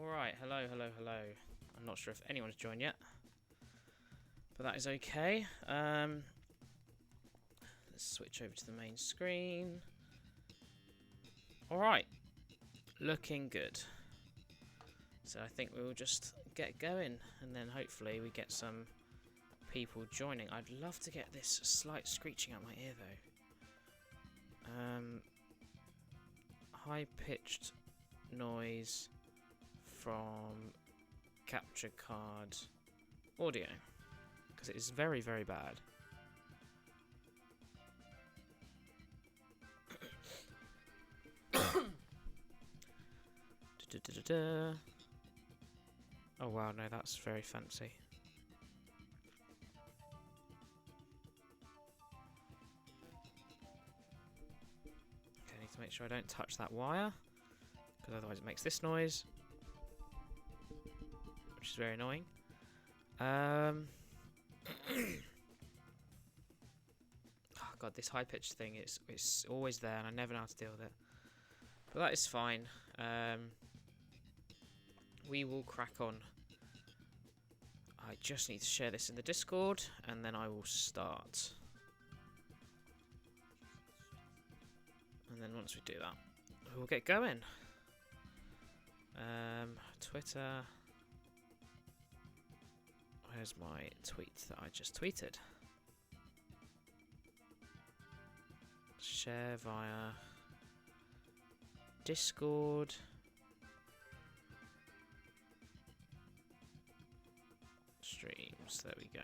Alright, hello. I'm not sure if anyone's joined yet, but that is okay. Let's switch over to the main screen. Alright, looking good. So I think we'll just get going, and then hopefully we get some people joining. I'd love to get this slight screeching out my ear though. High-pitched noise from capture card audio, because it is very, very bad. Oh wow, no, that's very fancy. Okay, I need to make sure I don't touch that wire, because otherwise it makes this noise, which is very annoying. Oh god, this high-pitched thing, it's always there, and I never know how to deal with it. But that is fine. We will crack on. I just need to share this in the Discord, and then I will start. And then once we do that, we'll get going. Twitter. Where's my tweet that I just tweeted? Share via Discord. Streams, there we go.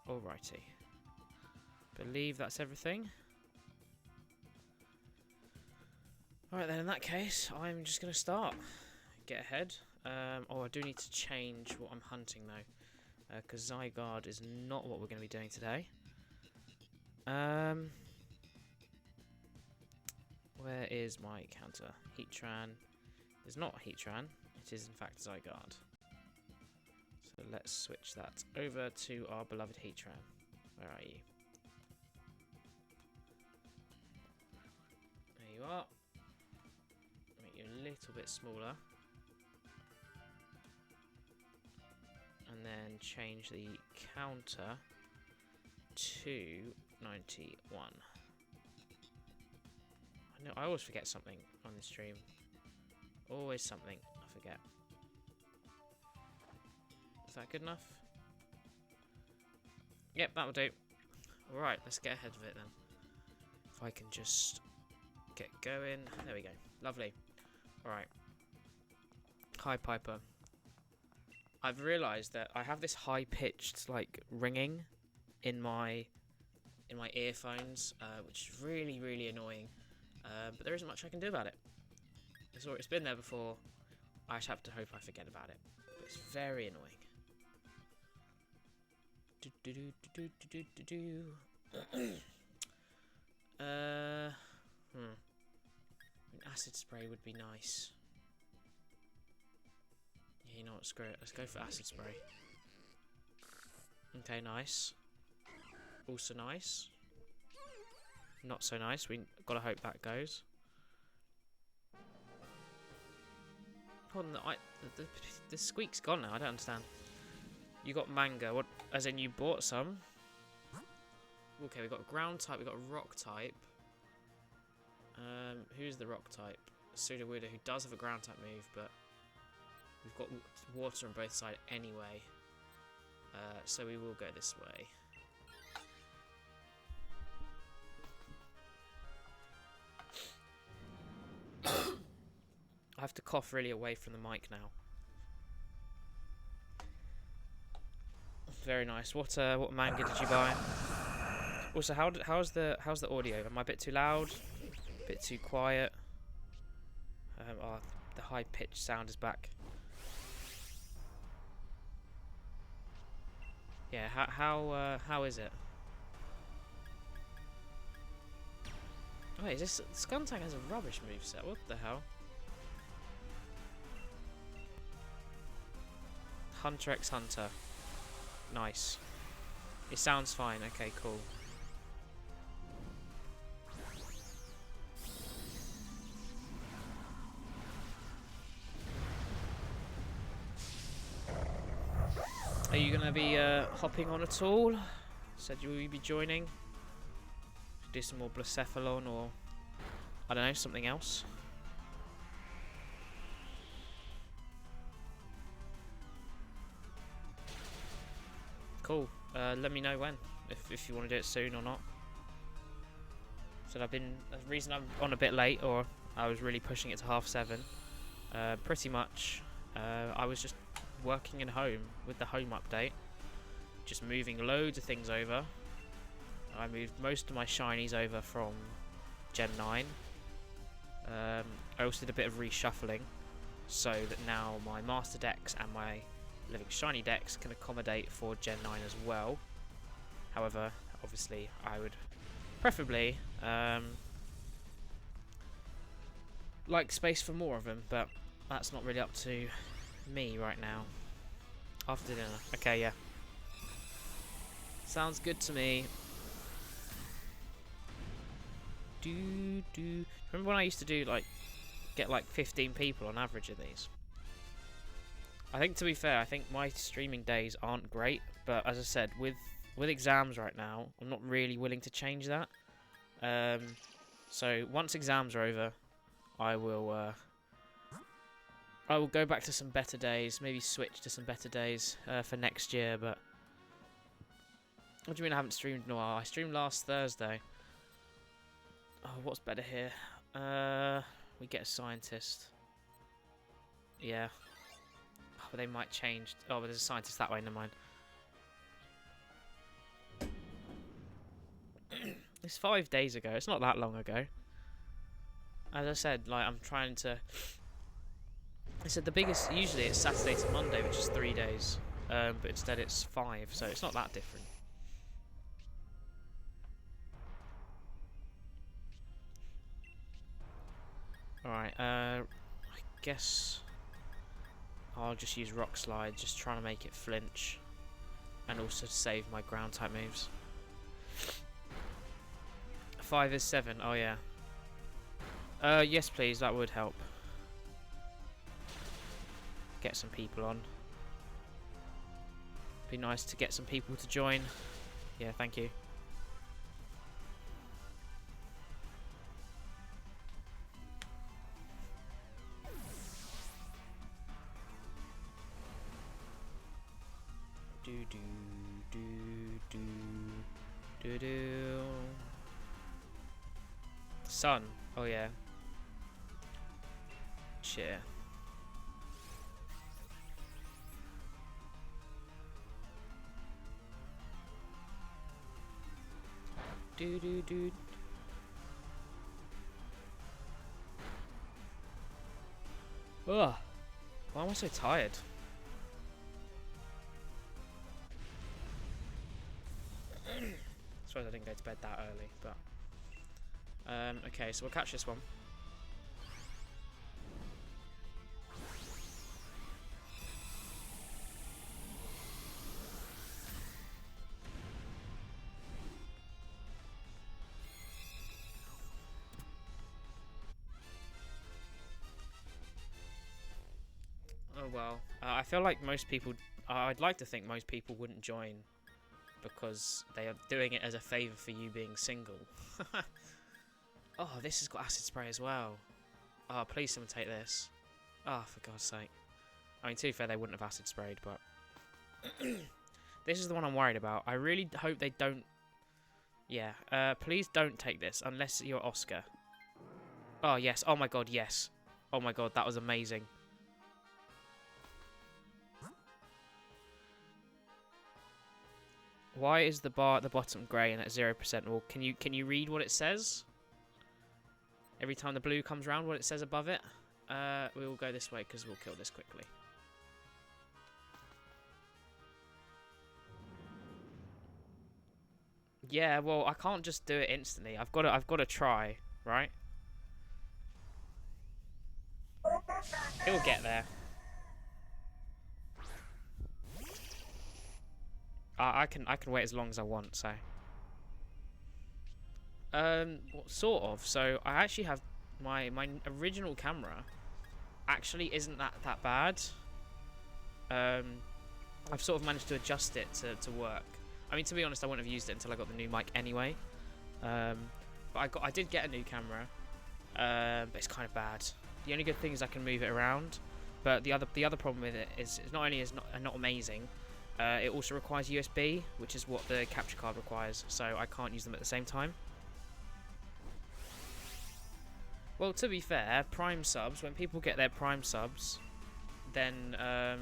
Alrighty. Believe that's everything. Alright then, in that case, I'm just going to start. Get ahead. Oh, I do need to change what I'm hunting though. Because Zygarde is not what we're going to be doing today. Where is my counter? Heatran is not Heatran. It is in fact Zygarde. So let's switch that over to our beloved Heatran. Where are you? There you are. Make you a little bit smaller. And then change the counter to 91. I know I always forget something on this stream. Always something I forget. Is that good enough? Yep, that'll do. Alright, let's get ahead of it then. If I can just get going. There we go. Lovely. Alright. Hi, Piper. I've realised that I have this high-pitched, like, ringing in my earphones, which is really, really annoying. But there isn't much I can do about it. It's been there before. I just have to hope I forget about it. But it's very annoying. An acid spray would be nice. Yeah, you know what, screw it. Let's go for acid spray. Okay, nice. Also nice. Not so nice. We gotta hope that goes. Hold on, the squeak's gone now. I don't understand. You got mango. What? As in you bought some? Okay, we got a ground type. We got a rock type. Who's the rock type? Sudowoodo, who does have a ground type move, but we've got water on both sides anyway. So we will go this way. I have to cough really away from the mic now. Very nice. What manga did you buy? Also, how's the audio? Am I a bit too loud? A bit too quiet? Oh, the high pitched sound is back. Yeah. How is it? Wait, is this Skuntank has a rubbish moveset? What the hell? Hunter x Hunter. Nice. It sounds fine. Okay, cool. Are you going to be hopping on at all? Said you will be joining. Do some more Blacephalon or, I don't know, something else. Cool. Let me know when, if you want to do it soon or not. So the reason I'm on a bit late, or I was really pushing it to 7:30. Pretty much, I was just working at home with the home update, just moving loads of things over. I moved most of my shinies over from Gen 9. I also did a bit of reshuffling, so that now my Master Decks and my Living Shiny decks can accommodate for Gen 9 as well. However, obviously, I would preferably like space for more of them, but that's not really up to me right now. After dinner. Okay, yeah. Sounds good to me. Remember when I used to do get 15 people on average in these? I think, to be fair, I think my streaming days aren't great, but as I said, with exams right now, I'm not really willing to change that. So once exams are over, I will go back to some better days, maybe switch to some better days for next year. But what do you mean I haven't streamed in a while? I streamed last Thursday. Oh, what's better here? We get a scientist. Yeah. Oh, but they might change. Oh, but there's a scientist that way, never mind. It's 5 days ago. It's not that long ago. As I said, I'm trying to... I said the biggest... Usually it's Saturday to Monday, which is 3 days. But instead it's 5, so it's not that different. Alright, I guess I'll just use Rock Slide, just trying to make it flinch. And also save my ground type moves. 5 is 7, oh yeah. Yes please, that would help. Get some people on. Be nice to get some people to join. Yeah, thank you. Sun. Oh yeah. Cheer. Dude. Ugh. Why am I so tired? Suppose I didn't go to bed that early, but okay, so we'll catch this one. Oh well, I feel like most people, I'd like to think most people wouldn't join because they are doing it as a favour for you being single. Oh, this has got acid spray as well. Oh, please someone take this. Oh, for God's sake. I mean, to be fair, they wouldn't have acid sprayed, but... This is the one I'm worried about. I really hope they don't... Yeah, please don't take this, unless you're Oscar. Oh, yes. Oh, my God, yes. Oh, my God, that was amazing. Why is the bar at the bottom grey and at 0%? Well, can you read what it says? Every time the blue comes around, what it says above it? We will go this way because we'll kill this quickly. Yeah, well, I can't just do it instantly. I've got to try, right? It will get there. I can wait as long as I want. So. Well, sort of. So I actually have my original camera. Actually, isn't that bad. I've sort of managed to adjust it to work. I mean, to be honest, I wouldn't have used it until I got the new mic anyway. But I did get a new camera. But it's kind of bad. The only good thing is I can move it around. But the other problem with it is it's not only is not amazing. It also requires USB, which is what the capture card requires. So I can't use them at the same time. Well, to be fair, Prime subs, when people get their Prime subs, then, oh,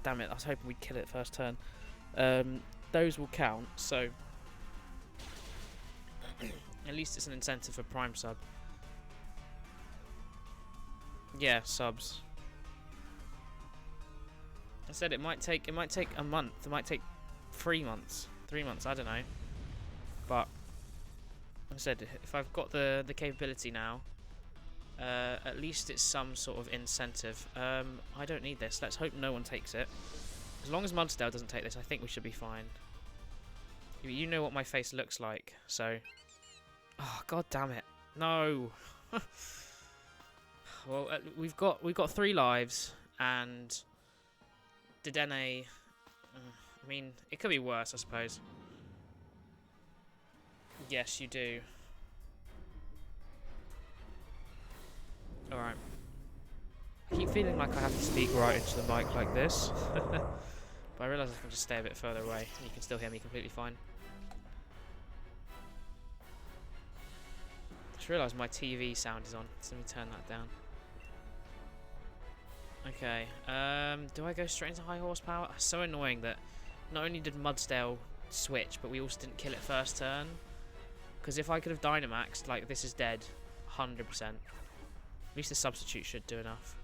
damn it, I was hoping we'd kill it first turn. Those will count, so at least it's an incentive for Prime sub. Yeah, subs. I said it might take a month, it might take 3 months, I don't know. But I said, if I've got the capability now, at least it's some sort of incentive. I don't need this. Let's hope no one takes it. As long as Mudsdale doesn't take this, I think we should be fine. You know what my face looks like, so... Oh, god damn it. No! Well, we've got 3 lives, and... Dedenne... I mean, it could be worse, I suppose. Yes, you do. Alright. I keep feeling like I have to speak right into the mic like this. But I realise I can just stay a bit further away and you can still hear me completely fine. I just realised my TV sound is on, so let me turn that down. Okay, do I go straight into high horsepower? It's so annoying that not only did Mudsdale switch, but we also didn't kill it first turn. Because if I could have Dynamaxed, like, this is dead. 100%. At least the substitute should do enough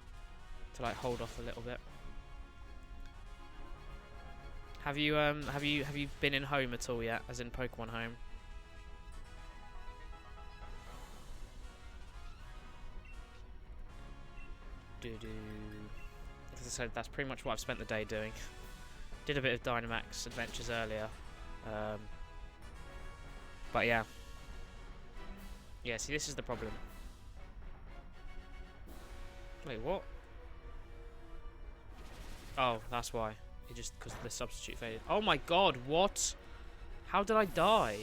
to, like, hold off a little bit. Have you been in home at all yet? As in Pokemon Home? As I said, that's pretty much what I've spent the day doing. Did a bit of Dynamax adventures earlier. But yeah. Yeah, see, this is the problem. Wait, what? Oh, that's why. It just because the substitute faded. Oh my god, what? How did I die?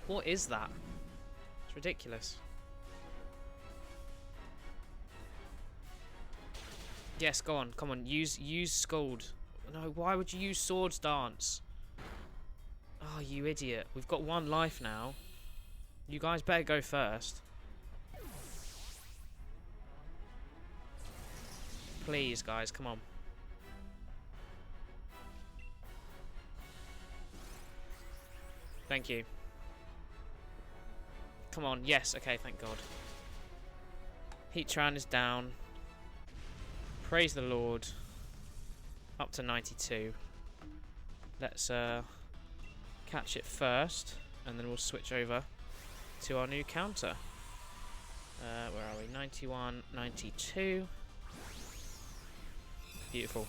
What is that? It's ridiculous. Yes, go on. Come on, use Scald. No, why would you use Swords Dance? Oh, you idiot. We've got 1 life now. You guys better go first. Please, guys, come on. Thank you. Come on, yes, okay, thank God. Heatran is down. Praise the Lord. Up to 92. Let's catch it first, and then we'll switch over to our new counter. Where are we? 91, 92. Beautiful.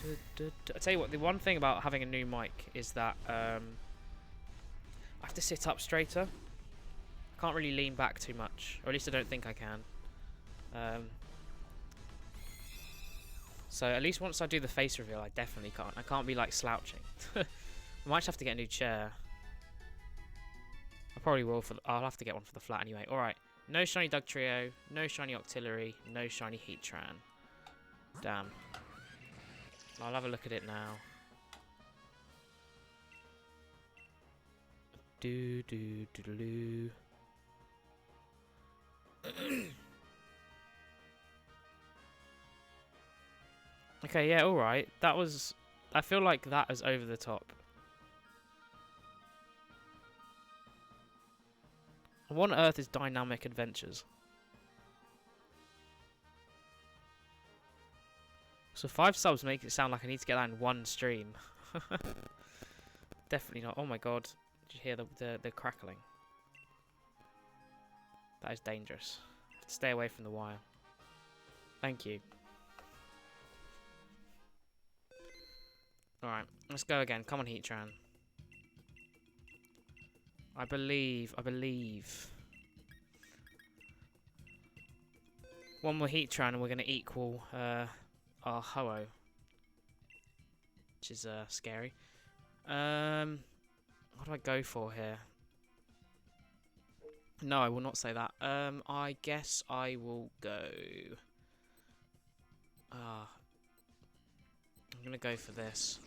I tell you what, the one thing about having a new mic is that I have to sit up straighter. I can't really lean back too much, or at least I don't think I can. So at least once I do the face reveal, I definitely can't. I can't be like slouching. I might have to get a new chair. I probably will. I'll have to get one for the flat anyway. All right. No shiny Dugtrio, no shiny Octillery, no shiny Heatran. Damn. I'll have a look at it now. Okay, yeah, alright. That was... I feel like that is over the top. What on earth is Dynamic Adventures? So 5 subs make it sound like I need to get that in 1 stream. Definitely not. Oh my god. Did you hear the crackling? That is dangerous. I have to stay away from the wire. Thank you. Alright, let's go again. Come on, Heatran. I believe. One more Heatran and we're going to equal our Ho-Oh. Which is scary. What do I go for here? No, I will not say that. I guess I will go... I'm going to go for this.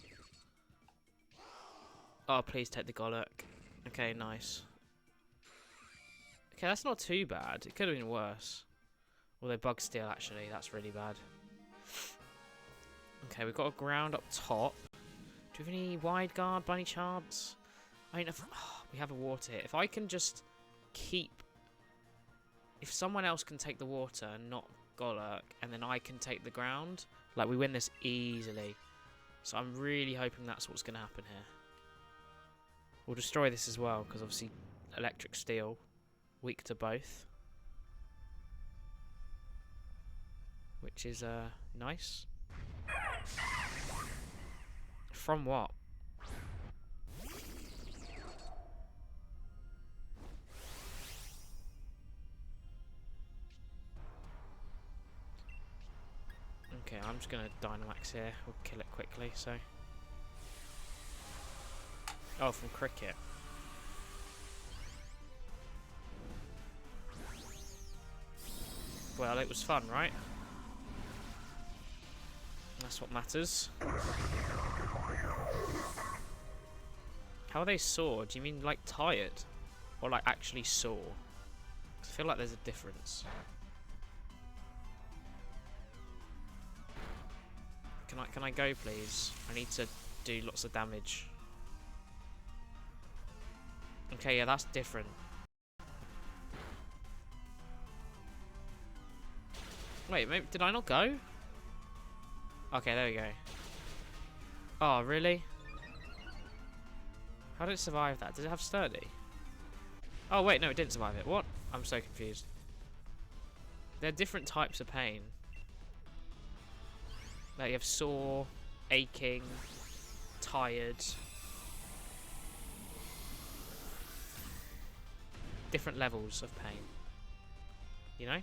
Oh, please take the Golurk. Okay, nice. Okay, that's not too bad. It could have been worse. Although Bug Steel, actually, that's really bad. Okay, we've got a ground up top. Do we have any wide guard by any chance? I mean, we have a water here. If I can just keep... If someone else can take the water, not Golurk, and then I can take the ground, like, we win this easily. So I'm really hoping that's what's going to happen here. We'll destroy this as well, because obviously electric steel, weak to both. Which is nice. From what? Okay, I'm just going to Dynamax here. We'll kill it quickly, so... Oh, from Cricket. Well, it was fun, right? That's what matters. How are they sore? Do you mean like tired? Or like actually sore? 'Cause I feel like there's a difference. Can I go, please? I need to do lots of damage. Okay, yeah, that's different. Wait, maybe, did I not go? Okay, there we go. Oh, really? How did it survive that? Did it have sturdy? Oh, wait, no, it didn't survive it. What? I'm so confused. There are different types of pain. Like, you have sore, aching, tired. Different levels of pain. You know?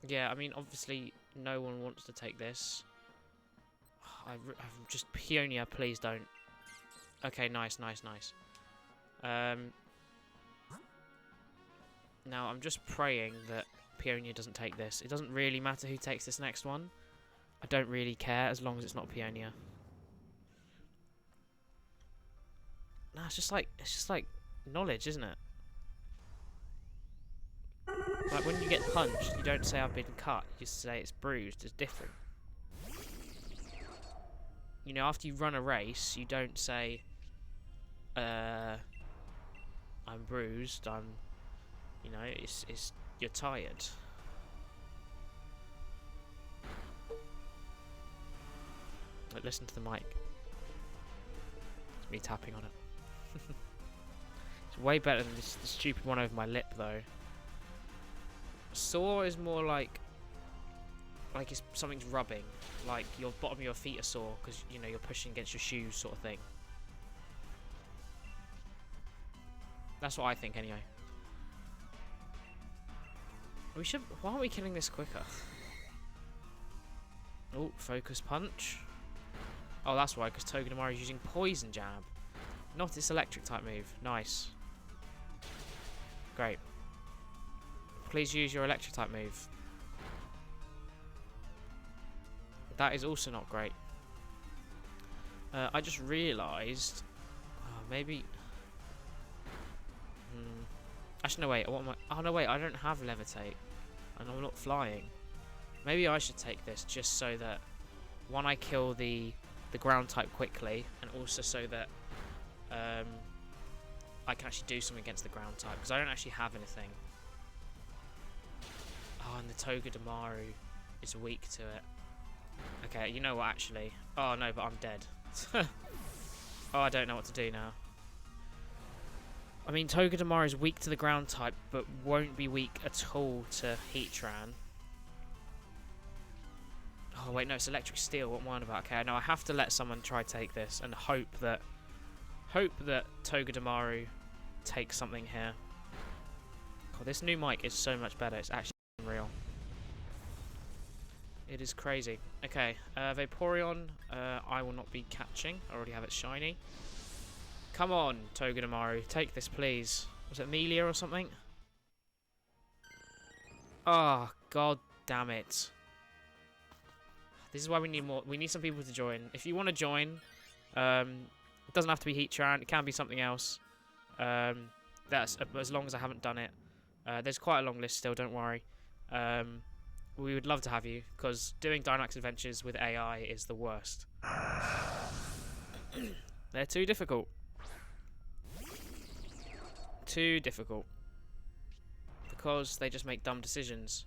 Yeah, I mean, obviously, no one wants to take this. I'm just Peonia, please don't. Okay, nice. Now, I'm just praying that Peonia doesn't take this. It doesn't really matter who takes this next one. I don't really care as long as it's not Peonia. No, it's just like knowledge, isn't it? Like, when you get punched, you don't say I've been cut. You just say it's bruised. It's different. You know, after you run a race, you don't say, I'm bruised, you know, you're tired. Like, listen to the mic. It's me tapping on it. It's way better than this stupid one over my lip, though. Sore is more like it's something's rubbing, like your bottom of your feet are sore because you know you're pushing against your shoes, sort of thing. That's what I think, anyway. We should. Why aren't we killing this quicker? Oh, focus punch. Oh, that's why, because Togedemaru is using poison jab, not its electric type move. Nice. Great. Please use your electric type move. That is also not great. I just realised... maybe... Actually, no, wait. Oh, no, wait. I don't have levitate. And I'm not flying. Maybe I should take this just so that... One, I kill the ground type quickly. And also so that... I can actually do something against the ground type. Because I don't actually have anything. Oh, and the Togedemaru is weak to it. Okay, you know what, actually? Oh, no, but I'm dead. Oh, I don't know what to do now. I mean, Togedemaru is weak to the ground type, but won't be weak at all to Heatran. Oh, wait, no, it's Electric Steel. What am I on about? Okay, no, I have to let someone try take this and hope that Togedemaru takes something here. God, this new mic is so much better. It's actually real. It is crazy. Okay, Vaporeon, I will not be catching. I already have it shiny. Come on, Togedemaru, take this, please. Was it Amelia or something? Oh, god damn it. This is why we need more. We need some people to join. If you want to join, it doesn't have to be Heatran. It can be something else. That's as long as I haven't done it. There's quite a long list still. Don't worry. We would love to have you because doing Dynamax Adventures with AI is the worst. They're too difficult. Too difficult. Because they just make dumb decisions.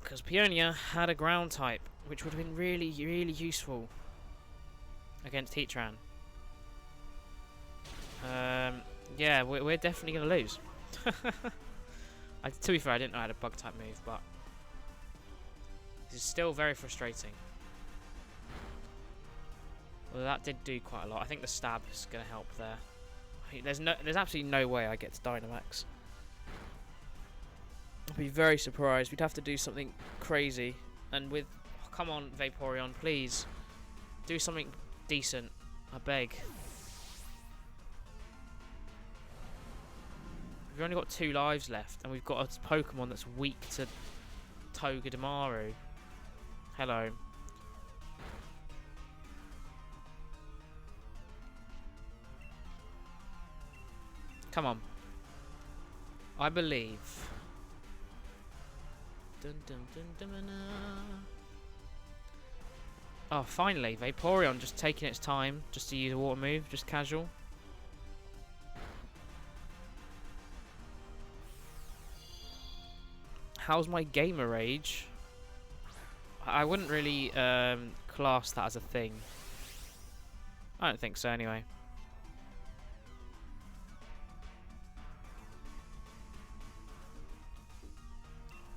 Because Peonia had a ground type, which would have been really, really useful against Heatran. Yeah, we're definitely going to lose. To be fair, I didn't know I had a bug type move, but this is still very frustrating. Well, that did do quite a lot. I think the stab is going to help there. There's absolutely no way I get to Dynamax. I'd be very surprised. We'd have to do something crazy. And with... Oh, come on, Vaporeon, please. Do something decent. I beg. We've only got 2 lives left. And we've got a Pokemon that's weak to Togedemaru. Hello. Come on. I believe. Dun, dun, dun, dun, dun, dun. Oh, finally. Vaporeon just taking its time just to use a water move. Just casual. How's my gamer rage? I wouldn't really class that as a thing. I don't think so anyway.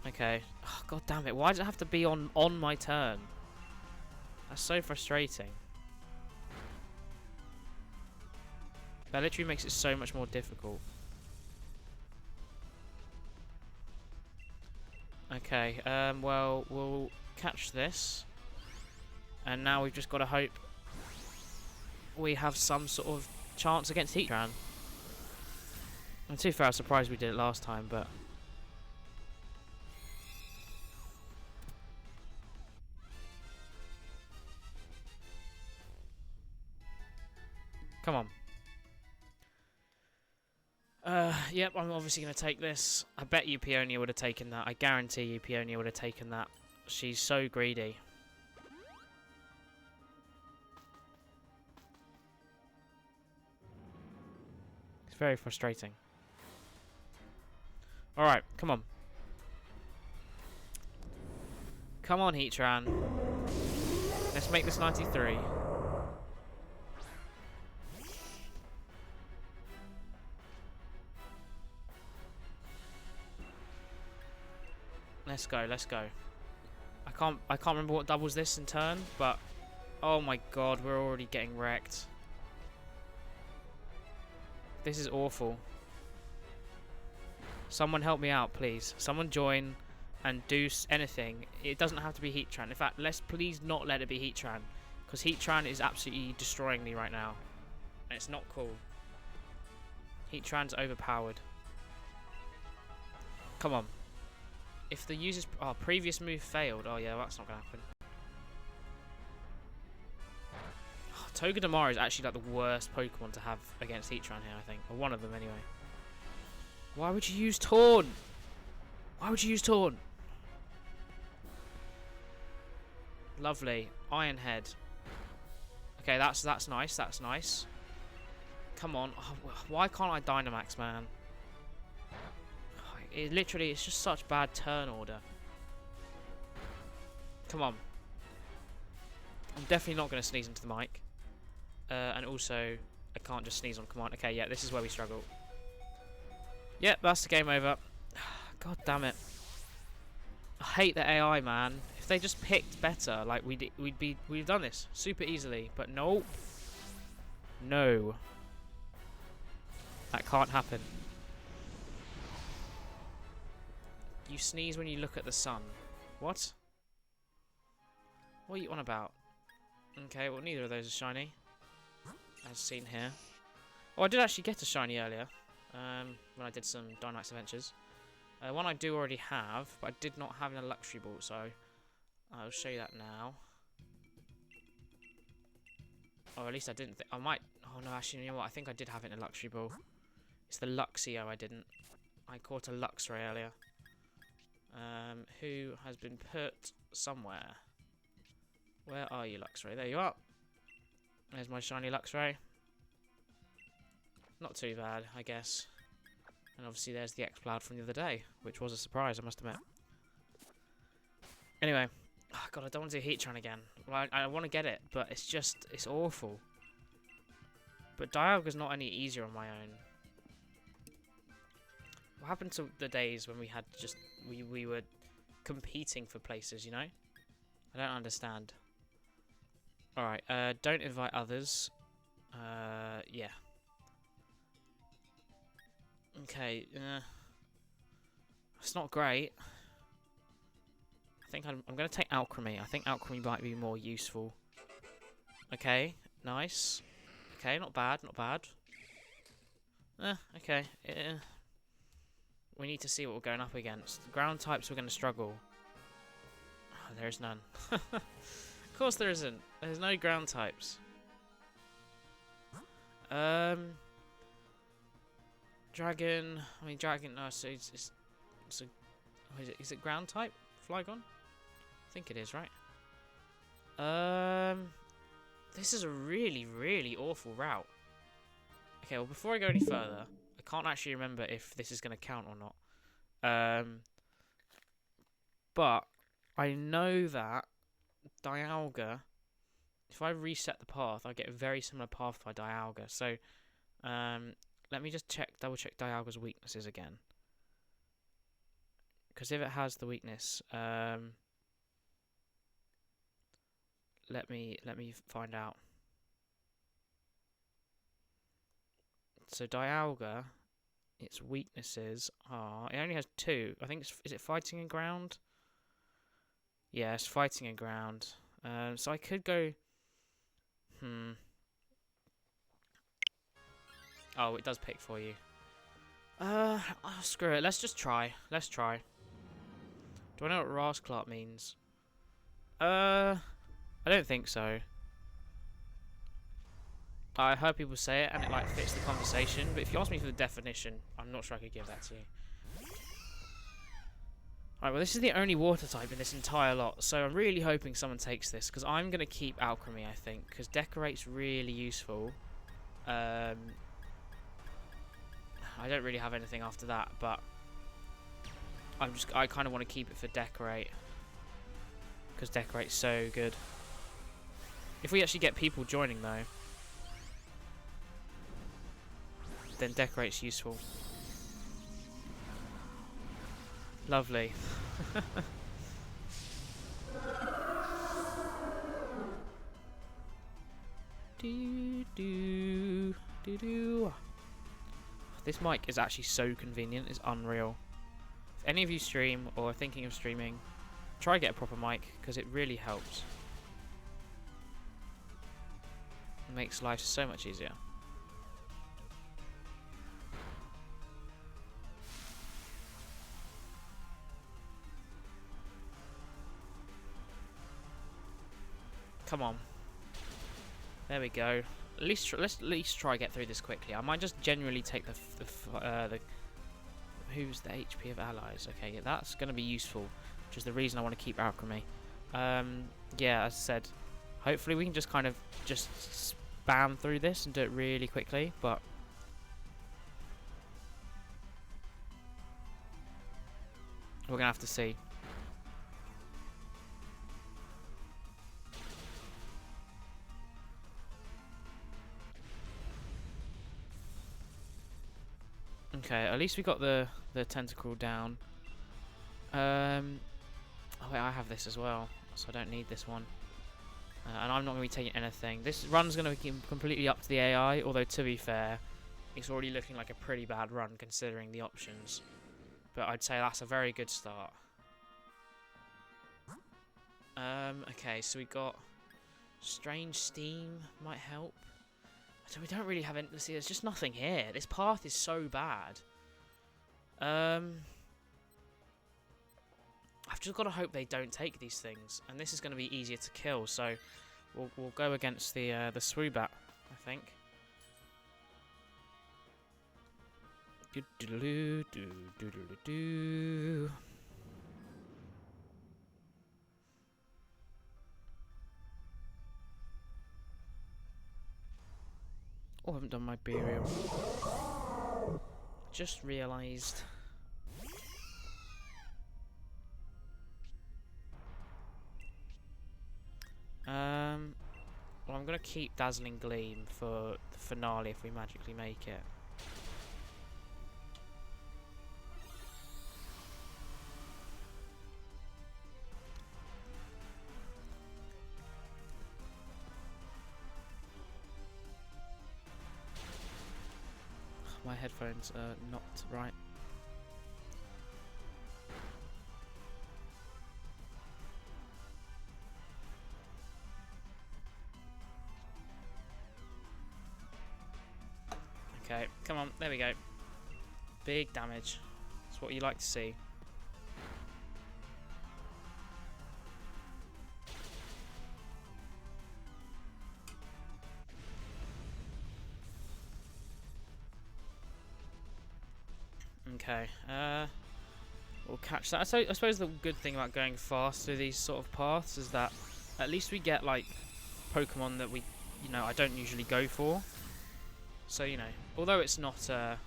Okay. Oh, god damn it. Why does it have to be on my turn? That's so frustrating. That literally makes it so much more difficult. Okay, well, we'll catch this. And now we've just got to hope we have some sort of chance against Heatran. And to be fair, I was surprised we did it last time, but... Come on. Yep, I'm obviously going to take this. I bet you Peonia would have taken that. I guarantee you Peonia would have taken that. She's so greedy. It's very frustrating. Alright, come on. Come on, Heatran. Let's make this 93. Let's go, let's go. I can't remember what doubles this in turn, but oh my god, we're already getting wrecked. This is awful. Someone help me out, please. Someone join and do anything. It doesn't have to be Heatran. In fact, let's please not let it be Heatran, because Heatran is absolutely destroying me right now, and it's not cool. Heatran's overpowered. Come on. If the user's previous move failed, oh yeah, that's not gonna happen. Oh, Togedemaru is actually like the worst Pokemon to have against Heatran here, I think, or one of them anyway. Why would you use Taunt? Why would you use Taunt? Lovely, Iron Head. Okay, that's nice. That's nice. Come on, oh, why can't I Dynamax, man? It's just such bad turn order. Come on. I'm definitely not going to sneeze into the mic. And also, I can't just sneeze on command. Okay, yeah, this is where we struggle. Yep, that's the game over. God damn it. I hate the AI, man. If they just picked better, like we'd have done this super easily. But no. No. That can't happen. You sneeze when you look at the sun. What? What are you on about? Okay, well neither of those are shiny. As seen here. Oh, I did actually get a shiny earlier. When I did some Dynamite's Adventures. One I do already have, but I did not have in a luxury ball, so I'll show you that now. Or at least I didn't think. I might. Oh no, actually, you know what? I think I did have it in a luxury ball. It's the Luxio I didn't. I caught a Luxray earlier. Who has been put somewhere. Where are you, Luxray? There you are. There's my shiny Luxray. Not too bad, I guess. And obviously there's the X-Cloud from the other day, which was a surprise, I must admit. Anyway. Oh god, I don't want to do Heatran again. Well, I want to get it, but it's just, it's awful. But Dialga's not any easier on my own. What happened to the days when we had just, we were competing for places, you know? I don't understand. Alright, don't invite others. Yeah. Okay, it's not great. I think I'm going to take Alchemy. I think Alchemy might be more useful. Okay, nice. Okay, not bad, not bad. Okay. We need to see what we're going up against. The ground types we're going to struggle. Oh, there's none. Of course there isn't. There's no ground types. Dragon. I mean, dragon. No, so it's a. Is it ground type? Flygon? I think it is, right? This is a really, really awful route. Okay, well, before I go any further, I can't actually remember if this is going to count or not. But I know that Dialga, if I reset the path, I get a very similar path to Dialga. So, let me just double check Dialga's weaknesses again. Because if it has the weakness, let me find out. So Dialga, its weaknesses are, it only has 2. I think is it fighting and ground? Yeah, it's fighting and ground. So I could go. Oh, it does pick for you. Oh, screw it. Let's just try. Let's try. Do I know what Rasclart means? I don't think so. I heard people say it and it like fits the conversation, but if you ask me for the definition, I'm not sure I could give that to you. Alright, well this is the only water type in this entire lot, so I'm really hoping someone takes this, because I'm going to keep Alchemy, I think, because Decorate's really useful. I don't really have anything after that, but I kind of want to keep it for Decorate, because Decorate's so good. If we actually get people joining though, then Decorate's useful. Lovely. This mic is actually so convenient, it's unreal. If any of you stream or are thinking of streaming, try get a proper mic, because it really helps. It makes life so much easier. Come on. There we go. Let's at least try get through this quickly. I might just generally take the who's the HP of allies. Okay, yeah, that's going to be useful, which is the reason I want to keep Alchemy. Yeah, as I said, hopefully we can just kind of just spam through this and do it really quickly, but we're going to have to see. Okay, at least we got the tentacle down. Oh wait, I have this as well, so I don't need this one. And I'm not going to be taking anything. This run's going to be completely up to the AI, although to be fair, it's already looking like a pretty bad run considering the options. But I'd say that's a very good start. Okay, so we got Strange Steam might help. So we don't really have any. See, there's just nothing here. This path is so bad. I've just got to hope they don't take these things, and this is going to be easier to kill. So we'll go against the Swoobat, I think. Oh, I haven't done my burial. Just realised. Well, I'm gonna keep Dazzling Gleam for the finale if we magically make it. My headphones are not right. Okay, come on, there we go. Big damage. That's what you like to see. Okay, we'll catch that. So I suppose the good thing about going fast through these sort of paths is that at least we get like Pokemon that we, I don't usually go for. So, although it's not, the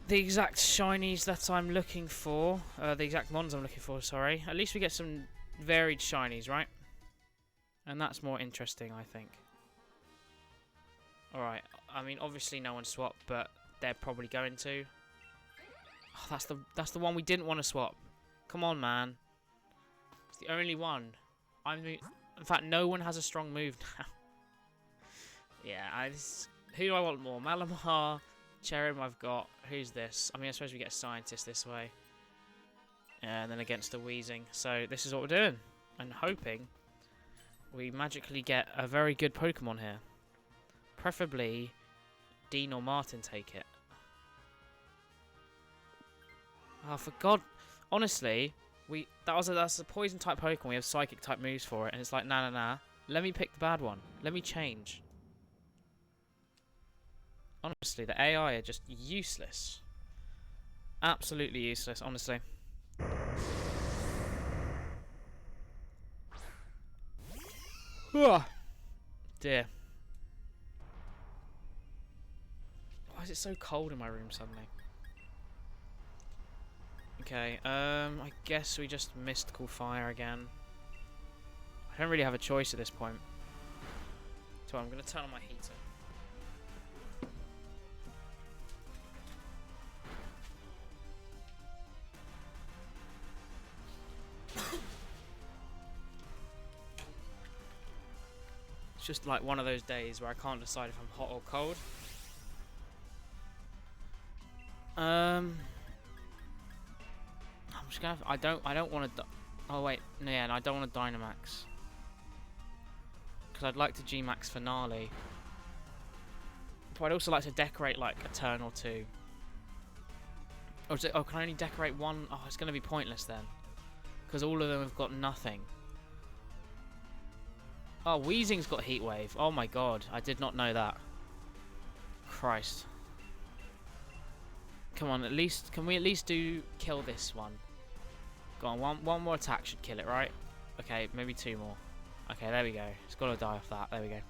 exact shinies that I'm looking for, the exact mons I'm looking for, sorry, at least we get some varied shinies, right? And that's more interesting, I think. Alright, I mean, obviously no one swapped, but they're probably going to. Oh, that's the one we didn't want to swap. Come on, man. It's the only one. In fact, no one has a strong move now. Yeah, who do I want more? Malamar, Cherrim I've got. Who's this? I mean, I suppose we get a Scientist this way. And then against a Weezing. So this is what we're doing. And hoping we magically get a very good Pokemon here. Preferably Dean or Martin take it. Oh, for God. Honestly, that's a poison type Pokemon. We have psychic type moves for it. And it's like, nah. Let me pick the bad one. Let me change. Honestly, the AI are just useless. Absolutely useless, honestly. Oh, dear. Why is it so cold in my room suddenly? Okay, I guess we just Mystical Fire again. I don't really have a choice at this point. So I'm going to turn on my heater. It's just like one of those days where I can't decide if I'm hot or cold. I'm just gonna. I don't want to. Oh wait, no, yeah, no, I don't want to Dynamax because I'd like to G-Max Finale. But I'd also like to decorate like a turn or two. Or is it? Oh, can I only decorate one? Oh, it's gonna be pointless then, because all of them have got nothing. Oh, Weezing's got Heat Wave. Oh my God, I did not know that. Christ. Come on, can we at least kill this one? Go on, one more attack should kill it, right? Okay, maybe two more. Okay, there we go. It's got to die off that. There we go.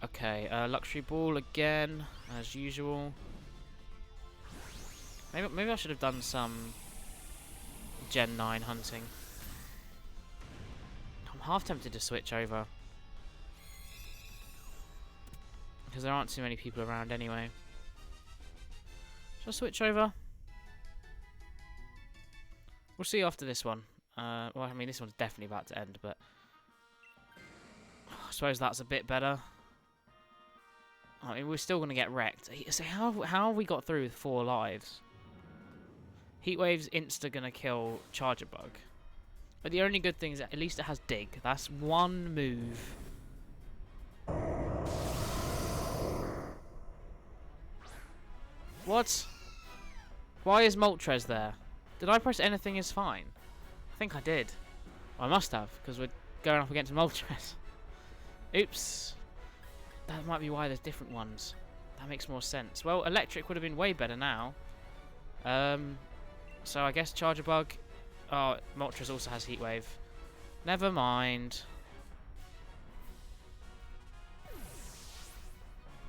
Okay, Luxury Ball again, as usual. Maybe I should have done some Gen 9 hunting. half tempted to switch over. Because there aren't too many people around anyway. Shall I switch over? We'll see after this one. Well, I mean, this one's definitely about to end, but I suppose that's a bit better. I mean, we're still going to get wrecked. So how have we got through with 4 lives? Heatwave's insta going to kill Charger Bug. But the only good thing is that at least it has Dig. That's one move. What? Why is Moltres there? Did I press anything is fine? I think I did. Well, I must have, because we're going up against Moltres. Oops. That might be why there's different ones. That makes more sense. Well, Electric would have been way better now. So I guess Charger Bug. Oh, Moltres also has Heatwave. Never mind.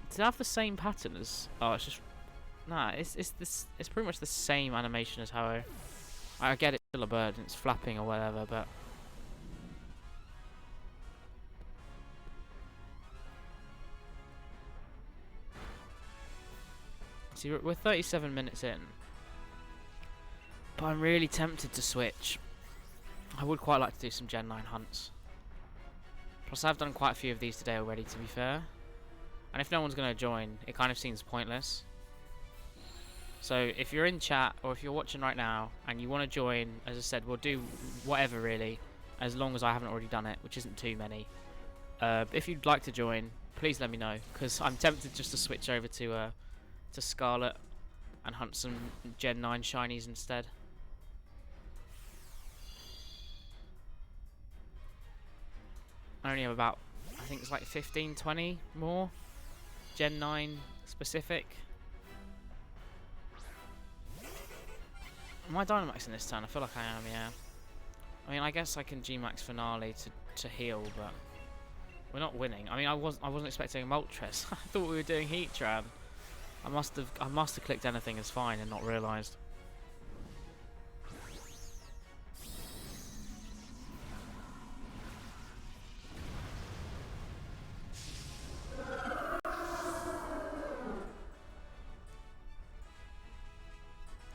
Does it have the same pattern as? Oh, it's just. Nah, it's pretty much the same animation as how I get it's still a bird and it's flapping or whatever, but. See, we're 37 minutes in. But I'm really tempted to switch. I would quite like to do some Gen 9 hunts. Plus I've done quite a few of these today already, to be fair. And if no one's going to join, it kind of seems pointless. So if you're in chat, or if you're watching right now, and you want to join, as I said, we'll do whatever really, as long as I haven't already done it, which isn't too many. If you'd like to join, please let me know, because I'm tempted just to switch over to Scarlet and hunt some Gen 9 Shinies instead. I only have about, I think it's like 15, 20 more Gen 9 specific. Am I Dynamaxing this turn? I feel like I am, yeah. I mean, I guess I can G-Max Finale to heal, but we're not winning. I mean, I wasn't expecting a Moltres. I thought we were doing Heatran. I must have clicked anything as fine and not realised.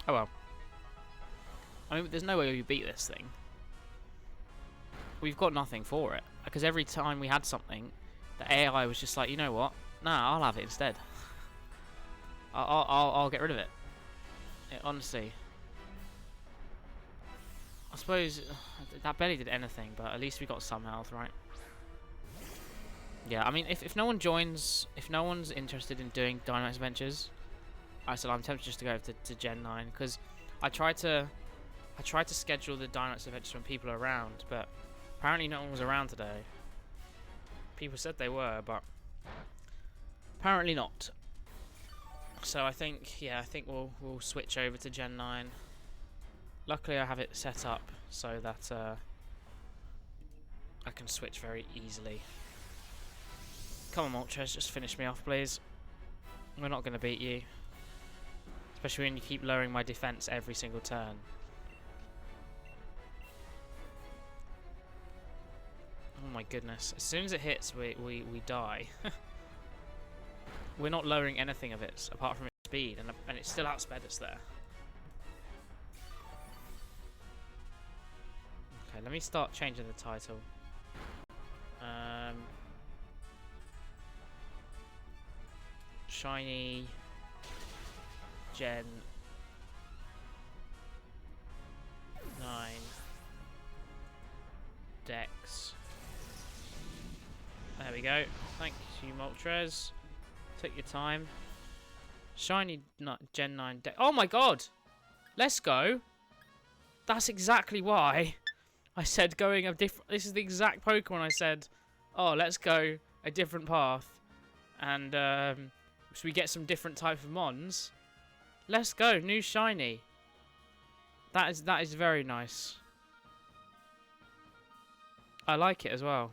Oh well. I mean, there's no way we beat this thing. We've got nothing for it. Because every time we had something, the AI was just like, you know what? Nah, I'll have it instead. I'll get rid of it. Honestly. I suppose that barely did anything, but at least we got some health, right? Yeah, I mean, if no one joins, if no one's interested in doing Dynamax Adventures, I'm tempted just to go to Gen 9, because I tried to schedule the Dynamax Adventures when people are around, but apparently no one was around today. People said they were, but apparently not. So I think we'll switch over to Gen 9. Luckily I have it set up so that I can switch very easily. Come on, Moltres, just finish me off, please. We're not going to beat you. Especially when you keep lowering my defense every single turn. Oh my goodness. As soon as it hits, we die. We're not lowering anything of it apart from its speed, and it still outsped us there. Okay, let me start changing the title. Shiny Gen 9 Dex. There we go. Thank you, Moltres. Took your time. Shiny Gen 9 Dex. Oh my god! Let's go! That's exactly why I said going a different. This is the exact Pokemon I said. Oh, let's go a different path, and should we get some different type of mons? Let's go, new shiny. That is very nice. I like it as well.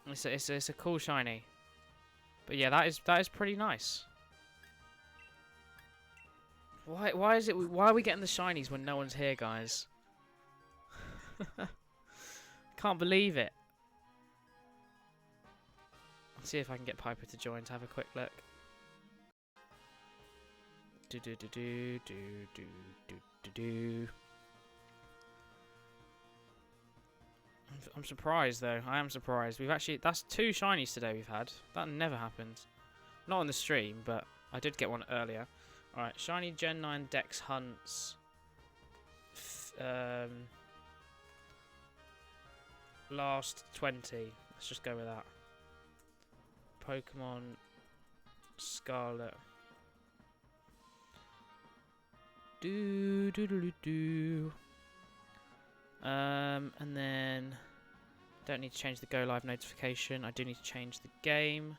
It's a cool shiny. But yeah, that is pretty nice. Why are we getting the shinies when no one's here, guys? Can't believe it. Let's see if I can get Piper to join to have a quick look. Do do do do do do do do do. I'm surprised though. I am surprised. That's 2 shinies today we've had. That never happens. Not on the stream, but I did get one earlier. Alright, shiny Gen 9 Dex hunts. Last 20. Let's just go with that. Pokemon Scarlet. Do. And then don't need to change the go live notification. I do need to change the game.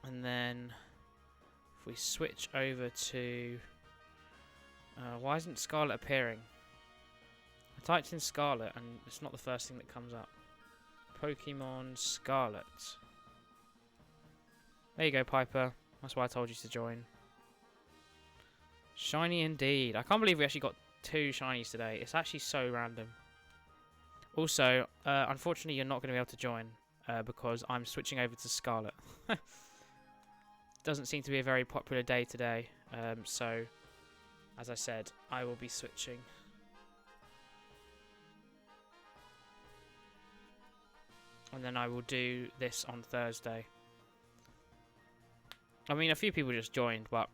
And then if we switch over to why isn't Scarlet appearing? I typed in Scarlet and it's not the first thing that comes up. Pokemon Scarlet. There you go, Piper. That's why I told you to join. Shiny indeed. I can't believe we actually got 2 shinies today. It's actually so random. Also, unfortunately, you're not going to be able to join because I'm switching over to Scarlet. Doesn't seem to be a very popular day today. So, as I said, I will be switching. And then I will do this on Thursday. I mean, a few people just joined, but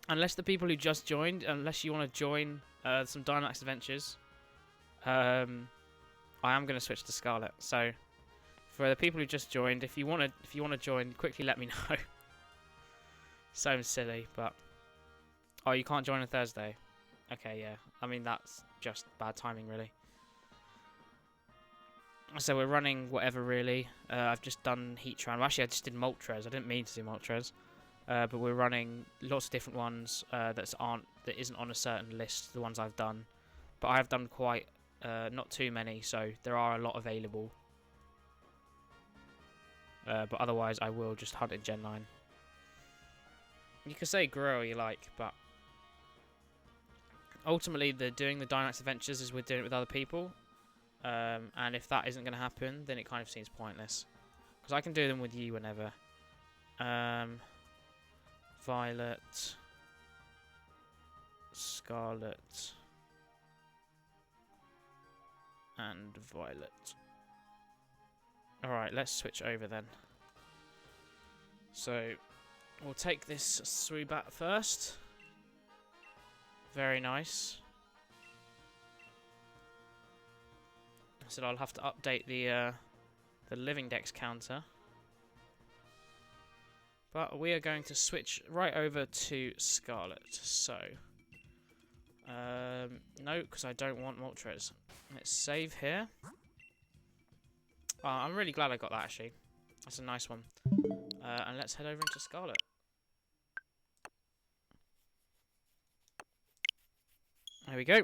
unless the people who just joined, unless you want to join some Dynamax Adventures, I am going to switch to Scarlet. So, for the people who just joined, if you want to join, quickly let me know. So silly, but oh, you can't join on Thursday. Okay, yeah. I mean, that's just bad timing, really. So we're running whatever, really. I've just done Heatran. Well, actually, I just did Moltres. I didn't mean to do Moltres. But we're running lots of different ones that isn't on a certain list, the ones I've done. But I have done quite, not too many, so there are a lot available. But otherwise, I will just hunt in Gen 9. You can say grow all you like, but ultimately, doing the Dynamax Adventures is we're doing it with other people. And if that isn't going to happen, then it kind of seems pointless. Because I can do them with you whenever. Violet. Scarlet. And Violet. Alright, let's switch over then. So, we'll take this Swoobat first. Very nice. So I'll have to update the living dex counter. But we are going to switch right over to Scarlet. So, no, because I don't want Moltres. Let's save here. Oh, I'm really glad I got that, actually. That's a nice one. And let's head over into Scarlet. There we go.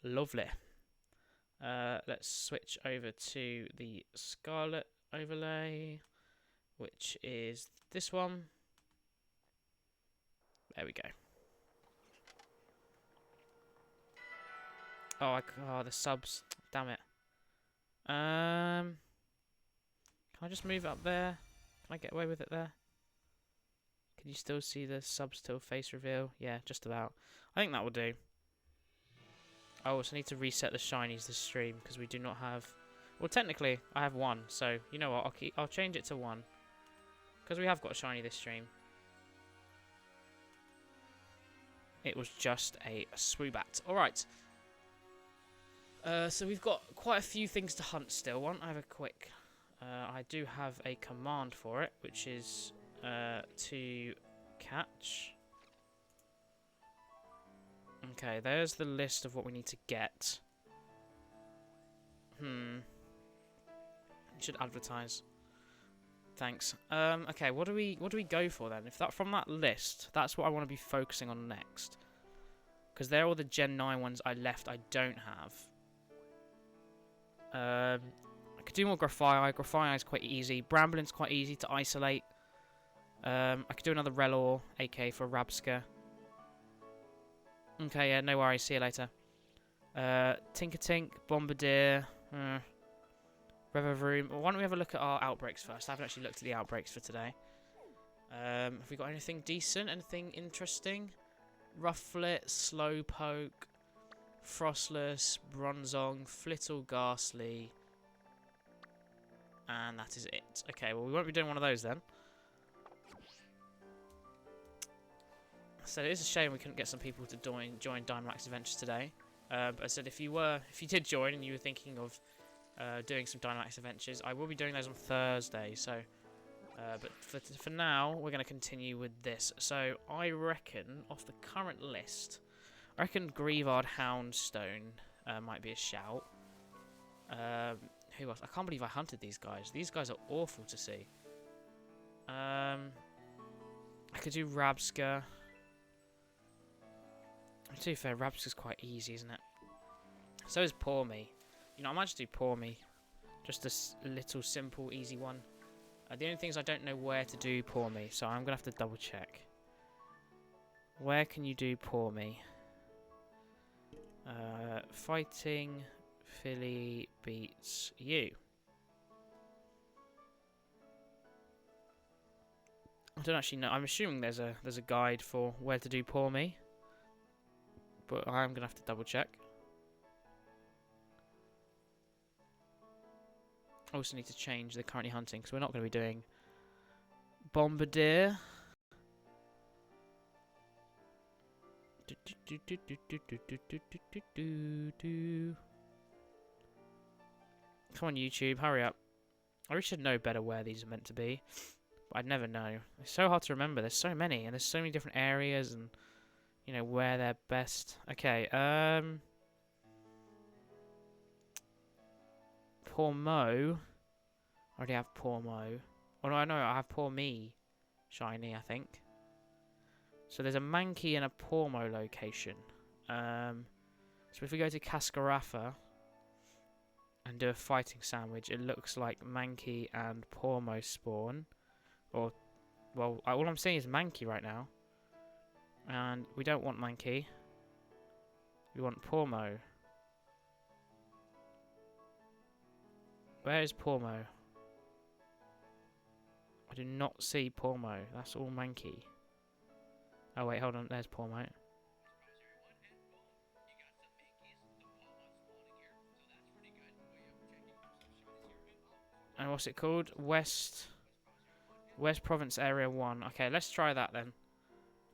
Lovely. Let's switch over to the Scarlet overlay, which is this one. There we go. Oh, the subs. Damn it. Can I just move up there? Can I get away with it there? Can you still see the subs till face reveal? Yeah, just about. I think that will do. I also need to reset the shinies this stream because we do not have. Well, technically, I have 1, so you know what? I'll change it to 1 because we have got a shiny this stream. It was just a Swoobat. All right. So we've got quite a few things to hunt still. I have a quick. I do have a command for it, which is to catch. Okay, there's the list of what we need to get. Should advertise. Thanks. Okay, what do we go for then? If that from that list, that's what I want to be focusing on next. Because they're all the Gen 9 ones I left I don't have. I could do more Grafaiai. Grafaiai is quite easy. Bramblin's quite easy to isolate. I could do another Relor, AK for Rabska. Okay, yeah, no worries. See you later. Tinkertink, Bombardier, Reverroom. Why don't we have a look at our outbreaks first? I haven't actually looked at the outbreaks for today. Have we got anything decent? Anything interesting? Rufflet, Slowpoke, Frostless, Bronzong, Flittle, Ghastly. And that is it. Okay, well, we won't be doing one of those then. So it is a shame we couldn't get some people to join Dynamax Adventures today. But I said if you did join and you were thinking of doing some Dynamax Adventures, I will be doing those on Thursday. So, but for now, we're going to continue with this. So I reckon off the current list, I reckon Greavard Houndstone might be a shout. Who else? I can't believe I hunted these guys. These guys are awful to see. I could do Rabska. To be fair, Rabska's quite easy, isn't it? So is Poor Me. You know, I might just do Poor Me. Just a little, simple, easy one. The only thing is I don't know where to do Poor Me, so I'm going to have to double check. Where can you do Poor Me? Fighting Philly beats you. I don't actually know. I'm assuming there's a guide for where to do Poor Me. But I'm going to have to double check. I also need to change the currently hunting because we're not going to be doing Bombardier. Come on, YouTube, hurry up. I really should know better where these are meant to be. But I'd never know. It's so hard to remember. There's so many, and there's so many different areas and... You know, where they're best. Okay, Poor Mo. I already have Poor Mo. Oh, no, I know, I have Poor Me. Shiny, I think. So there's a Mankey and a Poor Mo location. So if we go to Cascarafa and do a fighting sandwich, it looks like Mankey and Poor Mo spawn. Or, well, all I'm saying is Mankey right now. And we don't want Mankey. We want Poor Mo. Where is Poor Mo? I do not see Poor Mo. That's all Mankey. Oh wait, hold on. There's Poor Mo. And what's it called? West Province Area 1. Okay, let's try that then.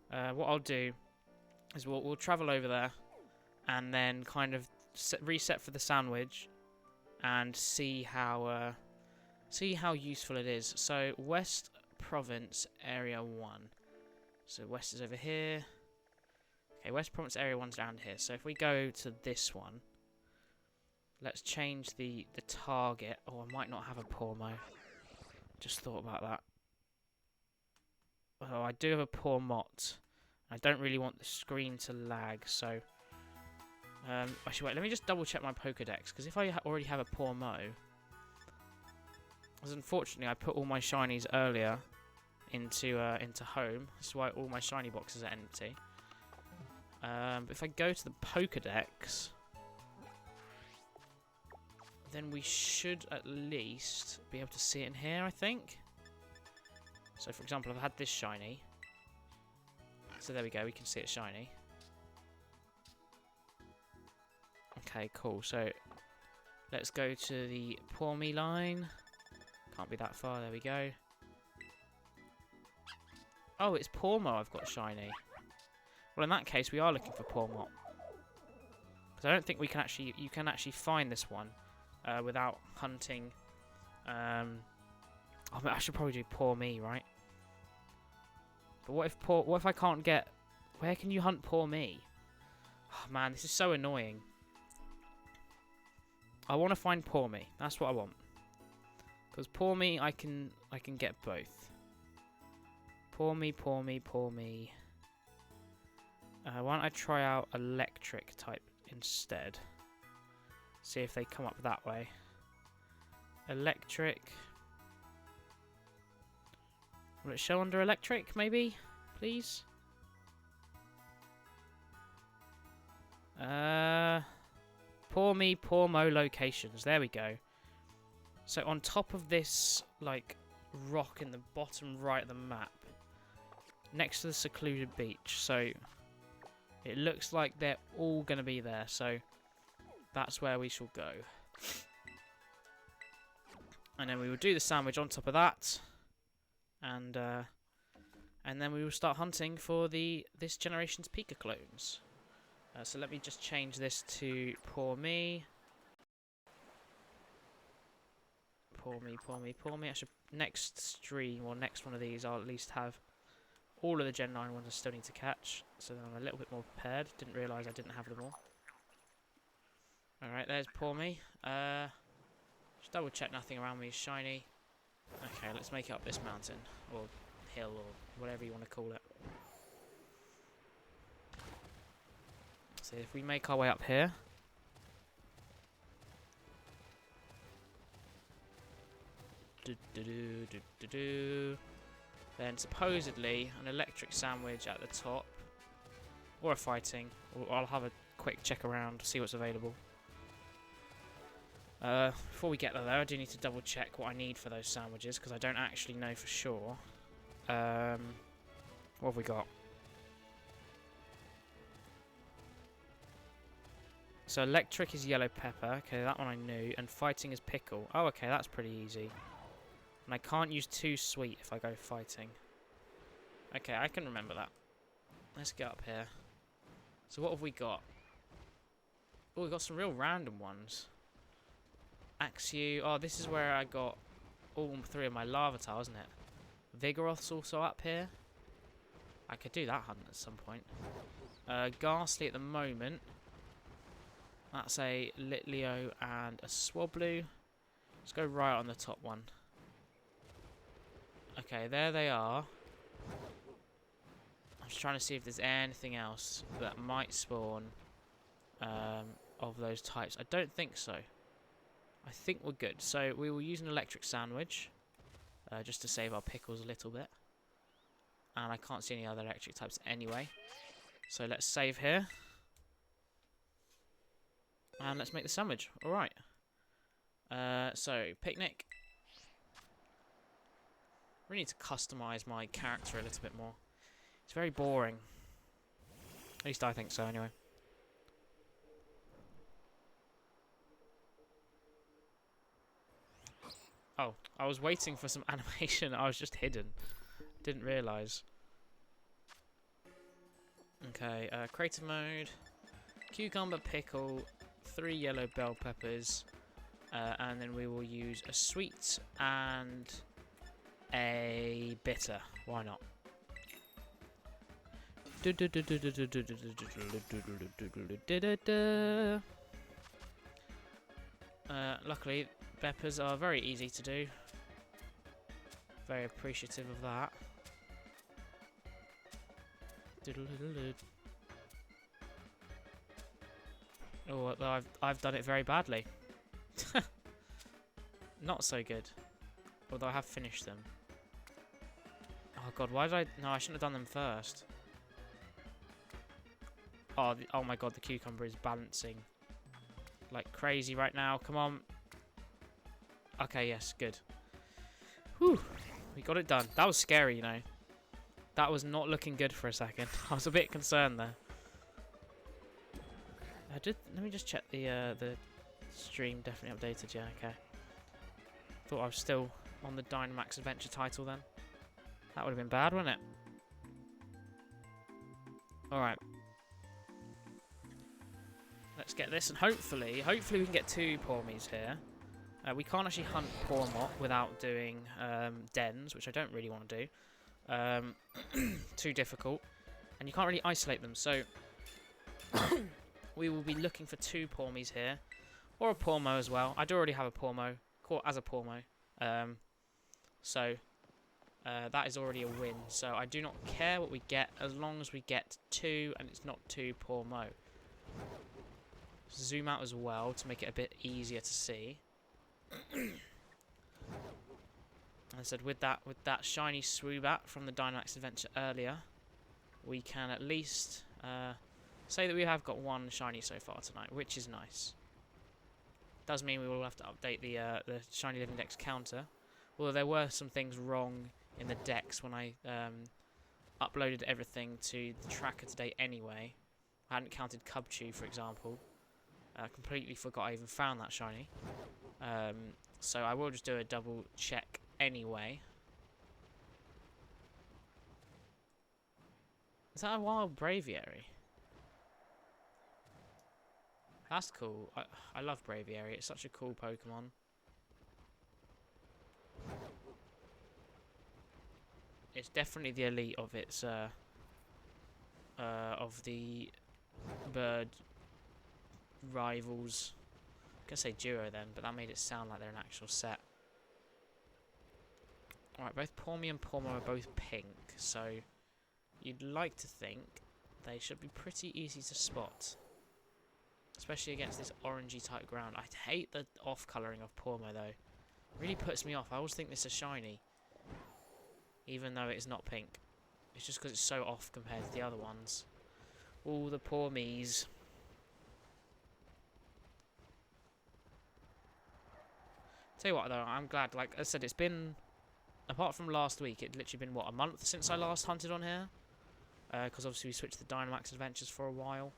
What I'll do is we'll travel over there and then kind of reset for the sandwich and see how useful it is. So West Province Area 1. So West is over here. Okay, West Province Area 1's down here. So if we go to this one, let's change the target. Oh, I might not have a Poor Mo. Just thought about that. Oh, I do have a Poor Mott. I don't really want the screen to lag, so... actually, wait, let me just double check my Pokedex, because if I already have a Poor Mo... Because unfortunately, I put all my shinies earlier into home. This is why all my shiny boxes are empty. But if I go to the Pokedex... then we should at least be able to see it in here, I think. So, for example, I've had this shiny. So there we go, we can see it shiny. Okay, cool. So, let's go to the Poor Me line. Can't be that far, there we go. Oh, it's Poor Mo I've got shiny. Well, in that case, we are looking for Poor Mo. Because I don't think we can actually, you can actually find this one without hunting. I should probably do Poor Me, right? But what if I can't get... Where can you hunt Poor Me? Oh, man, this is so annoying. I want to find Poor Me. That's what I want. Because Poor Me, I can get both. Poor Me, Poor Me, Poor Me. Why don't I try out Electric type instead? See if they come up that way. Electric. Will it show under electric, maybe? Please? Poor me, poor mo locations. There we go. So on top of this, like, rock in the bottom right of the map, next to the secluded beach. So it looks like they're all going to be there. So that's where we shall go. And then we will do the sandwich on top of that. And then we will start hunting for this generation's Pika clones. So let me just change this to poor me. Poor me, poor me, poor me. I should, next stream, or next one of these, I'll at least have all of the Gen 9 ones I still need to catch. So then I'm a little bit more prepared. Didn't realise I didn't have them all. Alright, there's poor me. Just double check nothing around me is shiny. Okay, let's make it up this mountain. Or hill, or whatever you want to call it. So if we make our way up here, then supposedly an electric sandwich at the top, or a fighting, or I'll have a quick check around, see what's available. Before we get there, I do need to double check what I need for those sandwiches, because I don't actually know for sure. What have we got? So electric is yellow pepper. Okay, that one I knew. And fighting is pickle. Oh, okay, that's pretty easy. And I can't use too sweet if I go fighting. Okay, I can remember that. Let's get up here. So what have we got? Oh, we've got some real random ones. Axew. Oh, this is where I got all three of my Larvitar, isn't it? Vigoroth's also up here. I could do that hunt at some point. Ghastly at the moment. That's a Litleo and a Swablu. Let's go right on the top one. Okay, there they are. I'm just trying to see if there's anything else that might spawn of those types. I don't think so. I think we're good. So we will use an electric sandwich just to save our pickles a little bit. And I can't see any other electric types anyway. So let's save here. And let's make the sandwich. Alright. So, picnic. Really need to customise my character a little bit more. It's very boring. At least I think so, anyway. Oh, I was waiting for some animation. I was just hidden. Didn't realise. Okay, creative mode. Cucumber, pickle, 3 yellow bell peppers, and then we will use a sweet and a bitter. Why not? Luckily, peppers are very easy to do. Very appreciative of that. Oh, well, I've done it very badly. Not so good. Although I have finished them. Oh god, why did I... No, I shouldn't have done them first. Oh, oh my god, the cucumber is balancing like crazy right now. Come on. Okay, yes, good. Whew. We got it done. That was scary, you know. That was not looking good for a second. I was a bit concerned there. Let me just check the stream. Definitely updated. Yeah, okay. Thought I was still on the Dynamax Adventure title then. That would have been bad, wouldn't it? All right. Let's get this, and hopefully we can get 2 Pormies here. We can't actually hunt Pormot without doing dens, which I don't really want to do. Too difficult, and you can't really isolate them. So we will be looking for 2 Pormies here, or a Pormo as well. I do already have a Pormo, caught as a Pormo. So that is already a win. So I do not care what we get as long as we get 2, and it's not 2 Pormo. Zoom out as well to make it a bit easier to see. I said with that shiny Swoobat from the Dynamax adventure earlier, we can at least say that we have got one shiny so far tonight, which is nice. Does mean we will have to update the shiny living dex counter, although there were some things wrong in the dex when I uploaded everything to the tracker today anyway. I hadn't counted Cubchoo, for example. I completely forgot I even found that shiny. So I will just do a double check anyway. Is that a wild Braviary? That's cool. I love Braviary. It's such a cool Pokemon. It's definitely the elite of its of the bird rivals. I can say duo then, but that made it sound like they're an actual set. Alright, both Pawmi and Pawmo are both pink, so you'd like to think they should be pretty easy to spot. Especially against this orangey type ground. I hate the off-colouring of Pawmo though. It really puts me off. I always think this is shiny, even though it is not pink. It's just because it's so off compared to the other ones. All the Pawmies. Tell you what though, I'm glad, like I said, it's been, apart from last week, it's literally been, what, a month since I last hunted on here? Because obviously we switched to Dynamax Adventures for a while.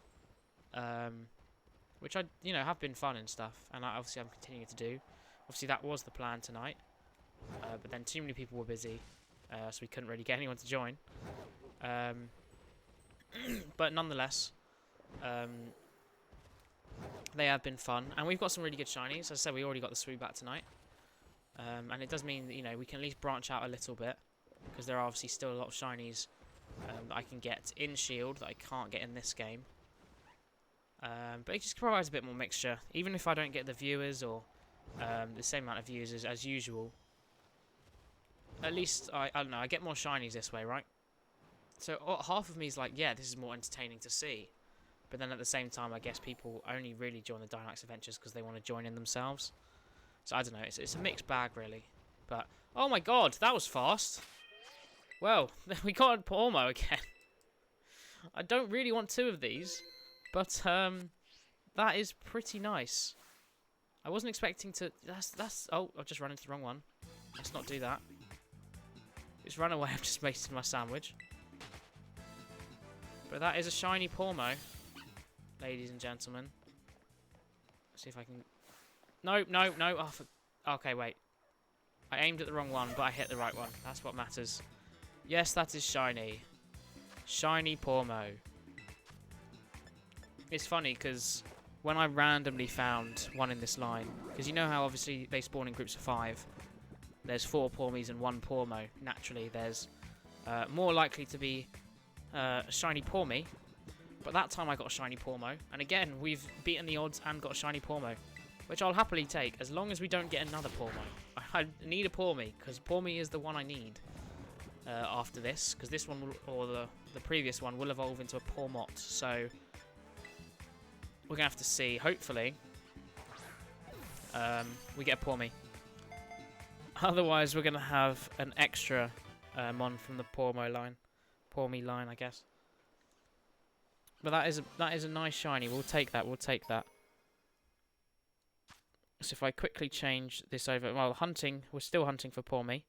Which I, have been fun and stuff, and obviously I'm continuing to do. Obviously that was the plan tonight, but then too many people were busy, so we couldn't really get anyone to join. But nonetheless, they have been fun, and we've got some really good shinies. As I said, we already got the Swoobat tonight, and it does mean that we can at least branch out a little bit, because there are obviously still a lot of shinies that I can get in Shield that I can't get in this game. But it just provides a bit more mixture, even if I don't get the viewers or the same amount of views as usual. At least I don't know, I get more shinies this way, right? So half of me is like, yeah, this is more entertaining to see. But then at the same time, I guess people only really join the Dynamax Adventures because they want to join in themselves. So I don't know, it's a mixed bag really. But oh my god, that was fast. Well, we got a Pawmo again. I don't really want two of these, but that is pretty nice. I wasn't expecting to. Oh, I've just run into the wrong one. Let's not do that. Just run away. I've just wasted my sandwich. But that is a shiny Pawmo, ladies and gentlemen. Let's see if I can. No. Oh, okay, wait. I aimed at the wrong one, but I hit the right one. That's what matters. Yes, that is shiny. Shiny Pawmo. It's funny because when I randomly found one in this line, because you know how obviously they spawn in groups of 5. There's 4 Pawmies and 1 Pawmo. Naturally, there's more likely to be a shiny Pawmi. But that time I got a shiny Pawmo. And again, we've beaten the odds and got a shiny Pawmo, which I'll happily take as long as we don't get another Pawmo. I need a Pawmi because Pawmi is the one I need after this. Because this one, or the previous one, will evolve into a Pawmot. So we're going to have to see. Hopefully, we get a Pawmi. Otherwise, we're going to have an extra mon from the Pawmi line, I guess. But that is a nice shiny. We'll take that. We'll take that. So if I quickly change this over, well, hunting. We're still hunting for Pawmi,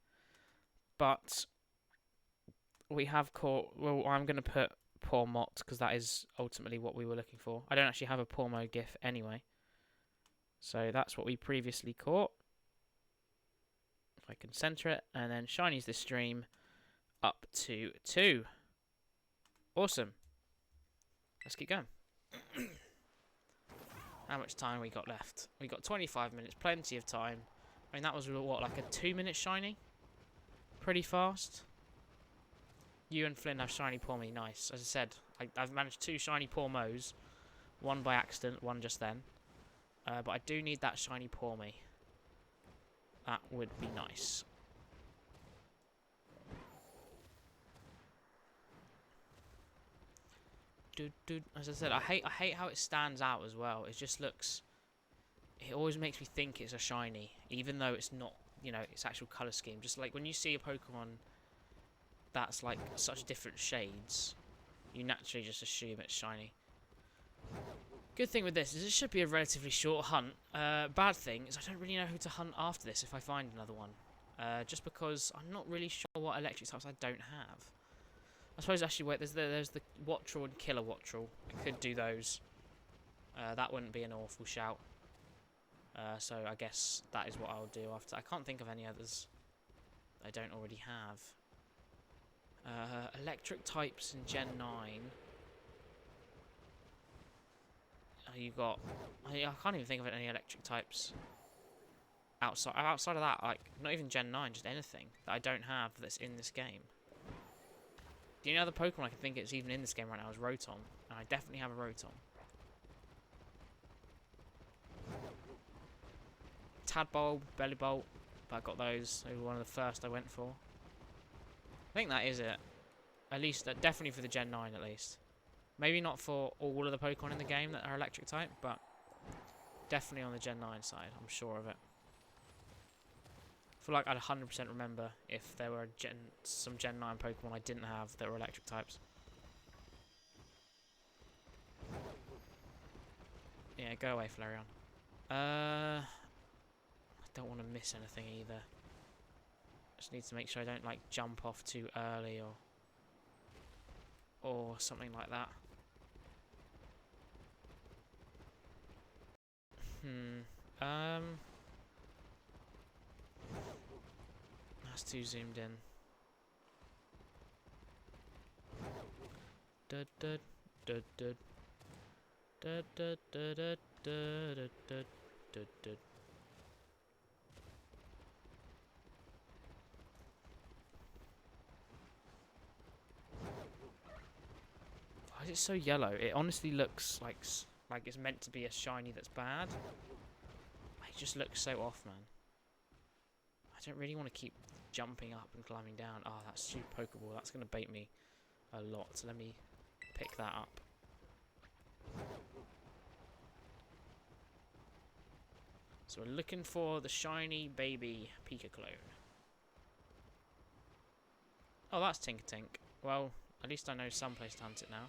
but we have caught. Well, I'm going to put Pawmot because that is ultimately what we were looking for. I don't actually have a Pawmo GIF anyway, so that's what we previously caught. If I can center it, and then shinies this stream up to 2. Awesome. Let's keep going. How much time we got left? We got 25 minutes, plenty of time. I mean, that was what, like a 2-minute shiny? Pretty fast. You and Flynn have shiny Pawmi, nice. As I said, I've managed 2 shiny Pawmos. One by accident, one just then. But I do need that shiny Pawmi. That would be nice. As I said, I hate how it stands out as well. It just looks. It always makes me think it's a shiny, even though it's not you know, its actual colour scheme. Just like when you see a Pokemon that's like such different shades, you naturally just assume it's shiny. Good thing with this is it should be a relatively short hunt. Bad thing is I don't really know who to hunt after this if I find another one. Just because I'm not really sure what electric types I don't have. I suppose actually wait, there's the Wattrel and Killer Wattrel. I could do those. That wouldn't be an awful shout. So I guess that is what I'll do after. I can't think of any others I don't already have. Electric types in Gen 9. You got... I can't even think of any electric types. Outside of that, like, not even Gen 9, just anything that I don't have that's in this game. The only other Pokemon I can think it's even in this game right now is Rotom. And I definitely have a Rotom. Tadbulb, Bellibolt, but I got those. They were one of the first I went for. I think that is it. At least, definitely for the Gen 9 at least. Maybe not for all of the Pokemon in the game that are electric type, but definitely on the Gen 9 side, I'm sure of it. I feel like I'd 100% remember if there were some Gen 9 Pokemon I didn't have that were electric types. Yeah, go away, Flareon. I don't want to miss anything either. Just need to make sure I don't like jump off too early or something like that. That's too zoomed in. Dud dud dud dud dud dud dud dud dud dud dud dud. Why is it so yellow? It honestly looks like it's meant to be a shiny that's bad. It just looks so off, man. I don't really want to keep jumping up and climbing down. Oh, that's too Pokeball. That's going to bait me a lot. So let me pick that up. So we're looking for the shiny baby Pika clone. Oh, that's Tinkertink. Well, at least I know some place to hunt it now.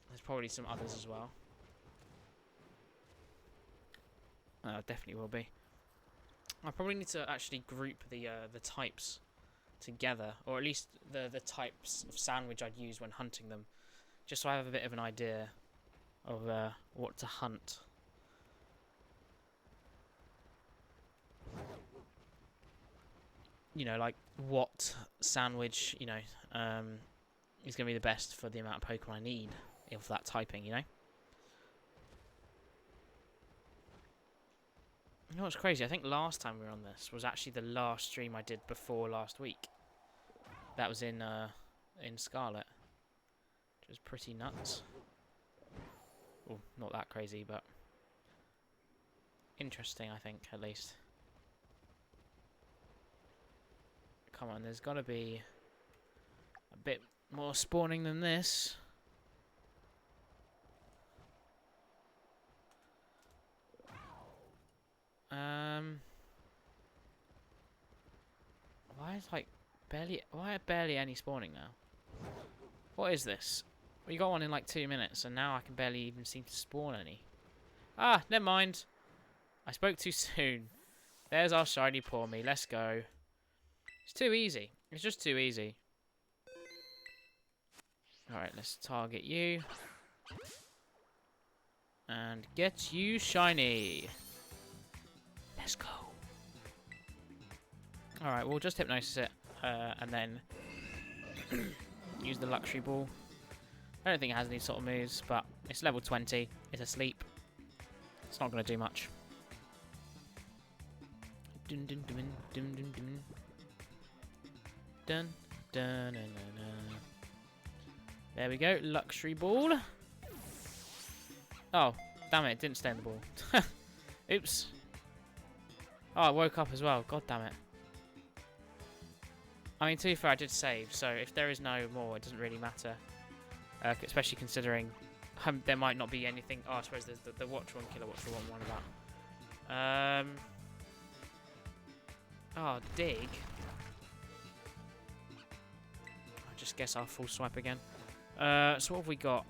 There's probably some others as well. Definitely will be. I probably need to actually group the types together, or at least the types of sandwich I'd use when hunting them, just so I have a bit of an idea of what to hunt. You know, like what sandwich, you know, is going to be the best for the amount of Pokemon I need of that typing, you know? You know what's crazy? I think last time we were on this was actually the last stream I did before last week. That was in Scarlet, which was pretty nuts. Well, not that crazy, but interesting, I think, at least. Come on, there's got to be a bit more spawning than this. Why are barely any spawning now? What is this? We got one in like 2 minutes, and now I can barely even seem to spawn any. Ah, never mind. I spoke too soon. There's our shiny Paw Me. Let's go. It's too easy. It's just too easy. Alright, let's target you. And get you shiny. Let's go. Alright, we'll just hypnosis it. And then use the luxury ball. I don't think it has any sort of moves, but it's level 20. It's asleep. It's not going to do much. Dun dun dun dun dun dun. Dun dun dun dun. There we go. Luxury ball. Oh, damn it! It didn't stay in the ball. Oops. Oh, I woke up as well. God damn it. I mean, to be fair, I did save, so if there is no more, it doesn't really matter. Especially considering there might not be anything. Oh, I suppose there's the Wattrel and Killer Wattrel one about. Oh, dig. I just guess I'll full swipe again. So what have we got?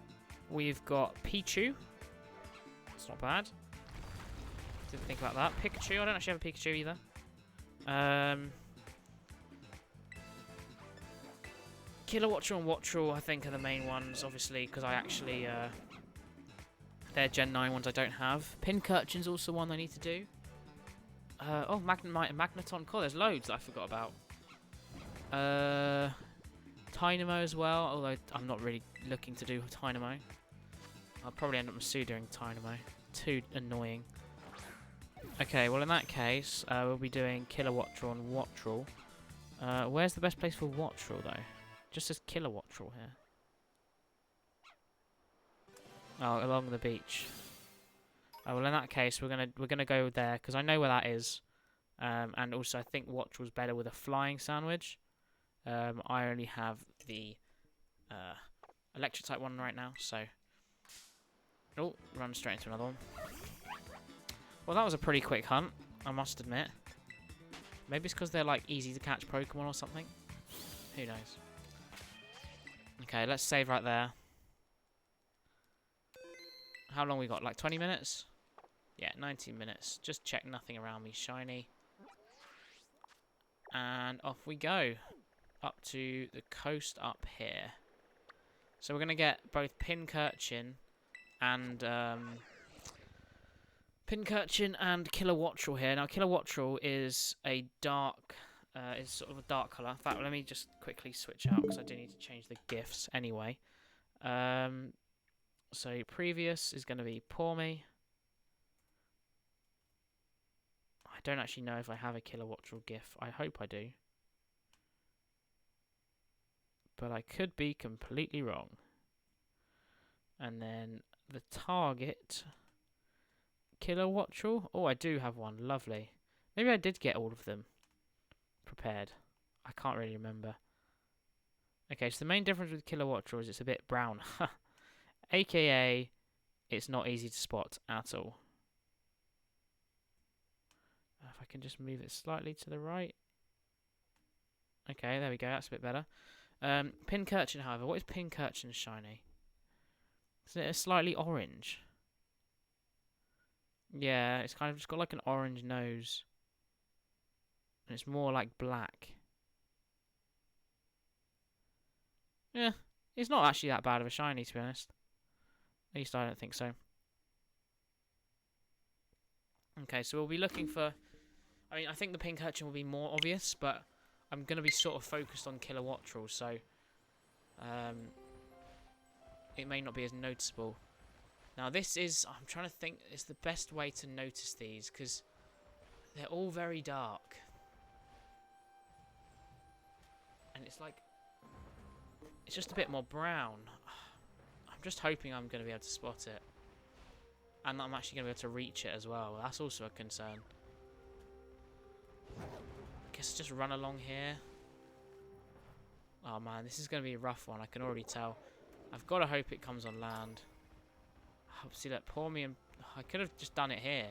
We've got Pichu. It's not bad. Didn't think about that. Pikachu. I don't actually have a Pikachu either. Kilowattrel and Wattrel, I think, are the main ones, obviously, because I actually, they're Gen 9 ones I don't have. Pincurchin's also one I need to do. Oh, Magnemite and Magneton. Cool, there's loads that I forgot about. Tynamo as well, although I'm not really looking to do Tynamo. I'll probably end up Masuda-ing Tynamo. Too annoying. Okay, well in that case, we'll be doing Kilowattrel and Wattrel. Where's the best place for Wattrel, though? Just says Kilowattrel here. Oh, along the beach. Oh, well in that case, we're gonna go there because I know where that is, and also I think Wattrel's better with a flying sandwich. I only have the electric type one right now, so oh, run straight into another one. Well, that was a pretty quick hunt, I must admit. Maybe it's because they're like easy to catch Pokemon or something. Who knows? Okay, let's save right there. How long we got? Like 20 minutes? Yeah, 19 minutes. Just check nothing around me. Shiny. And off we go. Up to the coast up here. So we're going to get both Pincurchin and Kilowattrel here. Now, Kilowattrel is a dark... is sort of a dark colour. In fact, let me just quickly switch out because I do need to change the GIFs anyway. So previous is going to be Pour Me. I don't actually know if I have a Kilowattrel GIF. I hope I do. But I could be completely wrong. And then the target... Kilowattrel. Oh, I do have one. Lovely. Maybe I did get all of them prepared. I can't really remember. Okay, so the main difference with Kilowattrel is it's a bit brown. AKA, it's not easy to spot at all. If I can just move it slightly to the right. Okay, there we go. That's a bit better. Pincurchin, however. What is Pincurchin's shiny? Is it a slightly orange? Yeah, it's kind of just got like an orange nose. And it's more like black. Yeah, it's not actually that bad of a shiny, to be honest. At least I don't think so. Okay, so we'll be looking for... I mean, I think the Pincurchin will be more obvious, but I'm going to be sort of focused on Kilowattrel, so... it may not be as noticeable. Now, this is... I'm trying to think... It's the best way to notice these, because they're all very dark. And it's like... It's just a bit more brown. I'm just hoping I'm going to be able to spot it. And that I'm actually going to be able to reach it as well. That's also a concern. I guess just run along here. Oh man, this is going to be a rough one. I can already tell. I've got to hope it comes on land. See that, Pour Me and... I could have just done it here.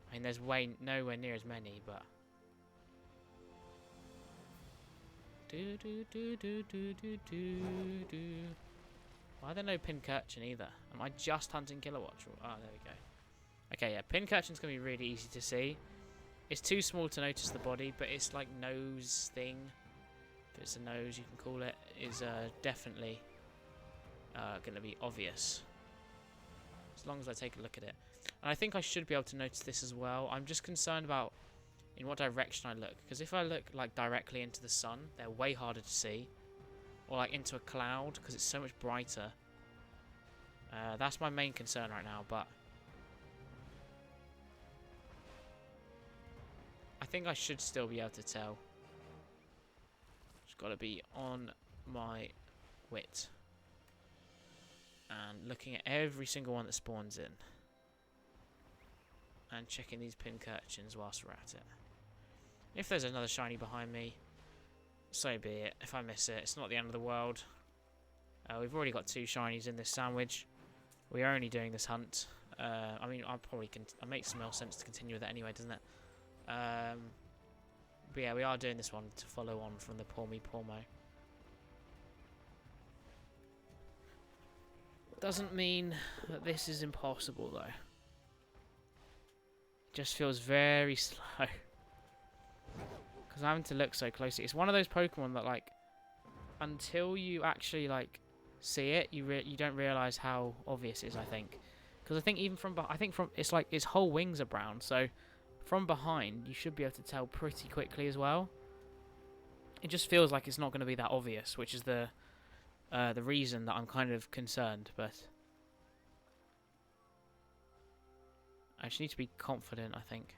I mean, there's nowhere near as many, but... Why are there no Pincurchin either? Am I just hunting Kilowattrel? Oh, there we go. Okay, yeah, Pincurchin's going to be really easy to see. It's too small to notice the body, but its like nose thing, if it's a nose you can call it, is definitely going to be obvious. As long as I take a look at it. And I think I should be able to notice this as well. I'm just concerned about in what direction I look. Because if I look like directly into the sun, they're way harder to see. Or like into a cloud, because it's so much brighter. That's my main concern right now, but... I think I should still be able to tell. Just got to be on my wit. And looking at every single one that spawns in. And checking these Pincurchins whilst we're at it. If there's another shiny behind me, so be it. If I miss it, it's not the end of the world. We've already got 2 shinies in this sandwich. We are only doing this hunt. I mean, I'll probably... It makes more sense to continue with it anyway, doesn't it? But yeah, we are doing this one to follow on from the Poor Me Poor Mo. Doesn't mean that this is impossible though. It just feels very slow. Because I'm having to look so closely. It's one of those Pokemon that, like, until you actually, like, see it, you don't realise how obvious it is, I think. Because I think even from it's like its whole wings are brown, so from behind you should be able to tell pretty quickly as well. It just feels like it's not going to be that obvious, which is the reason that I'm kind of concerned. But I just need to be confident, I think.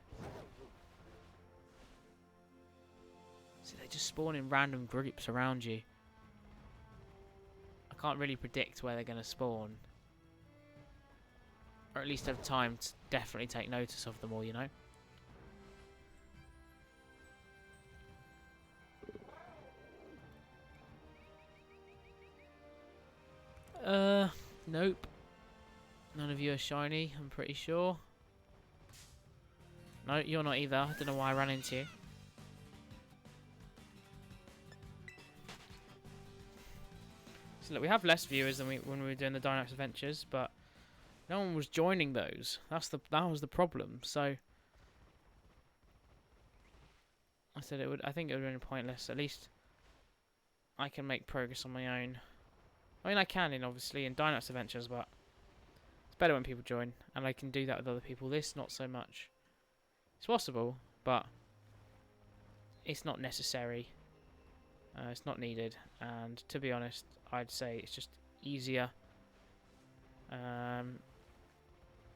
See, they just spawn in random groups around you. I can't really predict where they're going to spawn. Or at least have time to definitely take notice of them all, you know? Nope. None of you are shiny, I'm pretty sure. No, you're not either. I don't know why I ran into you. So look, we have less viewers than when we were doing the Dynamax Adventures, but no one was joining those. That was the problem. So I said I think it would have been pointless. At least I can make progress on my own. I mean, I can obviously in Dynamax Adventures, but it's better when people join, and I can do that with other people. This, not so much. It's possible, but it's not necessary. It's not needed, and to be honest, I'd say it's just easier. You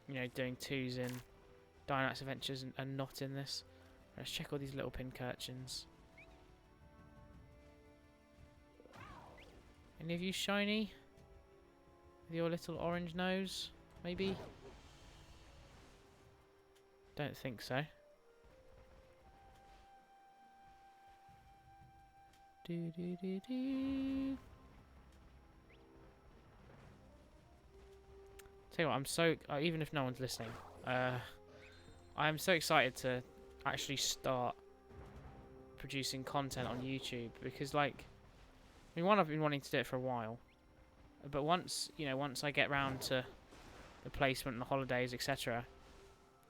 know, doing 2s in Dynamax Adventures and not in this. Let's check all these little Pincurchins. Any of you shiny? With your little orange nose, maybe? Don't think so. Do do do do. Tell you what, I'm so even if no one's listening, I'm so excited to actually start producing content on YouTube because, like, I mean, I've been wanting to do it for a while, but once I get round to the placement and the holidays, etc.,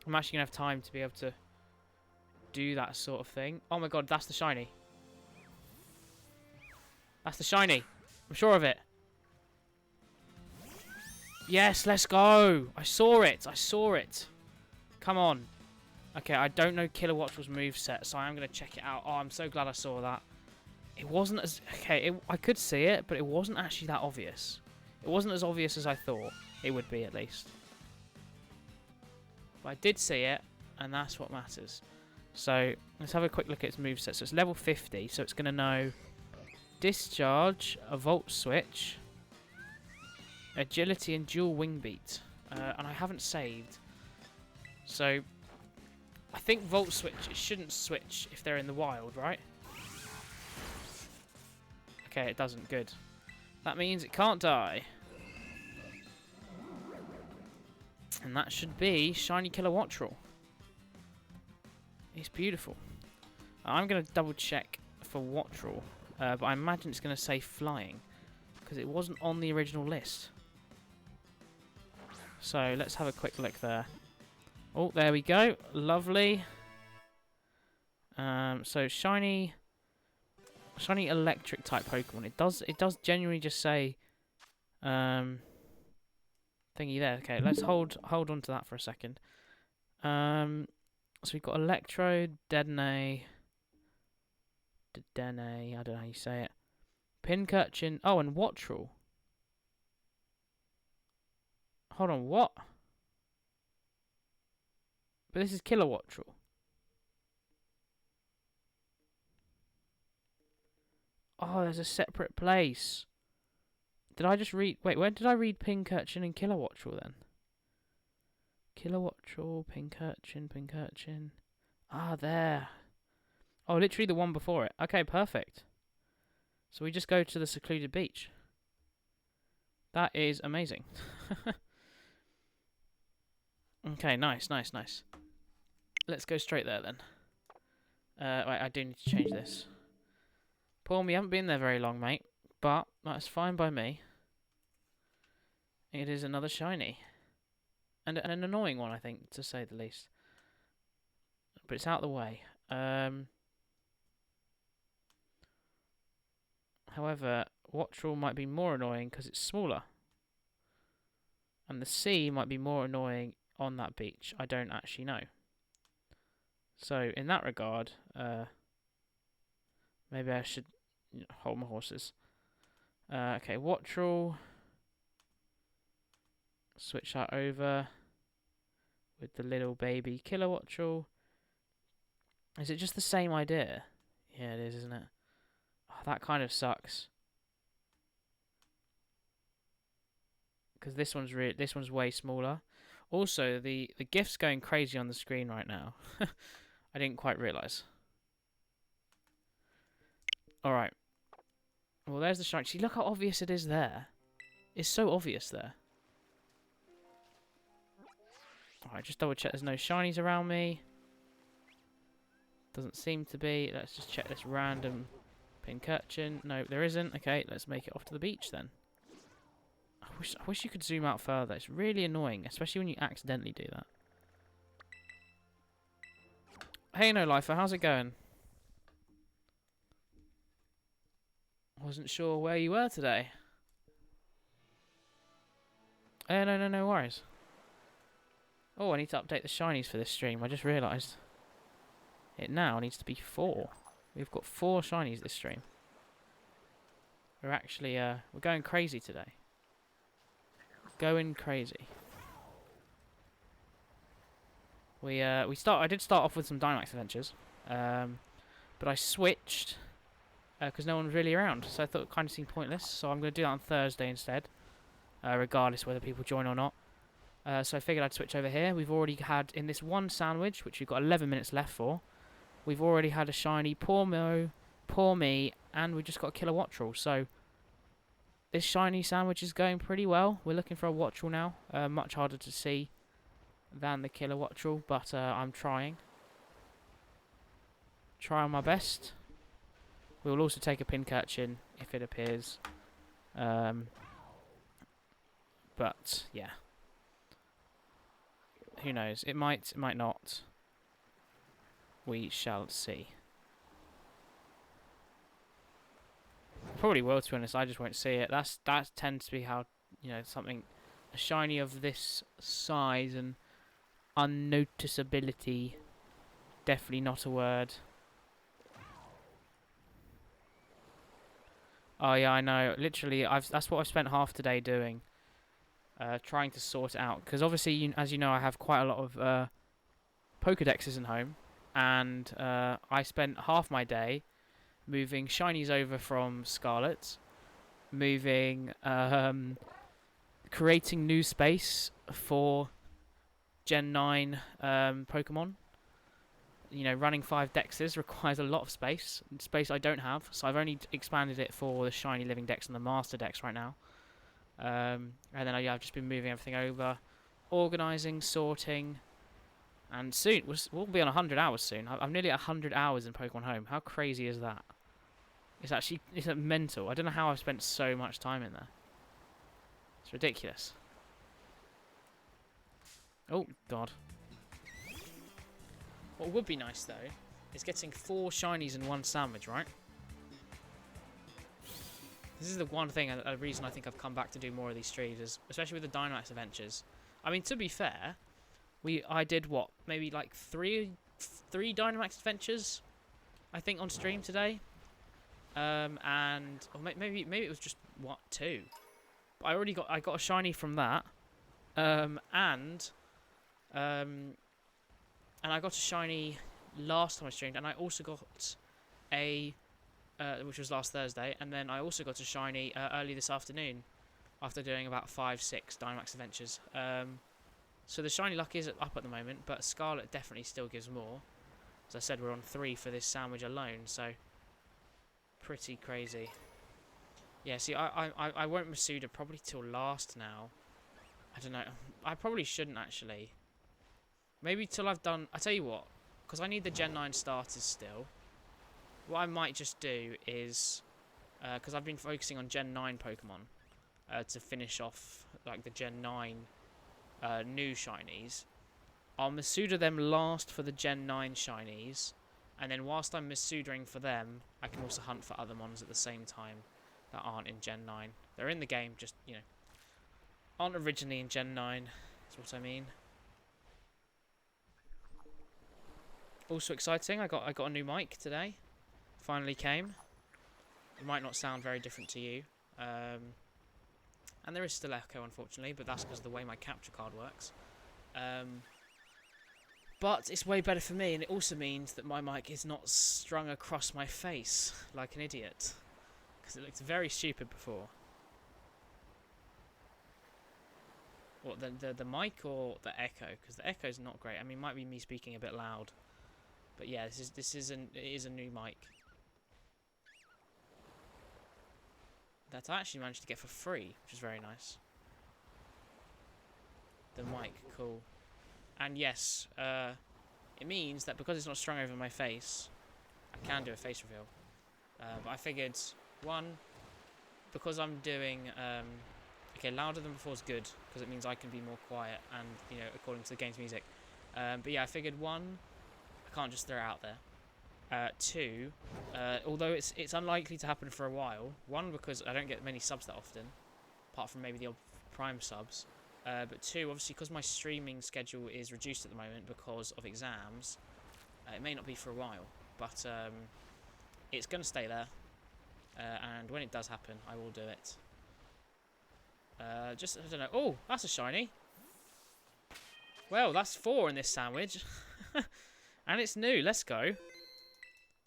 I'm actually gonna have time to be able to do that sort of thing. Oh my god, that's the shiny. That's the shiny. I'm sure of it. Yes, let's go. I saw it. I saw it. Come on. Okay, I don't know Kilowattrel's moveset, so I am going to check it out. Oh, I'm so glad I saw that. It wasn't as... Okay, I could see it, but it wasn't actually that obvious. It wasn't as obvious as I thought it would be, at least. But I did see it, and that's what matters. So, let's have a quick look at its moveset. So, it's level 50, so it's going to know Discharge, a Volt Switch, Agility, and Dual Wing Beat. And I haven't saved. So, I think Volt Switch, it shouldn't switch if they're in the wild, right? Okay, it doesn't. Good. That means it can't die. And that should be Shiny Kilowattrel. It's beautiful. I'm going to double check for Wattrel, but I imagine it's going to say Flying, because it wasn't on the original list. So let's have a quick look there. Oh, there we go. Lovely. So shiny electric type Pokemon. It does genuinely just say thingy there. Okay, let's hold on to that for a second. So we've got Electro, Dedenne, I don't know how you say it. Pincurchin. Oh, and Wattrel. Hold on, what? But this is Kilowattrel. Oh, there's a separate place. Did I just read... Wait, where did I read Pincurchin and Kilowattrel then? Kilowattrel, Pincurchin. Ah, there. Oh, literally the one before it. Okay, perfect. So we just go to the secluded beach. That is amazing. Okay, nice. Let's go straight there then. Wait, I do need to change this. Paul, you haven't been there very long, mate. But that's fine by me. It is another shiny. And an annoying one, I think, to say the least. But it's out of the way. However, Wattrel might be more annoying because it's smaller. And the sea might be more annoying on that beach. I don't actually know. So, in that regard, maybe I should hold my horses. Okay, Wattrel. Switch that over with the little baby killer Wattrel. Is it just the same idea? Yeah, it is, isn't it? Oh, that kind of sucks. Because this one's way smaller. Also, the GIF's going crazy on the screen right now. I didn't quite realise. Alright. Well, there's the shiny. See, look how obvious it is there. It's so obvious there. Alright, just double check there's no shinies around me. Doesn't seem to be. Let's just check this random pincurchin. No, there isn't. Okay, let's make it off to the beach then. I wish you could zoom out further. It's really annoying, especially when you accidentally do that. Hey, No Lifer, how's it going? Wasn't sure where you were today. No worries. Oh, I need to update the shinies for this stream. I just realised. It now needs to be 4. We've got 4 shinies this stream. We're actually, we're going crazy today. Going crazy. I did start off with some Dynamax Adventures. But I switched because no one was really around. So I thought it kind of seemed pointless. So I'm going to do that on Thursday instead. Regardless whether people join or not. So I figured I'd switch over here. We've already had, in this one sandwich, which we've got 11 minutes left for, we've already had a shiny Poor Me, and we just got a killer Wattrel. So this shiny sandwich is going pretty well. We're looking for a Wattrel now. Much harder to see than the killer Wattrel, but I'm trying. Trying my best. We will also take a Pincurchin if it appears. But yeah. Who knows? It might not. We shall see. Probably will, to be honest. I just won't see it. That tends to be how, something, a shiny of this size and unnoticeability. Definitely not a word. Oh yeah, I know. Literally, that's what I've spent half today doing. Trying to sort it out, because obviously, as you know, I have quite a lot of Pokedexes in home, and I spent half my day moving shinies over from Scarlet, creating new space for Gen 9 Pokemon. Running 5 Dexes requires a lot of space I don't have, so I've only expanded it for the shiny living Dex and the Master Dex right now. And then I've just been moving everything over, organising, sorting, and soon we'll be on 100 hours soon. I'm nearly at 100 hours in Pokemon Home. How crazy is that? It's mental. I don't know how I've spent so much time in there. It's ridiculous. Oh God. What would be nice though is getting 4 shinies in one sandwich, right? This is the one thing, a reason I think I've come back to do more of these streams, is especially with the Dynamax Adventures. I mean, to be fair, I did what, maybe like three Dynamax Adventures, I think, on stream today, or maybe it was just 2. But I got a shiny from that, and I got a shiny last time I streamed, and I also got a. Which was last Thursday, and then I also got a shiny early this afternoon after doing about 5-6 Dynamax Adventures. So the shiny luck is up at the moment, but Scarlet definitely still gives more. As I said, we're on 3 for this sandwich alone, so pretty crazy. Yeah, see, I won't Masuda probably till last now. I don't know. I probably shouldn't actually. Maybe till I've done. I tell you what, because I need the Gen 9 starters still, what I might just do is, because I've been focusing on Gen 9 Pokemon to finish off like the Gen 9 new shinies, I'll Masuda them last for the Gen 9 shinies, and then whilst I'm Masudering for them, I can also hunt for other mons at the same time that aren't in Gen 9. They're in the game, just, you know, aren't originally in Gen 9, is what I mean. Also exciting, I got a new mic today. Finally came. It might not sound very different to you. And there is still echo, unfortunately, but that's because of the way my capture card works. But it's way better for me, and it also means that my mic is not strung across my face like an idiot. Because it looked very stupid before. What, the mic or the echo? Because the echo is not great. I mean, it might be me speaking a bit loud. But yeah, it is a new mic. That I actually managed to get for free, which is very nice. The mic, cool. And yes, it means that because it's not strung over my face, I can do a face reveal. But I figured, one, because I'm doing, okay, louder than before is good, because it means I can be more quiet and, you know, according to the game's music. But yeah, I figured, one, I can't just throw it out there. Two, although it's unlikely to happen for a while. One, because I don't get many subs that often, apart from maybe the odd Prime subs. But two, obviously, because my streaming schedule is reduced at the moment because of exams, it may not be for a while, but it's going to stay there. And when it does happen, I will do it. I don't know. Oh, that's a shiny. Well, that's 4 in this sandwich. And it's new. Let's go.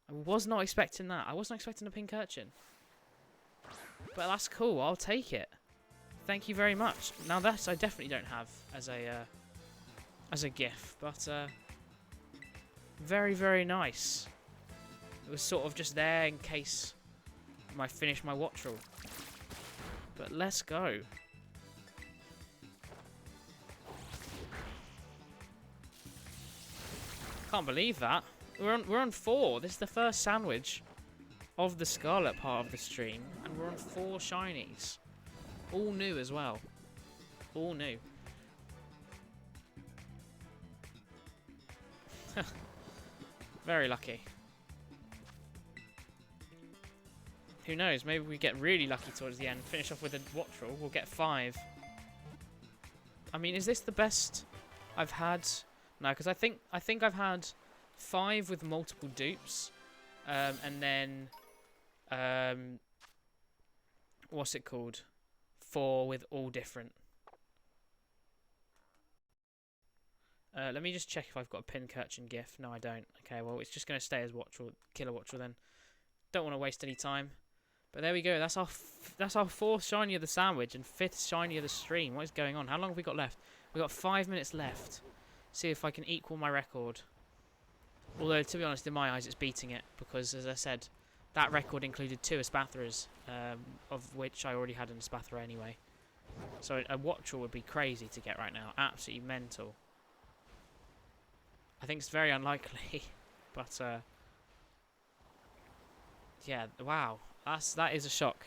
I was not expecting that. I wasn't expecting a pink urchin. But that's cool. I'll take it. Thank you very much. Now that I definitely don't have as a gift, but very, very nice. It was sort of just there in case I finish my Wattrel. But let's go. Can't believe that. We're on 4. This is the first sandwich of the Scarlet part of the stream, and we're on 4 shinies. All new as well. All new. Very lucky. Who knows? Maybe we get really lucky towards the end. Finish off with a Wattrel. We'll get 5. I mean, is this the best I've had? No, because I think I've had 5 with multiple dupes, and then what's it called? 4 with all different. Let me just check if I've got a pin Urchin gif. No, I don't. Okay, well, it's just going to stay as Wattrel, Killer Wattrel then. Don't want to waste any time. But there we go. That's our 4th shiny of the sandwich and 5th shiny of the stream. What is going on? How long have we got left? We've got 5 minutes left. See if I can equal my record. Although, to be honest, in my eyes, it's beating it. Because, as I said, that record included 2 Espatheras, of which I already had an Espathera anyway. So a Wattrel would be crazy to get right now. Absolutely mental. I think it's very unlikely. But, yeah, wow. That is a shock.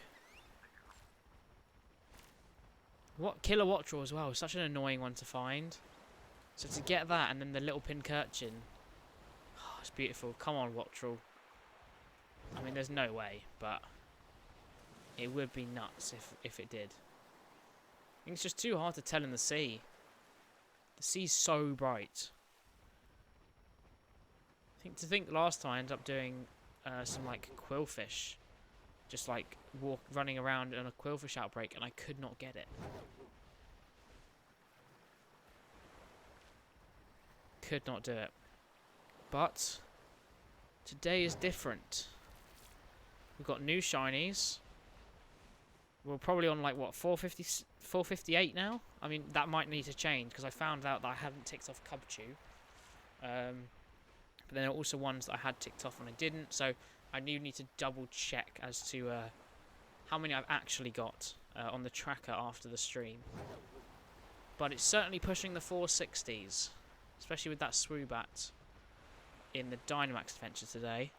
What Killer Wattrel as well. Such an annoying one to find. So to get that and then the little pin Urchin. Oh, it's beautiful. Come on, Wattrel. I mean, there's no way, but it would be nuts if it did. I think it's just too hard to tell in the sea. The sea's so bright. To think last time I ended up doing some like quillfish. Just like running around on a quillfish outbreak and I could not get it. Could not do it. But today is different. We've got new shinies. We're probably on like what, 458 now? I mean, that might need to change because I found out that I hadn't ticked off Cubchoo. But there are also ones that I had ticked off and I didn't, so I do need to double check as to how many I've actually got on the tracker after the stream. But it's certainly pushing the 460s, especially with that Swoobat. in the Dynamax adventure today.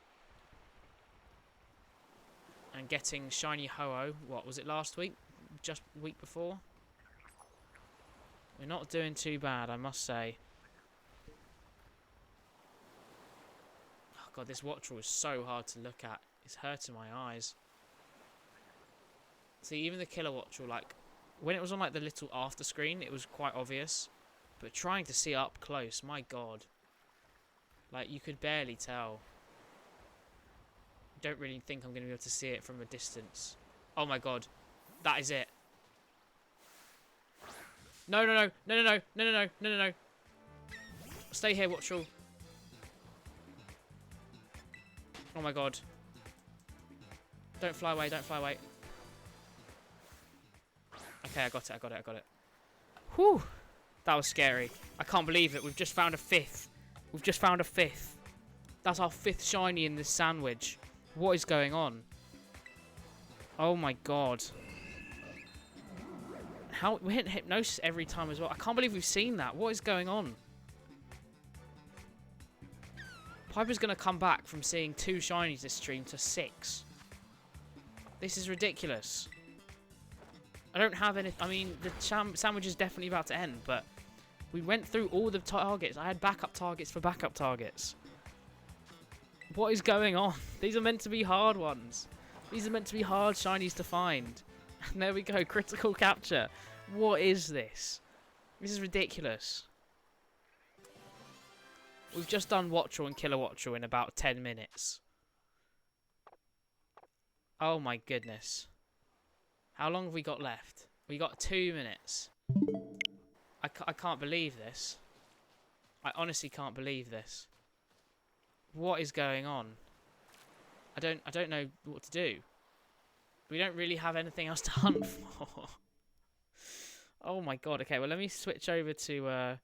And getting Shiny Ho-Oh, what was it last week? Just week before? We're not doing too bad, I must say. Oh god, this Wattrel is so hard to look at. It's hurting my eyes. See, even the Killer Wattrel, like, when it was on like the little after screen, it was quite obvious. But trying to see up close, my god. Like, you could barely tell. Don't really think I'm going to be able to see it from a distance. Oh my god. That is it. No, no, no. No, no, no. No, no, no. No, no, no. Stay here, Wattrel. Oh my god. Don't fly away, don't fly away. Okay, I got it, I got it, I got it. Whew. That was scary. I can't believe it. We've just found a 5th. We've just found a 5th. That's our 5th shiny in this sandwich. What is going on? Oh my god. How we hit hypnosis every time as well. I can't believe we've seen that. What is going on? Piper's going to come back from seeing 2 shinies this stream to 6. This is ridiculous. I don't have any... I mean, the sandwich is definitely about to end, but we went through all the targets. I had backup targets for backup targets. What is going on? These are meant to be hard ones. These are meant to be hard shinies to find. And there we go, critical capture. What is this? This is ridiculous. We've just done Wattrel and Killer Wattrel in about 10 minutes. Oh my goodness. How long have we got left? We got 2 minutes. I can't believe this. I honestly can't believe this. What is going on? I don't know what to do. We don't really have anything else to hunt for. Oh my god. Okay, well let me switch over to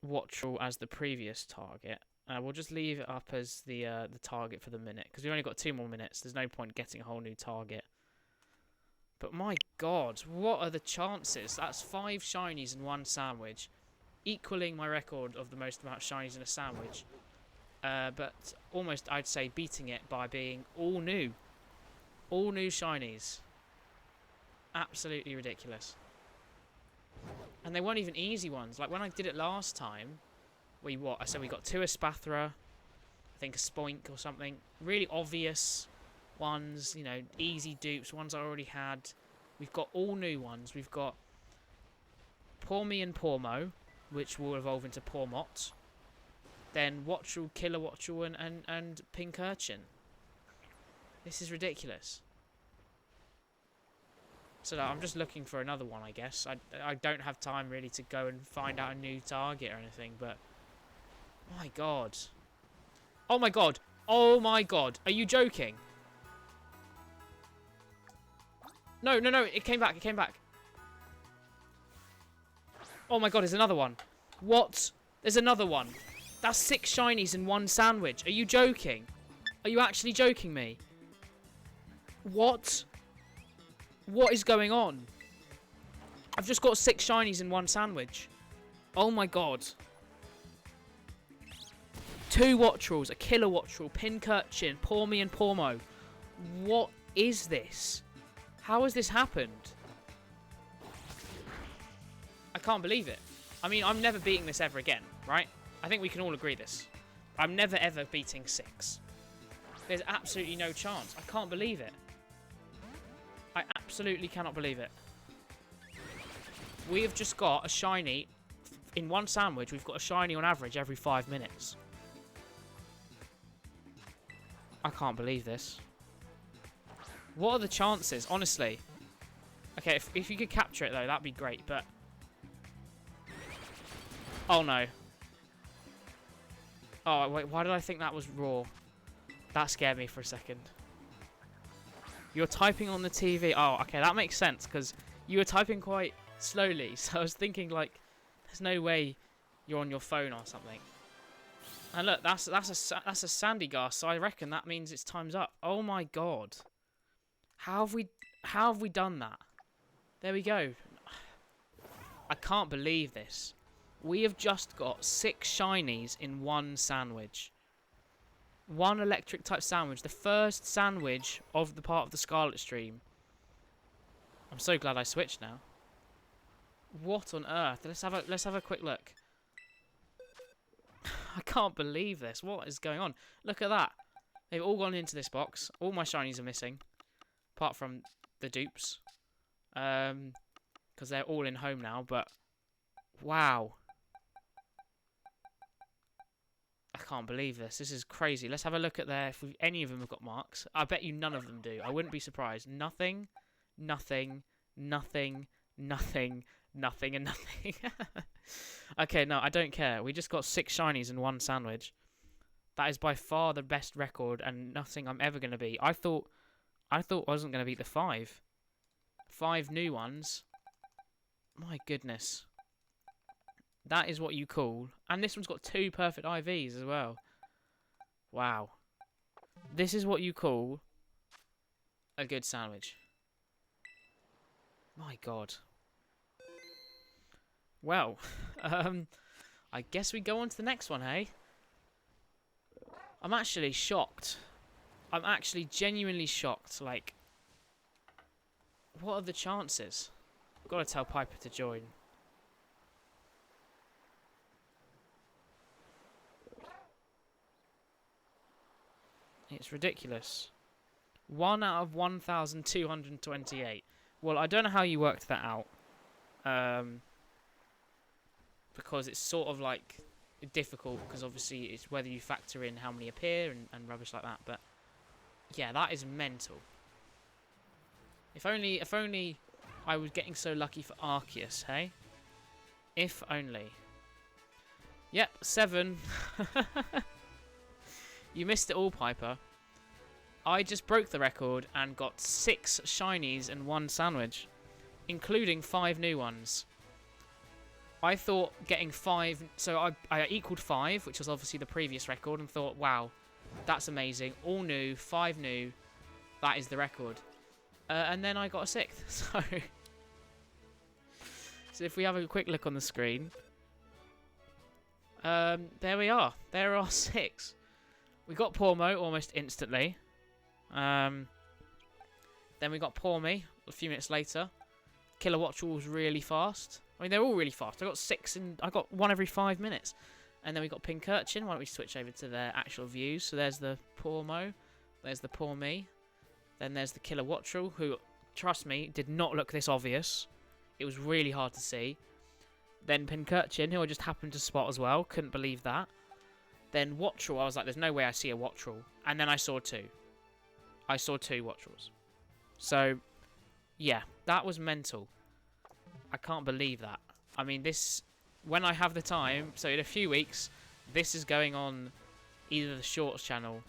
Wattrel as the previous target. We'll just leave it up as the target for the minute, because we've only got 2 more minutes. There's no point getting a whole new target. But my god, what are the chances? That's 5 shinies in one sandwich, equaling my record of the most amount of shinies in a sandwich. But almost, I'd say, beating it by being all new. All new shinies. Absolutely ridiculous. And they weren't even easy ones. Like when I did it last time, I said we got 2 Espathra, I think a Spoink or something. Really obvious ones, you know, easy dupes, ones I already had. We've got all new ones. We've got Pawmi and Pawmo, which will evolve into Pawmot. Then Wattrel, Killer Wattrel, and Pink Urchin. This is ridiculous. So I'm just looking for another one, I guess. I don't have time really to go and find out a new target or anything, but... My god. Oh my god. Oh my god. Are you joking? No, no, no. It came back. It came back. Oh my god, there's another one. What? There's another one. That's 6 shinies in one sandwich. Are you joking? Are you actually joking me? What? What is going on? I've just got 6 shinies in one sandwich. Oh my god. 2 Wattrels, a Killer Wattrel, Pink Urchin, Pawmi and Pawmo. What is this? How has this happened? I can't believe it. I mean, I'm never beating this ever again, right? I think we can all agree this. I'm never ever beating 6. There's absolutely no chance. I can't believe it. I absolutely cannot believe it. We have just got a shiny. In one sandwich, we've got a shiny on average every 5 minutes. I can't believe this. What are the chances, honestly? Okay, if you could capture it, though, that'd be great, but... Oh, no. Oh, wait, why did I think that was raw? That scared me for a second. You're typing on the TV. Oh, okay, that makes sense, because you were typing quite slowly, so I was thinking, like, there's no way you're on your phone or something. And look, that's a Sandygast, so I reckon that means it's time's up. Oh my god. How have we done that? There we go. I can't believe this. We have just got 6 shinies in one sandwich. One electric type sandwich. The first sandwich of the part of the Scarlet stream. I'm so glad I switched now. What on earth? Let's have a quick look. I can't believe this. What is going on? Look at that. They've all gone into this box. All my shinies are missing. Apart from the dupes. Because they're all in home now, but wow. I can't believe this. This is crazy. Let's have a look at if any of them have got marks. I bet you none of them do. I wouldn't be surprised. Nothing, nothing, nothing, nothing, nothing, and nothing. Okay, no, I don't care. We just got 6 shinies in one sandwich. That is by far the best record and nothing I'm ever going to beat. I thought I wasn't going to beat the 5. 5 new ones. My goodness. That is what you call... And this one's got 2 perfect IVs as well. Wow. This is what you call a good sandwich. My God. Well, I guess we go on to the next one, hey? I'm actually shocked. I'm actually genuinely shocked. Like, what are the chances? I've got to tell Piper to join. It's ridiculous. 1 out of 1,228. Well, I don't know how you worked that out. Because it's sort of like difficult, because obviously it's whether you factor in how many appear and rubbish like that. But yeah, that is mental. If only I was getting so lucky for Arceus, hey? If only. Yep, 7. You missed it all, Piper. I just broke the record and got 6 shinies in one sandwich, including 5 new ones. I thought getting 5... So I equaled 5, which was obviously the previous record, and thought, wow, that's amazing. All new, 5 new. That is the record. And then I got a 6th. So if we have a quick look on the screen... there we are. There are 6. We got Poor Mo almost instantly. Then we got Poor Me a few minutes later. Killer Watchel was really fast. I mean, they're all really fast. I got 6 and I got 1 every 5 minutes. And then we got Pincurchin. Why don't we switch over to their actual views? So there's the Poor Mo. There's the Poor Me. Then there's the Killer Watchel, who, trust me, did not look this obvious. It was really hard to see. Then Pincurchin, who I just happened to spot as well. Couldn't believe that. Then Wattrel, I was like, there's no way I see a Wattrel. And then I saw 2. I saw 2 Wattrels. So, yeah, that was mental. I can't believe that. I mean, this, when I have the time, so in a few weeks, this is going on either the Shorts channel,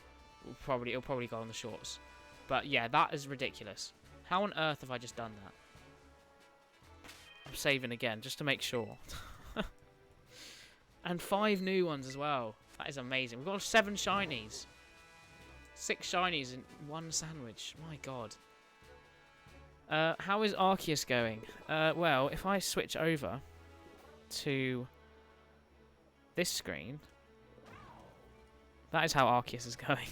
it'll probably go on the Shorts. But yeah, that is ridiculous. How on earth have I just done that? I'm saving again, just to make sure. And 5 new ones as well. That is amazing. We've got 7 shinies. 6 shinies in one sandwich. My God. How is Arceus going? Well, if I switch over to this screen, that is how Arceus is going.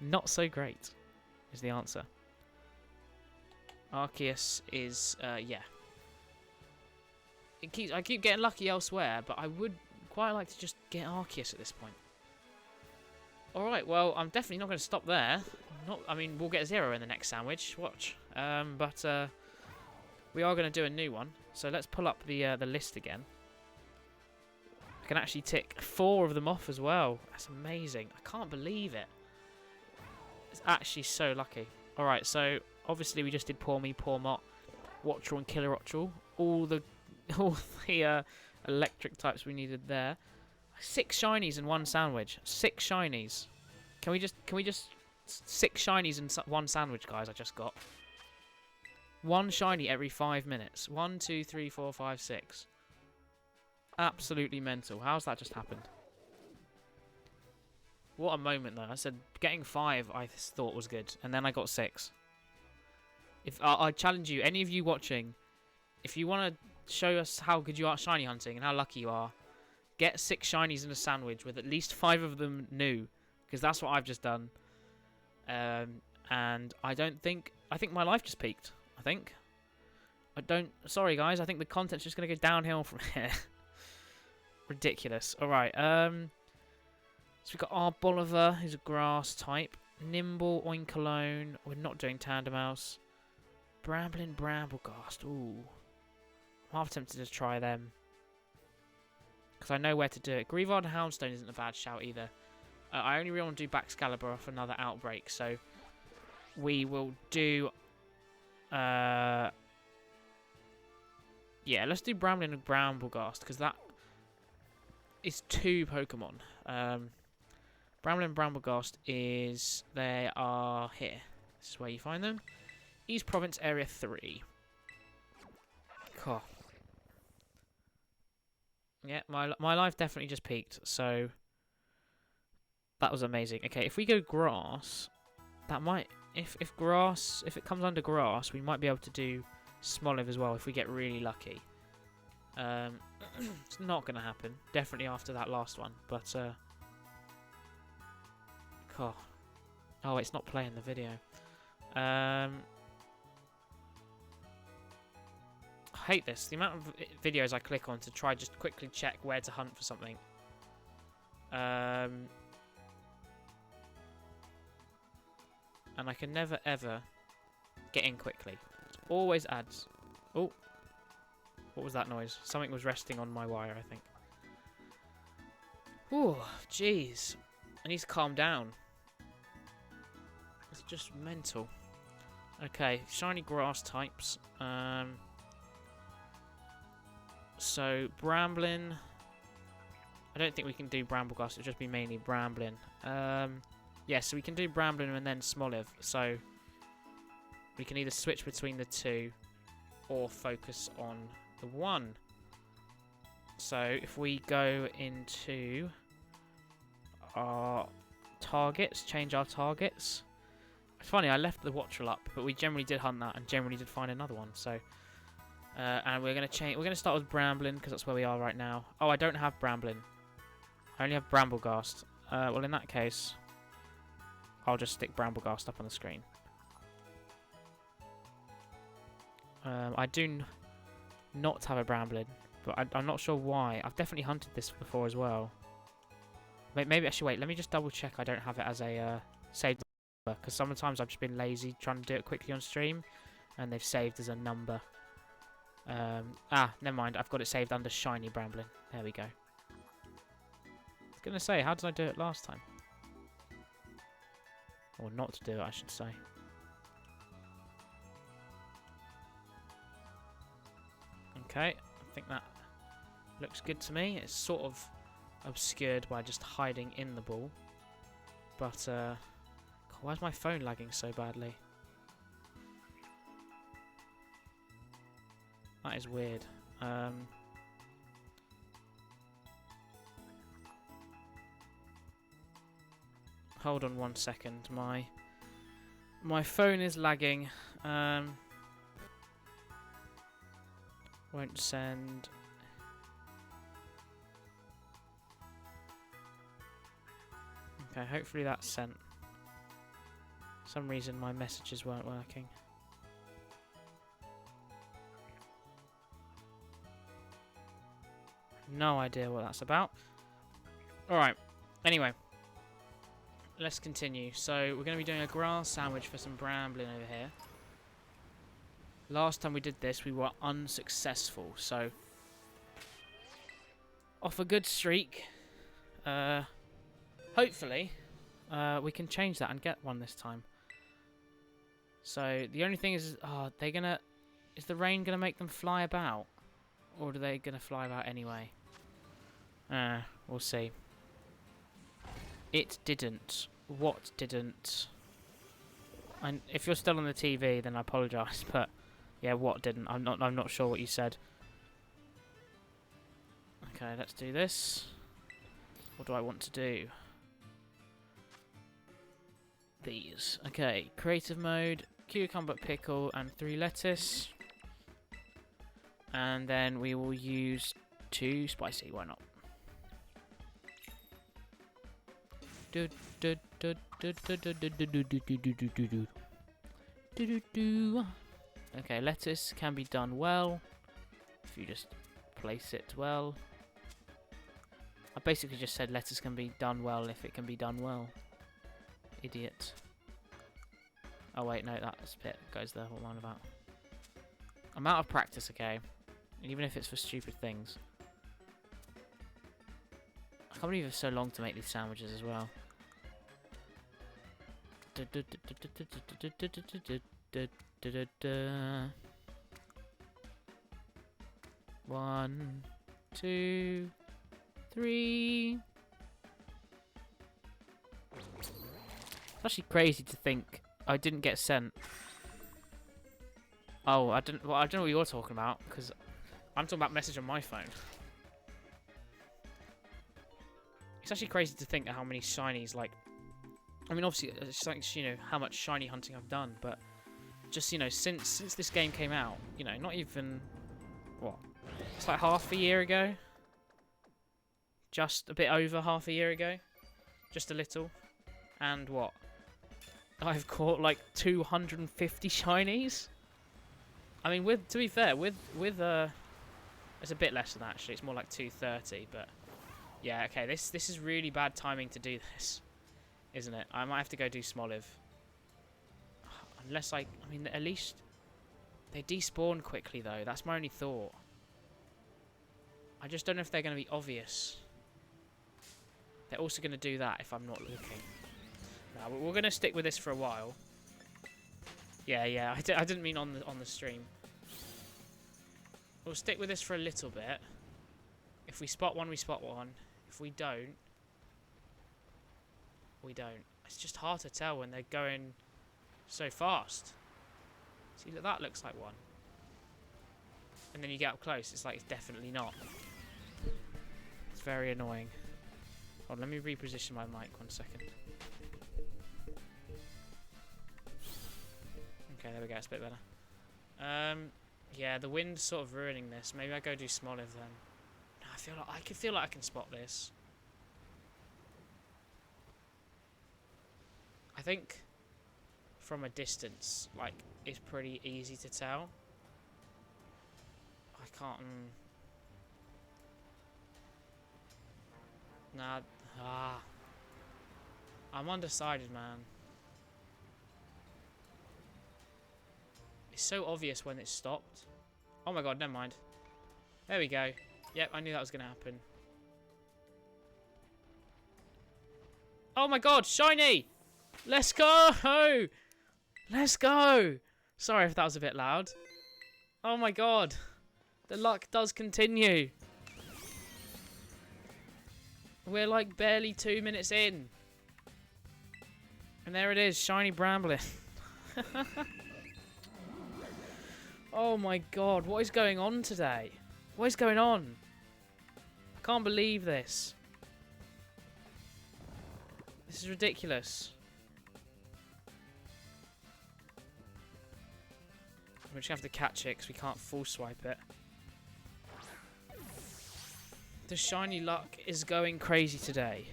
Not so great, is the answer. Arceus is, yeah. I keep getting lucky elsewhere, but I would quite like to just get Arceus at this point. Alright, well, I'm definitely not going to stop there. I mean, we'll get 0 in the next sandwich. Watch. But we are going to do a new one. So let's pull up the list again. I can actually tick 4 of them off as well. That's amazing. I can't believe it. It's actually so lucky. Alright, so obviously we just did Poor Me, Poor Mott, Wattrel and Killer Wattrel. All the electric types we needed there. 6 shinies in one sandwich. 6 shinies. Can we just 6 shinies in one sandwich, guys? I just got 1 shiny every 5 minutes. 1, 2, 3, 4, 5, 6. Absolutely mental. How's that just happened? What a moment, though. I said getting 5 I thought was good, and then I got 6. If I challenge you, any of you watching, if you want to show us how good you are at shiny hunting and how lucky you are. Get 6 shinies in a sandwich with at least 5 of them new, because that's what I've just done. And I think my life just peaked. Sorry guys, I think the content's just gonna go downhill from here. Ridiculous. Alright, so we've got our Bolivar, who's a grass type. Nimble, Oinkalone. We're not doing Tandemaus. Bramblin, Brambleghast. Ooh. I'm half tempted to try them, because I know where to do it. Greavard and Houndstone isn't a bad shout either. I only really want to do Baxcalibur off another Outbreak, so we will do... yeah, let's do Bramblin and Brambleghast, because that is 2 Pokemon. Bramblin and Brambleghast is... They are here. This is where you find them. East Province, Area 3. Cool. Yeah, my life definitely just peaked, so... That was amazing. Okay, if we go grass, that might... If it comes under grass, we might be able to do Smoliv as well if we get really lucky. It's not going to happen. Definitely after that last one, but... Oh, it's not playing the video. I hate this. The amount of videos I click on to try just quickly check where to hunt for something. And I can never ever get in quickly. It's always ads. Oh, what was that noise? Something was resting on my wire, I think. Ooh, jeez. I need to calm down. It's just mental. Okay, shiny grass types. So, Bramblin. I don't think we can do Brambleghast. It'll just be mainly Bramblin. Yeah, so we can do Bramblin and then Smoliv. So, we can either switch between the 2 or focus on the 1. So, if we go into our targets, change our targets. It's funny, I left the Wattrel up, but we generally did hunt that and generally did find another one. So, and we're gonna change. We're gonna start with Bramblin because that's where we are right now. Oh, I don't have Bramblin. I only have Brambleghast. Well, in that case, I'll just stick Brambleghast up on the screen. I do not have a Bramblin, but I'm not sure why. I've definitely hunted this before as well. Maybe I should wait. Let me just double check I don't have it as a saved number, because sometimes I've just been lazy trying to do it quickly on stream, and they've saved as a number. Never mind. I've got it saved under Shiny Bramblin. There we go. I was going to say, how did I do it last time? Or not to do it, I should say. Okay, I think that looks good to me. It's sort of obscured by just hiding in the ball. But, God, why is my phone lagging so badly? That is weird. Hold on 1 second. My phone is lagging. Won't send. Okay, hopefully that's sent. For some reason my messages weren't working. No idea what that's about. Alright, anyway. Let's continue. So, we're going to be doing a grass sandwich for some Bramblin over here. Last time we did this, we were unsuccessful. So, off a good streak. Hopefully, we can change that and get one this time. So, the only thing is, is the rain going to make them fly about? Or are they going to fly about anyway? We'll see. It didn't. What didn't? And if you're still on the TV, then I apologise. But yeah, what didn't? I'm not sure what you said. Okay, let's do this. What do I want to do? These. Okay, creative mode, cucumber pickle, and 3 lettuce. And then we will use 2 spicy. Why not? Okay, lettuce can be done well if you just place it well. I basically just said lettuce can be done well if it can be done well. Idiot. Oh wait, no, that bit goes there. What am I on about? I'm out of practice, okay? Even if it's for stupid things. I can't believe it's so long to make these sandwiches as well. One, 2, 3. It's actually crazy to think I didn't get sent. Oh, I don't know what you're talking about, because I'm talking about message on my phone. It's actually crazy to think how many shinies, like, I mean, obviously, it's like, you know, how much shiny hunting I've done, but just, you know, since this game came out, you know, not even, what, it's like half a year ago? Just a bit over half a year ago? Just a little. And what? I've caught like 250 shinies? I mean, to be fair, it's a bit less than that, actually. It's more like 230, but yeah, okay, this is really bad timing to do this, isn't it? I might have to go do Smoliv. Unless I mean, at least they despawn quickly, though. That's my only thought. I just don't know if they're going to be obvious. They're also going to do that if I'm not looking. No, we're going to stick with this for a while. Yeah, I didn't mean on the stream. We'll stick with this for a little bit. If we spot one, we spot one. If we don't, we don't. It's just hard to tell when they're going so fast. See, that looks like one. And then you get up close, it's like it's definitely not. It's very annoying. Hold on, let me reposition my mic 1 second. Okay, there we go, it's a bit better. Yeah, the wind's sort of ruining this. Maybe I go do Smoliv then. No, I feel like I can spot this. I think from a distance, like, it's pretty easy to tell. I can't. Nah. I'm undecided, man. It's so obvious when it's stopped. Oh my god, never mind. There we go. Yep, I knew that was going to happen. Oh my god, shiny! Let's go! Let's go! Sorry if that was a bit loud. Oh my god. The luck does continue. We're like barely 2 minutes in. And there it is, shiny Bramblin. Oh my god, what is going on today? What is going on? I can't believe this. This is ridiculous. We're just going to have to catch it because we can't full swipe it. The shiny luck is going crazy today.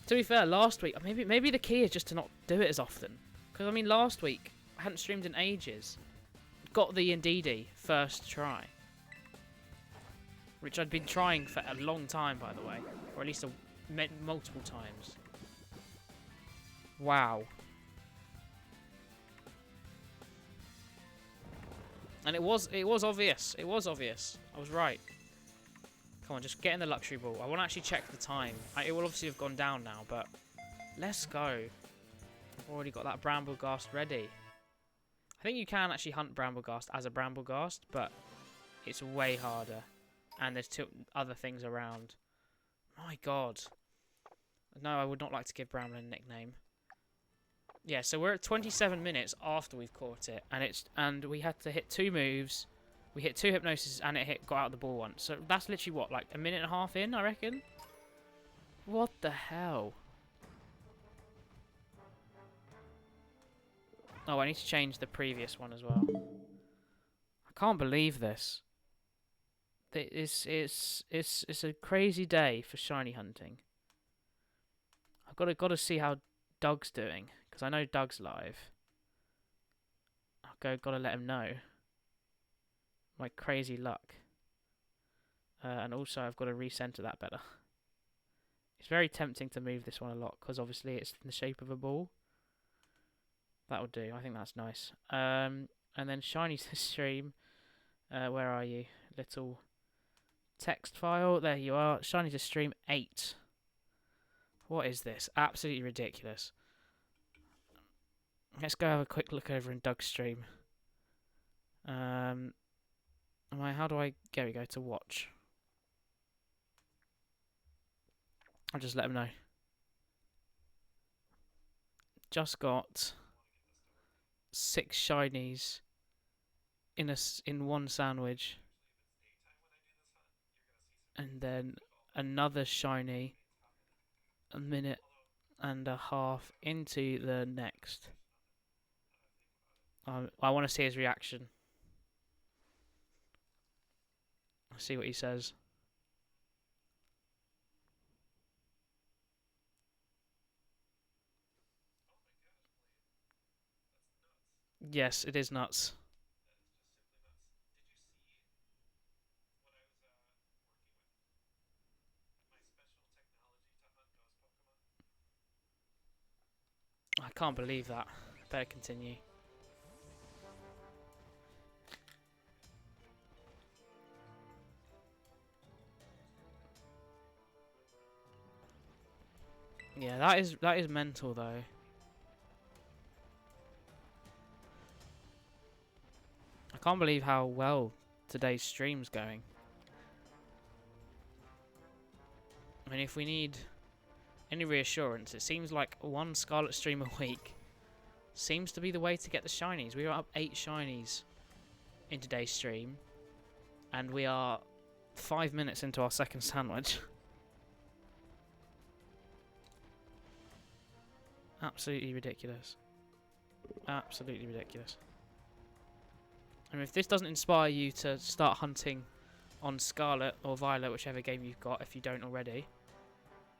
To be fair, last week, maybe the key is just to not do it as often. Because, I mean, last week, I hadn't streamed in ages. Got the Indeedee first try. Which I'd been trying for a long time, by the way. Or at least multiple times. Wow. And it was obvious. It was obvious. I was right. Come on, just get in the luxury ball. I want to actually check the time. It will obviously have gone down now, but let's go. I've already got that Brambleghast ready. I think you can actually hunt Brambleghast as a Brambleghast, but it's way harder. And there's two other things around. My god. No, I would not like to give Bramble a nickname. Yeah, so we're at 27 minutes after we've caught it, and we had to hit 2 moves. We hit 2 hypnosis and it got out the ball once. So that's literally what, like a minute and a half in, I reckon? What the hell? Oh, I need to change the previous one as well. I I can't believe this. It's a crazy day for shiny hunting. I've got to see how Doug's doing because I know Doug's live. Gotta let him know. My crazy luck. And also I've got to recenter that better. It's very tempting to move this one a lot because obviously it's in the shape of a ball. That'll do. I think that's nice. And then Shinies stream. Where are you? Little text file. There you are. Shinies stream 8. What is this? Absolutely ridiculous. Let's go have a quick look over in Doug's stream. How do I... There we go, to watch. I'll just let him know. Just got 6 shinies in one sandwich. And then another shiny a minute and a half into the next. I want to see his reaction. I'll see what he says. Yes, it is nuts. I can't believe that. Better continue. Yeah, that is mental though. I can't believe how well today's stream's going. I mean, if we need any reassurance, it seems like one Scarlet stream a week seems to be the way to get the shinies. We are up 8 shinies in today's stream, and we are 5 minutes into our second sandwich. Absolutely ridiculous. Absolutely ridiculous. And if this doesn't inspire you to start hunting on Scarlet or Violet, whichever game you've got, if you don't already.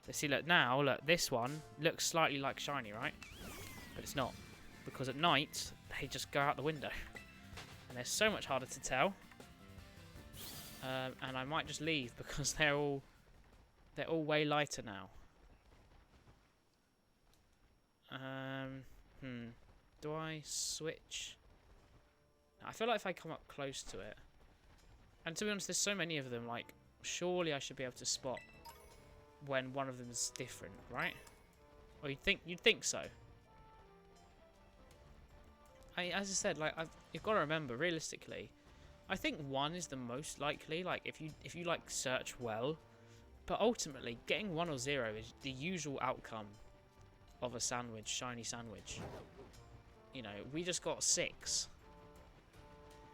So see, look, now, look, this one looks slightly like shiny, right? But it's not. Because at night, they just go out the window. And they're so much harder to tell. And I might just leave because they're all way lighter now. Do I switch? I feel like if I come up close to it, and to be honest, there's so many of them, like, surely I should be able to spot when one of them is different, right? Or you'd think so. As I said, like, you've got to remember, realistically, I think 1 is the most likely, like, if you like search well, but ultimately getting 1 or 0 is the usual outcome of a sandwich, shiny sandwich. You know, we just got 6.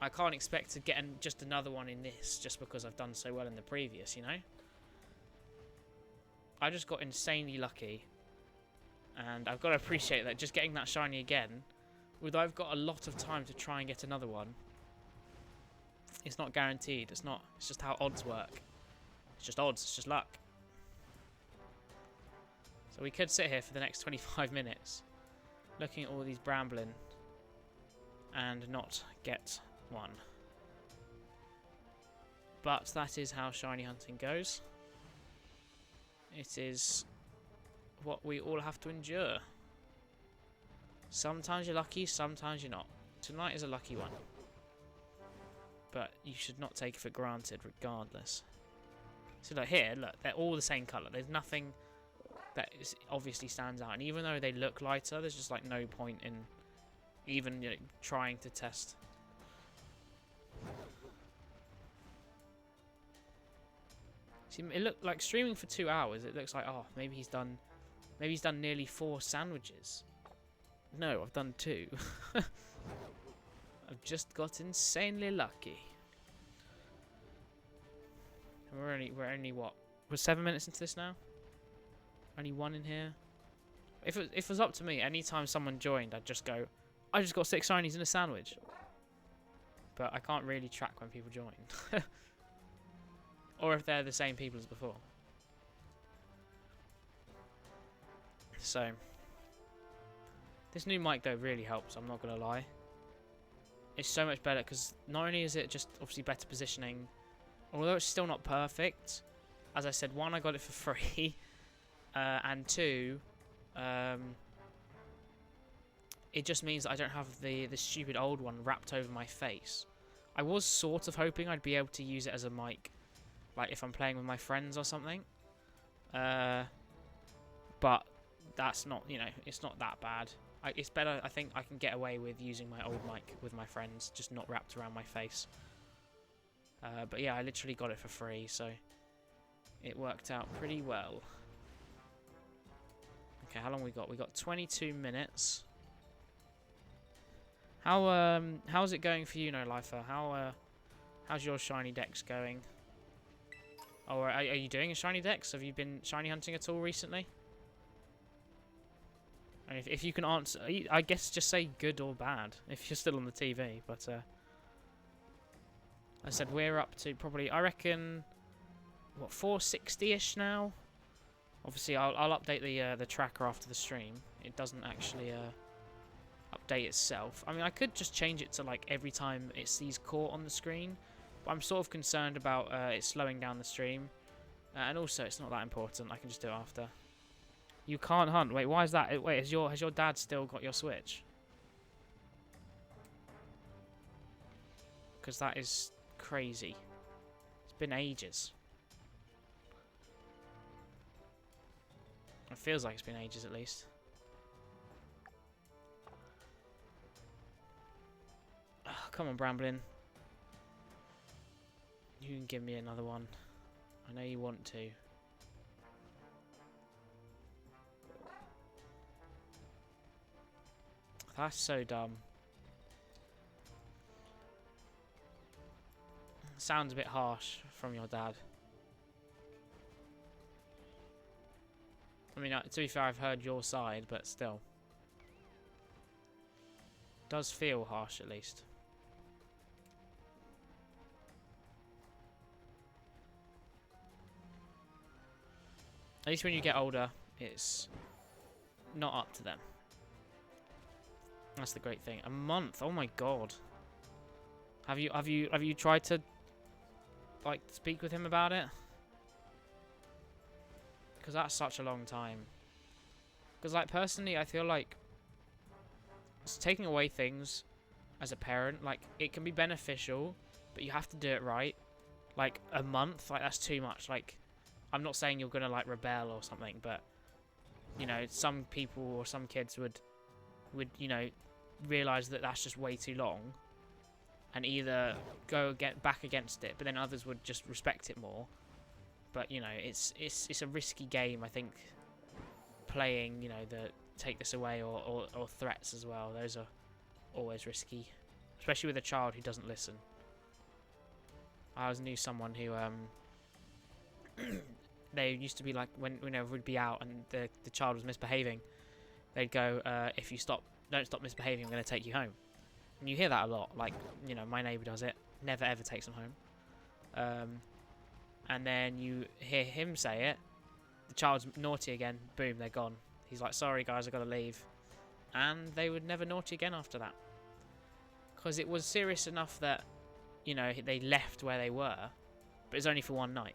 I can't expect to get just another one in this just because I've done so well in the previous, you know? I just got insanely lucky. And I've got to appreciate that just getting that shiny again, although I've got a lot of time to try and get another one, it's not guaranteed. It's just how odds work. It's just odds. It's just luck. So we could sit here for the next 25 minutes looking at all these brambling and not get one. But that is how shiny hunting goes. It is what we all have to endure. Sometimes you're lucky, sometimes you're not. Tonight is a lucky one. But you should not take it for granted regardless. So look here, look, they're all the same colour. There's nothing that obviously stands out. And even though they look lighter, there's just like no point in even trying to test. See, it looked like streaming for 2 hours. It looks like, oh, maybe he's done nearly 4 sandwiches. No, I've done 2. I've just got insanely lucky. We're only what? We're 7 minutes into this now. Only 1 in here. If it was up to me, anytime someone joined, I'd just go, I just got 6 shinies in a sandwich. but I can't really track when people join. Or if they're the same people as before. So, this new mic though really helps, I'm not going to lie. It's so much better because not only is it just obviously better positioning, although it's still not perfect. As I said, one, I got it for free, and two, it just means that I don't have the stupid old one wrapped over my face. I was sort of hoping I'd be able to use it as a mic, like if I'm playing with my friends or something. But that's not, you know, it's not that bad. It's better, I think I can get away with using my old mic with my friends, just not wrapped around my face. But yeah, I literally got it for free, so it worked out pretty well. Okay, how long we got? We got 22 minutes. How's it going for you, No Lifer? How's your shiny dex going? Oh, are you doing a shiny dex? Have you been shiny hunting at all recently? And if you can answer, I guess just say good or bad if you're still on the TV. But I said we're up to probably, I reckon, what, 460-ish now. Obviously, I'll update the tracker after the stream. It doesn't actually update itself. I mean, I could just change it to like every time it sees caught on the screen, but I'm sort of concerned about it slowing down the stream, and also it's not that important. I can just do it after. You can't hunt. Wait, why is that? Wait, has your dad still got your Switch? Because that is crazy. It's been ages. It feels like it's been ages at least. Oh, come on, Bramblin. You can give me another one. I know you want to. That's so dumb. Sounds a bit harsh from your dad. I mean, to be fair, I've heard your side, but still. Does feel harsh, at least. At least when you get older, it's not up to them. That's the great thing. A month. Oh my god. Have you tried to like speak with him about it? Because that's such a long time. Because like personally, I feel like it's taking away things as a parent, like it can be beneficial, but you have to do it right. Like a month, like that's too much. Like I'm not saying you're gonna like rebel or something, but you know, some people or some kids would you know, realize that that's just way too long and either go get back against it, but then others would just respect it more. But you know, it's a risky game, I think, playing, you know, the take this away or threats as well. Those are always risky, especially with a child who doesn't listen. I knew someone who they used to be like, whenever we'd be out and the child was misbehaving, they'd go, if you don't stop misbehaving, I'm going to take you home. And you hear that a lot. Like, you know, my neighbour does it. Never ever takes them home. And then you hear him say it. The child's naughty again. Boom, they're gone. He's like, sorry guys, I've got to leave. And they would never naughty again after that. Because it was serious enough that, you know, they left where they were. But it's only for one night.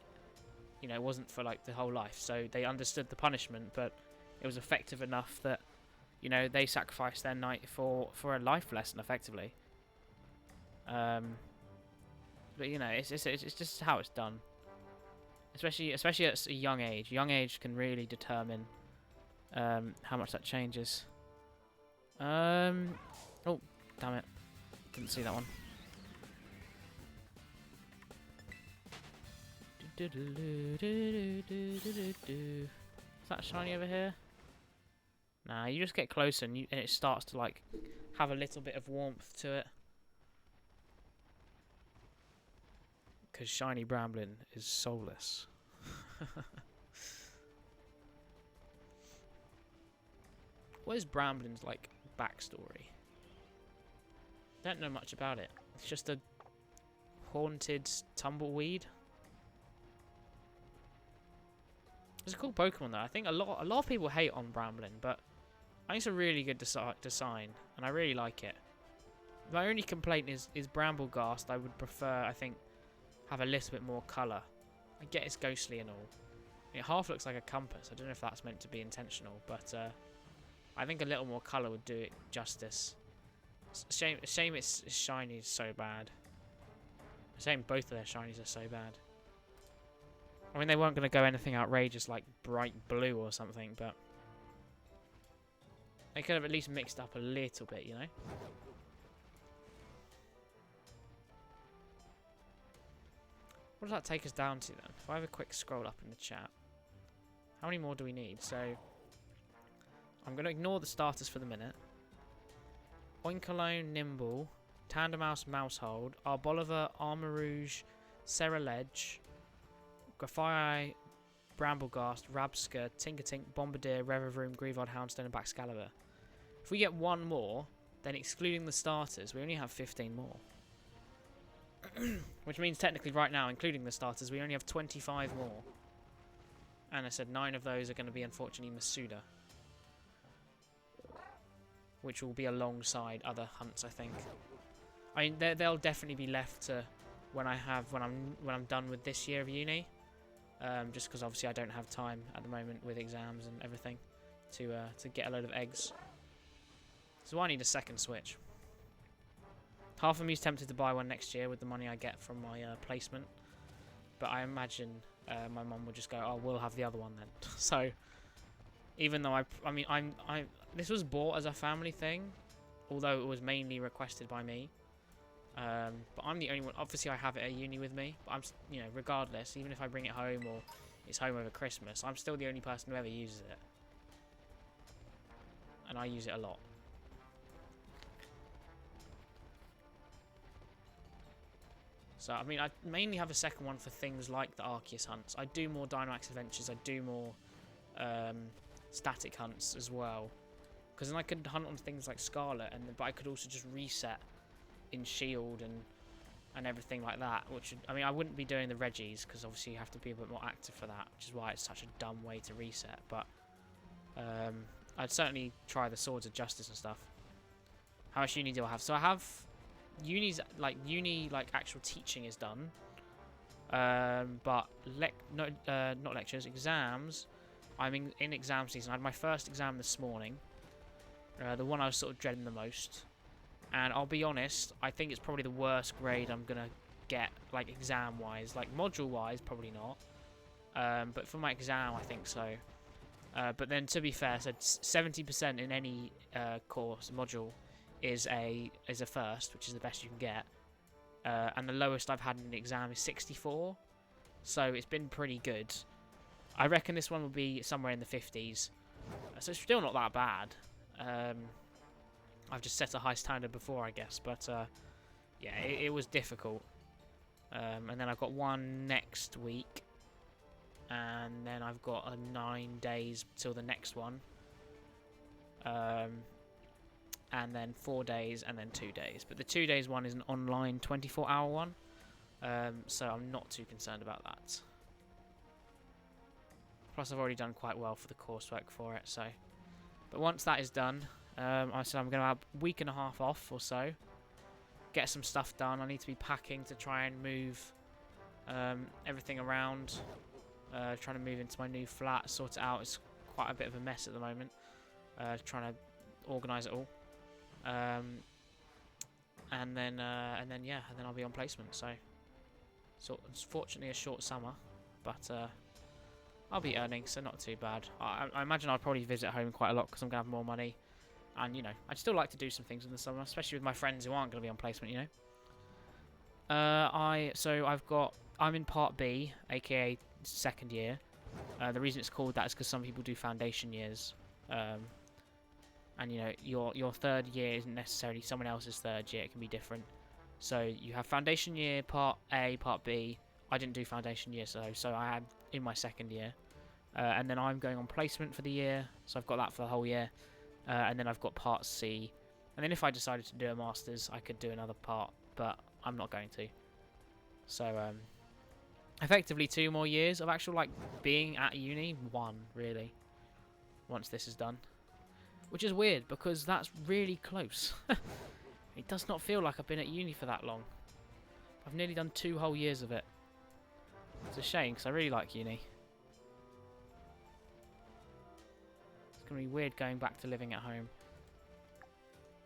You know, it wasn't for like the whole life. So they understood the punishment, but it was effective enough that, you know, they sacrificed their night for a life lesson, effectively. But you know, it's just how it's done. Especially at a young age. Young age can really determine how much that changes. Oh, damn it! Didn't see that one. Is that shiny over here? Nah, you just get closer and it starts to like have a little bit of warmth to it. Because Shiny Bramblin is soulless. What is Bramblin's like backstory? Don't know much about it. It's just a Haunted Tumbleweed. It's a cool Pokemon though. I think a lot of people hate on Bramblin, but I think it's a really good design, and I really like it. My only complaint is Brambleghast. I would prefer, I think, have a little bit more colour. I get it's ghostly and all. It half looks like a compass. I don't know if that's meant to be intentional, but I think a little more colour would do it justice. It's a shame its shiny is so bad. A shame both of their shinies are so bad. I mean, they weren't going to go anything outrageous like bright blue or something, but they could have at least mixed up a little bit, you know? What does that take us down to then? If I have a quick scroll up in the chat. How many more do we need? So, I'm going to ignore the starters for the minute. Oinkologne, Nimble, Tandemaus, Mousehold, Arboliver, Armarouge, Cerulege, Grafaiai, Brambleghast, Rabska, Tinkertink, Bombardier, Revavroom, Greavard, Houndstone, and Baxcalibur. If we get one more, then excluding the starters, we only have 15 more. Which means technically right now, including the starters, we only have 25 more. And I said 9 of those are going to be, unfortunately, Masuda. Which will be alongside other hunts, I think. I mean, they'll definitely be left to when I'm done with this year of uni. Just because obviously I don't have time at the moment with exams and everything to get a load of eggs. So I need a second Switch. Half of me is tempted to buy one next year with the money I get from my placement, but I imagine my mum will just go, "Oh, we'll have the other one then." So, even though this was bought as a family thing, although it was mainly requested by me. But I'm the only one. Obviously, I have it at uni with me, but regardless, even if I bring it home or it's home over Christmas, I'm still the only person who ever uses it, and I use it a lot. So, I mean, I mainly have a second one for things like the Arceus hunts. I do more Dynamax adventures. I do more static hunts as well. Because then I could hunt on things like Scarlet, but I could also just reset in Shield and everything like that. Which, I mean, I wouldn't be doing the Reggies, because obviously you have to be a bit more active for that, which is why it's such a dumb way to reset. But I'd certainly try the Swords of Justice and stuff. How much uni do I have? So I have... uni actual teaching is done, but not lectures, exams. I'm in exam season. I had my first exam this morning, the one I was sort of dreading the most, and I'll be honest, I think it's probably the worst grade I'm gonna get, like exam wise. Like module wise, probably not, but for my exam I think so. But then to be fair, so 70% in any course module is a first, which is the best you can get, and the lowest I've had in an exam is 64, so it's been pretty good. I reckon this one will be somewhere in the 50s, so it's still not that bad. I've just set a high standard before, I guess, but yeah, it was difficult. And then I've got one next week, and then I've got 9 days till the next one. And then 4 days, and then 2 days. But the 2 days one is an online 24-hour one, so I'm not too concerned about that. Plus, I've already done quite well for the coursework for it, so. But once that is done, I said I'm going to have a week and a half off or so. Get some stuff done. I need to be packing to try and move everything around. Trying to move into my new flat, sort it out. It's quite a bit of a mess at the moment. Trying to organise it all. And then I'll be on placement. So it's fortunately a short summer, but I'll be earning, so not too bad. I imagine I'll probably visit home quite a lot because I'm gonna have more money, and I'd still like to do some things in the summer, especially with my friends who aren't gonna be on placement. I'm in Part B, aka second year. The reason it's called that is because some people do foundation years. And your third year isn't necessarily someone else's third year, it can be different. So you have foundation year, part A, part B. I didn't do foundation year, so I am in my second year. And then I'm going on placement for the year, so I've got that for the whole year. And then I've got part C. And then if I decided to do a master's, I could do another part, but I'm not going to. So, effectively 2 more years of actual, like, being at uni. 1, really. Once this is done. Which is weird, because that's really close. It does not feel like I've been at uni for that long. I've nearly done 2 whole years of it. It's a shame, because I really like uni. It's going to be weird going back to living at home.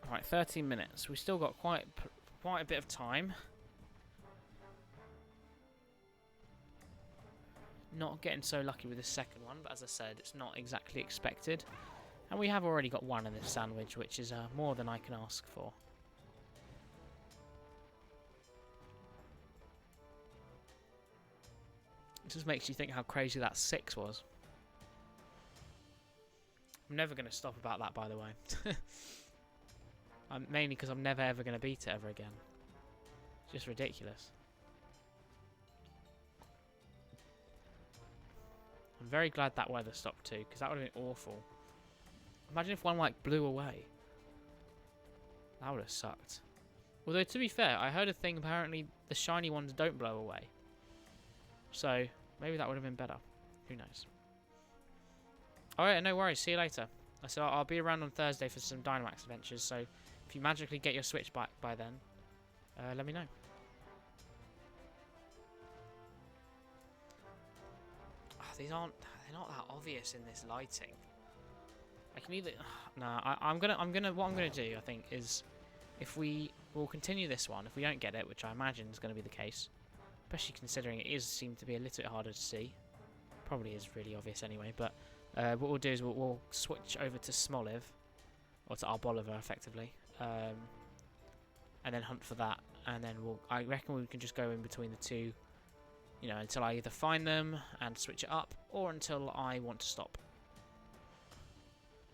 Alright, 13 minutes. We've still got quite a bit of time. Not getting so lucky with the second one, but as I said, it's not exactly expected. And we have already got 1 in this sandwich, which is more than I can ask for. It just makes you think how crazy that 6 was. I'm never going to stop about that, by the way. Mainly because I'm never ever going to beat it ever again. It's just ridiculous. I'm very glad that weather stopped too, because that would have been awful. Imagine if one like blew away. That would have sucked. Although to be fair, I heard a thing, apparently the shiny ones don't blow away. So maybe that would have been better. Who knows? Alright, no worries. See you later. So I'll be around on Thursday for some Dynamax adventures, so if you magically get your Switch back by then, let me know. Oh, they're not that obvious in this lighting. I can either what I'm gonna do, I think, is if we'll continue this one. If we don't get it, which I imagine is going to be the case, especially considering it seemed to be a little bit harder to see. Probably is really obvious anyway, but what we'll do is we'll switch over to Smoliv, or to Arboliver effectively, and then hunt for that, and then I reckon we can just go in between the two, you know, until I either find them and switch it up, or until I want to stop.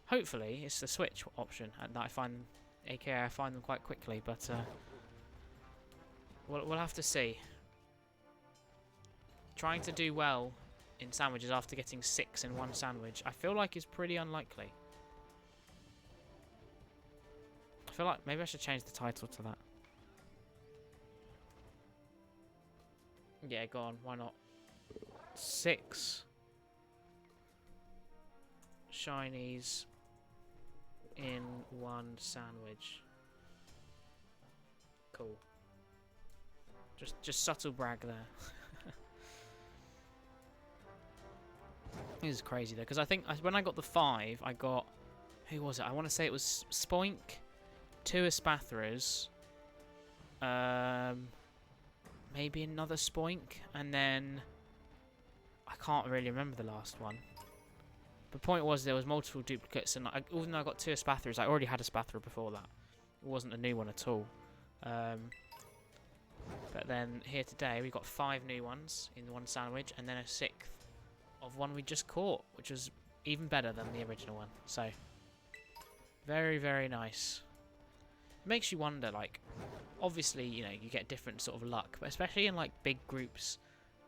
Hopefully it's the switch option, and that I find, aka I find them quite quickly, but we'll have to see. Trying to do well in sandwiches after getting 6 in one sandwich, I feel like is pretty unlikely. I feel like maybe I should change the title to that. Yeah, go on, why not? 6 shinies in one sandwich. Cool. Just subtle brag there. This is crazy though, because I think when I got the 5, I got, who was it? I want to say it was Spoink, 2 Espathras, maybe another Spoink, and then I can't really remember the last one. The point was there was multiple duplicates, and even though I got 2 Espathras, I already had a Espathra before that. It wasn't a new one at all. But then here today we got 5 new ones in one sandwich, and then a 6th of one we just caught, which was even better than the original one. So very, very nice. It makes you wonder, like, obviously, you know, you get different sort of luck, but especially in like big groups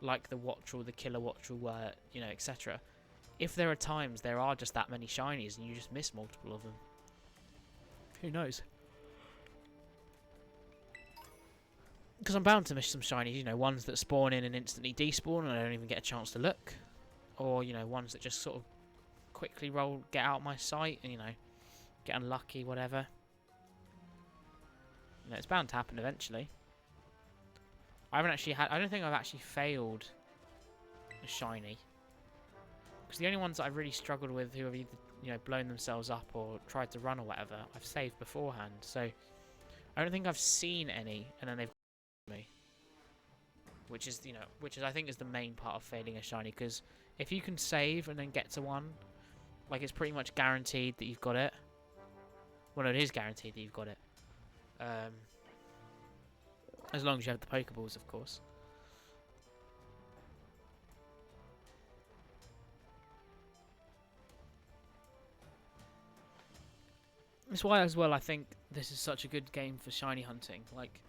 like the Wattrel, the Killer Wattrel, you know, etc. If there are times there are just that many shinies and you just miss multiple of them, who knows? Because I'm bound to miss some shinies, you know, ones that spawn in and instantly despawn and I don't even get a chance to look. Or, you know, ones that just sort of quickly get out my sight and, you know, get unlucky, whatever. You know, it's bound to happen eventually. I don't think I've actually failed a shiny. Because the only ones that I've really struggled with who have either, you know, blown themselves up or tried to run or whatever, I've saved beforehand. So I don't think I've seen any and then they've got me. Which is, you know, I think is the main part of failing a shiny, because if you can save and then get to one, like, it's pretty much guaranteed that you've got it. Well, it is guaranteed that you've got it. As long as you have the Pokeballs, of course. That's why, as well, I think this is such a good game for shiny hunting. Like,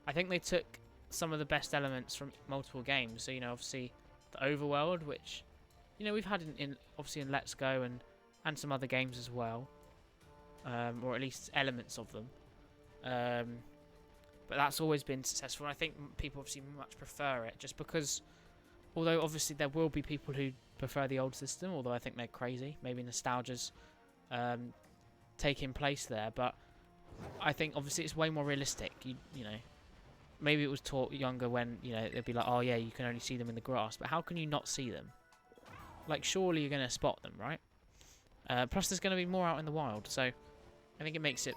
I think they took some of the best elements from multiple games. So, you know, obviously the overworld, which, you know, we've had obviously in Let's Go and some other games as well, or at least elements of them. but that's always been successful. And I think people obviously much prefer it, just because, although obviously there will be people who prefer the old system, although I think they're crazy. Maybe nostalgia's taking place there, but I think obviously it's way more realistic. You know, maybe it was taught younger when, you know, they'd be like, oh yeah, you can only see them in the grass, but how can you not see them? Like, surely you're going to spot them, right? Plus there's going to be more out in the wild, so I think it makes it,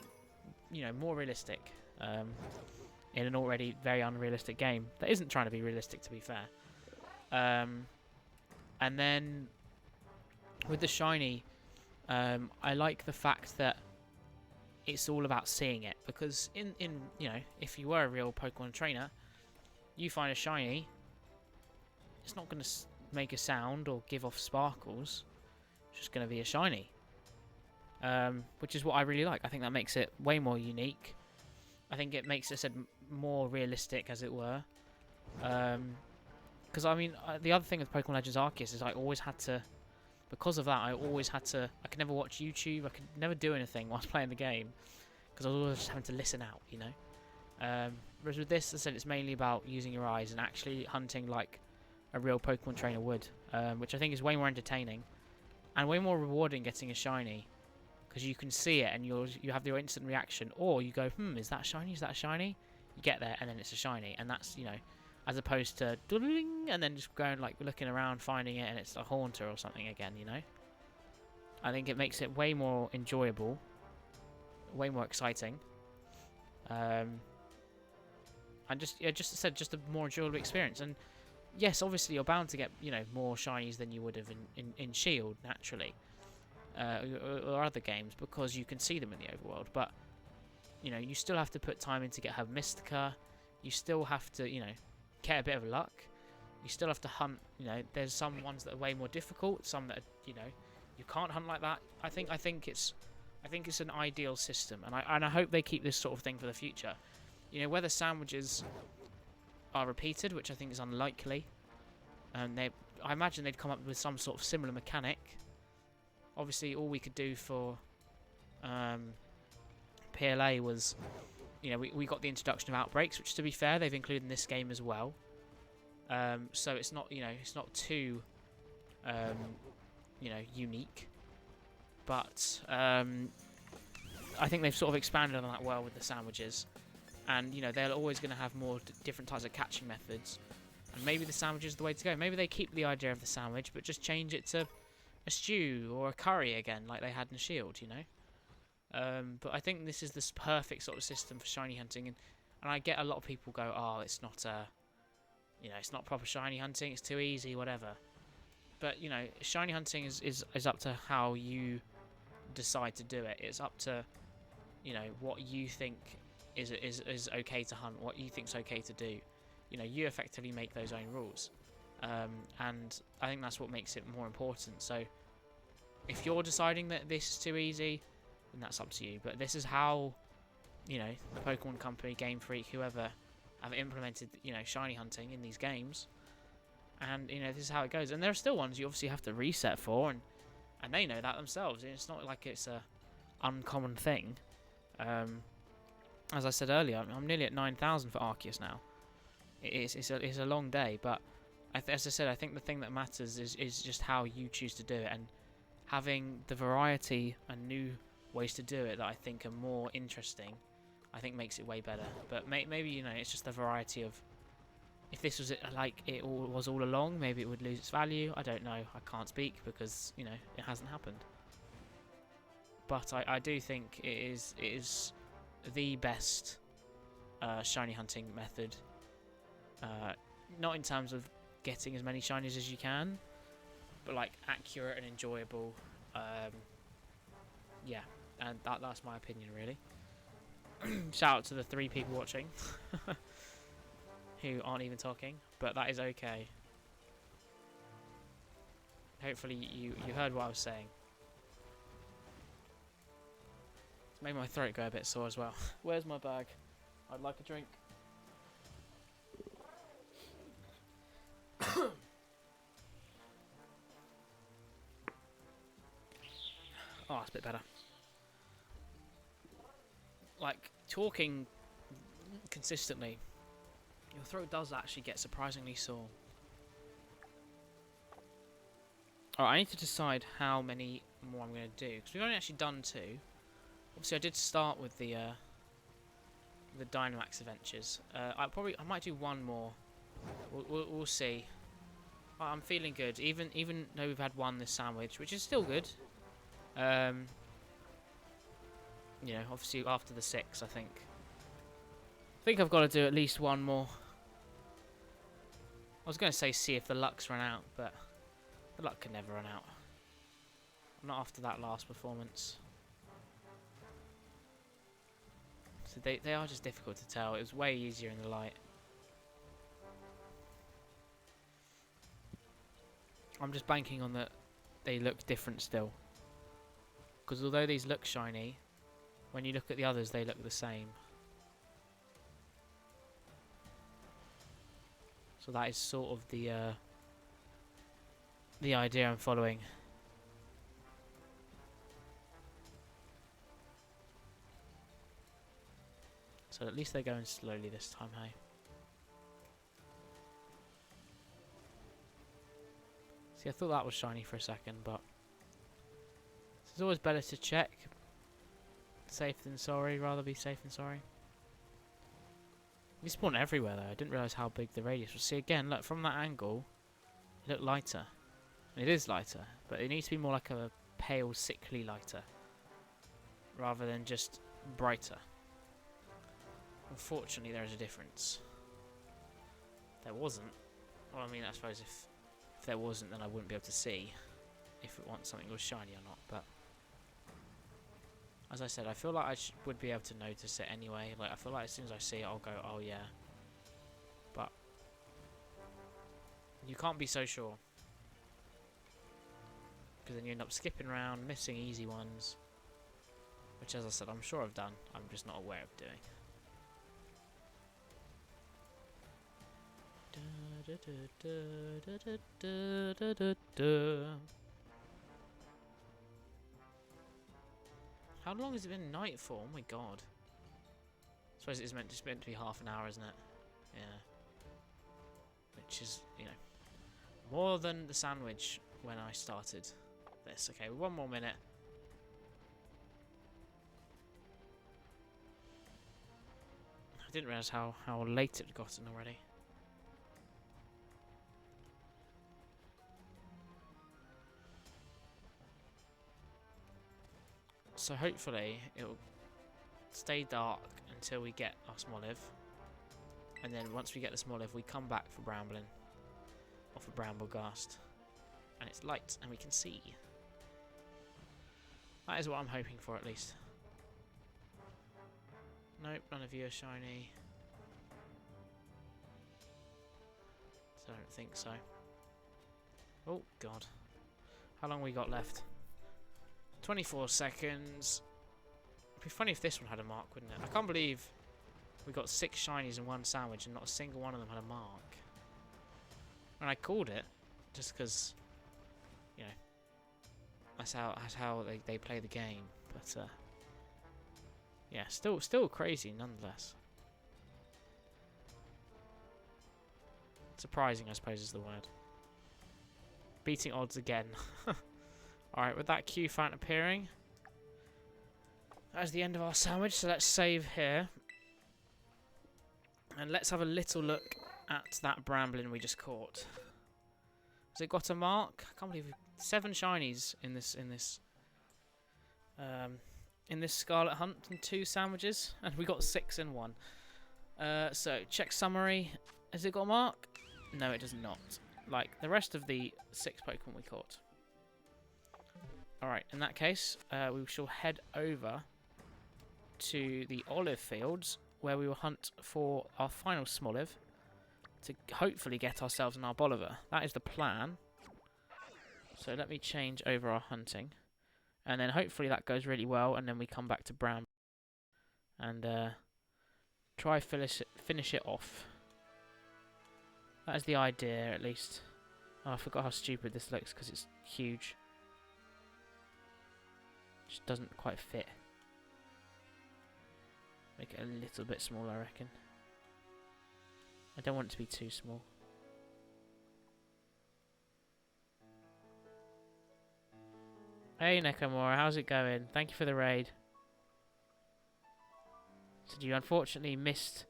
you know, more realistic in an already very unrealistic game that isn't trying to be realistic, to be fair. And then with the shiny, I like the fact that it's all about seeing it, because in you know, if you were a real Pokemon trainer, you find a shiny, it's not going to make a sound or give off sparkles. It's just going to be a shiny, which is what I really like. I think that makes it way more unique. I think it makes it more realistic, as it were. Because I mean, the other thing with Pokemon Legends Arceus is I always had to, because of that, I could never watch YouTube. I could never do anything whilst playing the game, because I was always just having to listen out, you know. Whereas with this, as I said, it's mainly about using your eyes and actually hunting like a real Pokemon trainer would, which I think is way more entertaining and way more rewarding getting a shiny, because you can see it and you have your instant reaction, or you go, is that shiny? Is that a shiny? You get there and then it's a shiny, and that's, you know, as opposed to doodling and then just going like looking around finding it and it's a Haunter or something again, you know. I think it makes it way more enjoyable, way more exciting, and just as I said, just a more enjoyable experience. And yes, obviously you're bound to get, you know, more shinies than you would have in Shield naturally, or other games, because you can see them in the overworld. But you know, you still have to put time in to get her Mystica. You still have to, you know, get a bit of luck. You still have to hunt. You know, there's some ones that are way more difficult, some that are, you know, you can't hunt like that. I think it's an ideal system, and I hope they keep this sort of thing for the future. You know, whether sandwiches are repeated, which I think is unlikely, and I imagine they'd come up with some sort of similar mechanic. Obviously, all we could do for PLA was, you know, we got the introduction of outbreaks, which, to be fair, they've included in this game as well. So it's not, you know, it's not too, you know, unique. But I think they've sort of expanded on that well with the sandwiches. And, you know, they're always going to have more different types of catching methods. And maybe the sandwich is the way to go. Maybe they keep the idea of the sandwich, but just change it to a stew or a curry again, like they had in Shield, you know. But I think this is this perfect sort of system for shiny hunting. And I get a lot of people go, oh, it's not, you know, it's not proper shiny hunting, it's too easy, whatever. But, you know, shiny hunting is up to how you decide to do it. It's up to, you know, what you think is okay to hunt, what you think's okay to do. You know, you effectively make those own rules, and I think that's what makes it more important. So if you're deciding that this is too easy, then that's up to you. But this is how, you know, the Pokemon Company, Game Freak, whoever, have implemented, you know, shiny hunting in these games, and, you know, this is how it goes. And there are still ones you obviously have to reset for, and they know that themselves. It's not like it's a uncommon thing. As I said earlier, I'm nearly at 9,000 for Arceus now. It's a long day, but as I said, I think the thing that matters is just how you choose to do it, and having the variety and new ways to do it that I think are more interesting, I think makes it way better. But maybe, you know, it's just the variety of, if this was like it was all along, maybe it would lose its value. I don't know. I can't speak because, you know, it hasn't happened. But I do think it is the best shiny hunting method. Not in terms of getting as many shinies as you can, but like accurate and enjoyable. Yeah, and that's my opinion, really. Shout out to the 3 people watching who aren't even talking, but that is okay. Hopefully you heard what I was saying. It's made my throat go a bit sore as well. Where's my bag? I'd like a drink. Oh, it's a bit better. Like, talking consistently, your throat does actually get surprisingly sore. Alright, I need to decide how many more I'm going to do, because we've only actually done 2. Obviously, I did start with the Dynamax Adventures. I might do 1 more. We'll see. I'm feeling good, even though we've had 1 this sandwich, which is still good. You know, obviously after the 6, I think I've got to do at least 1 more. I was going to say see if the luck's run out, but the luck can never run out. Not after that last performance. So they are just difficult to tell. It was way easier in the light. I'm just banking on that they look different still. Because although these look shiny, when you look at the others, they look the same. So that is sort of the idea I'm following. So at least they're going slowly this time, hey? See, I thought that was shiny for a second, but it's always better to check. Safe than sorry, rather be safe than sorry. We spawn everywhere though. I didn't realise how big the radius was. See, again, look, from that angle, it looked lighter. It is lighter, but it needs to be more like a pale, sickly lighter, rather than just brighter. Unfortunately, there is a difference. There wasn't. Well, I mean, I suppose if there wasn't, then I wouldn't be able to see if something was shiny or not. But as I said, I feel like I would be able to notice it anyway. Like, I feel like as soon as I see it, I'll go, oh yeah. But you can't be so sure, because then you end up skipping around, missing easy ones, which, as I said, I'm sure I've done. I'm just not aware of doing. How long has it been night for? Oh my god. I suppose it's meant to be half an hour, isn't it? Yeah. Which is, you know, more than the sandwich when I started this. Okay, 1 more minute. I didn't realise how late it had gotten already. So hopefully it'll stay dark until we get our Smoliv, and then once we get the Smoliv, we come back for Bramblin, or for Bramblegast, and it's light and we can see. That is what I'm hoping for, at least. Nope, none of you are shiny. So I don't think so. Oh god, how long we got left? 24 seconds. It'd be funny if this one had a mark, wouldn't it? I can't believe we got 6 shinies in 1 sandwich and not a single one of them had a mark. And I called it just because, you know, that's how they play the game. But yeah, still crazy nonetheless. Surprising, I suppose, is the word. Beating odds again. Alright, with that Q fountain appearing, that is the end of our sandwich, so let's save here. And let's have a little look at that Bramblin we just caught. Has it got a mark? I can't believe 7 shinies in this Scarlet Hunt and 2 sandwiches, and we got 6 in 1. So check summary. Has it got a mark? No, it does not. Like the rest of the 6 Pokemon we caught. Alright, in that case, we shall head over to the olive fields, where we will hunt for our final Smoliv to hopefully get ourselves an Arboliver. That is the plan. So let me change over our hunting. And then hopefully that goes really well, and then we come back to Bram and try finish it off. That is the idea, at least. Oh, I forgot how stupid this looks because it's huge. Just doesn't quite fit. Make it a little bit smaller, I reckon. I don't want it to be too small. Hey Nakamura, how's it going? Thank you for the raid. So you unfortunately missed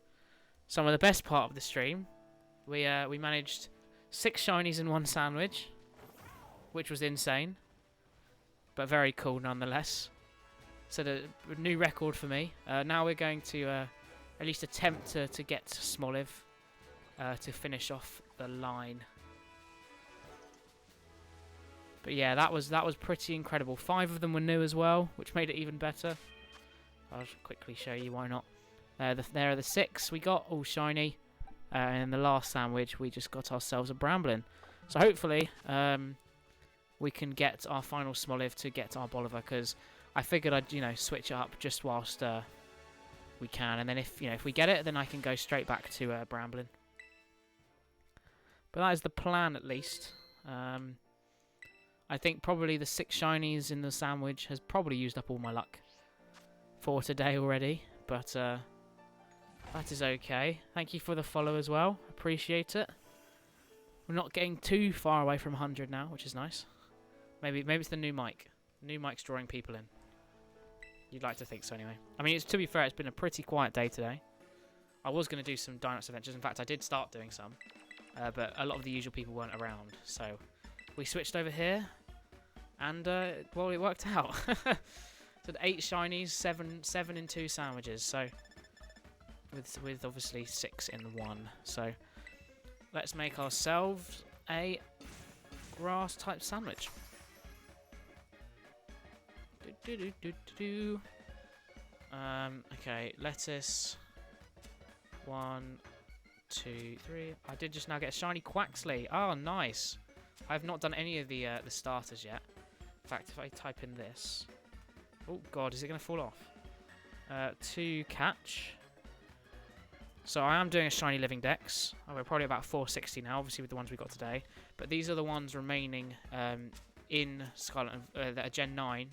some of the best part of the stream. We managed 6 shinies in one sandwich, which was insane, but very cool nonetheless. So the new record for me. Now we're going to at least attempt to get Smoliv to finish off the line. But yeah, that was pretty incredible. 5 of them were new as well, which made it even better. I'll just quickly show you why not. There are the 6 we got, all shiny. And in the last sandwich, we just got ourselves a Bramblin. So hopefully, we can get our final Smoliv to get our Bolivar, because I figured I'd, switch it up just whilst we can. And then if we get it, then I can go straight back to Bramblin. But that is the plan, at least. I think probably the 6 shinies in the sandwich has probably used up all my luck for today already, but that is okay. Thank you for the follow as well. Appreciate it. We're not getting too far away from 100 now, which is nice. Maybe it's the new mic. New mic's drawing people in. You'd like to think so anyway. I mean, to be fair, it's been a pretty quiet day today. I was going to do some Dynamax adventures. In fact, I did start doing some, but a lot of the usual people weren't around, so we switched over here. And, well, it worked out. So 8 shinies, 7 in 2 sandwiches. So, with obviously 6 in 1. So, let's make ourselves a grass-type sandwich. Okay, lettuce. 1, 2, 3. I did just now get a shiny Quaxley. Oh, nice. I have not done any of the starters yet. In fact, if I type in this... Oh, God, is it going to fall off? To catch. So I am doing a shiny Living Dex. Oh, we're probably about 460 now, obviously with the ones we got today. But these are the ones remaining in Scarlet, that are Gen 9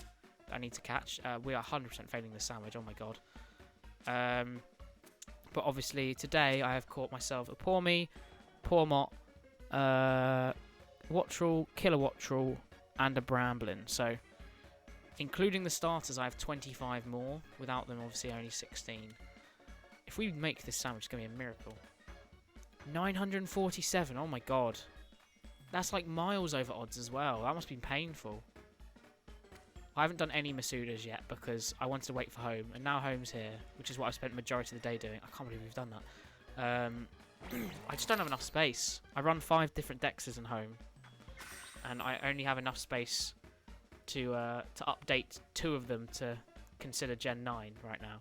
that I need to catch. We are 100% failing this sandwich, oh my God. But obviously today I have caught myself a Pawmi, Pawmot, Wattrel, Killer Wattrel, and a Bramblin. So, including the starters, I have 25 more. Without them, obviously, only 16. If we make this sandwich, it's going to be a miracle. 947, oh my God. That's like miles over odds as well. That must have been painful. I haven't done any Masudas yet because I wanted to wait for home. And now home's here, which is what I've spent the majority of the day doing. I can't believe we've done that. I just don't have enough space. I run 5 different dexes in home. And I only have enough space to update 2 of them to consider Gen 9 right now.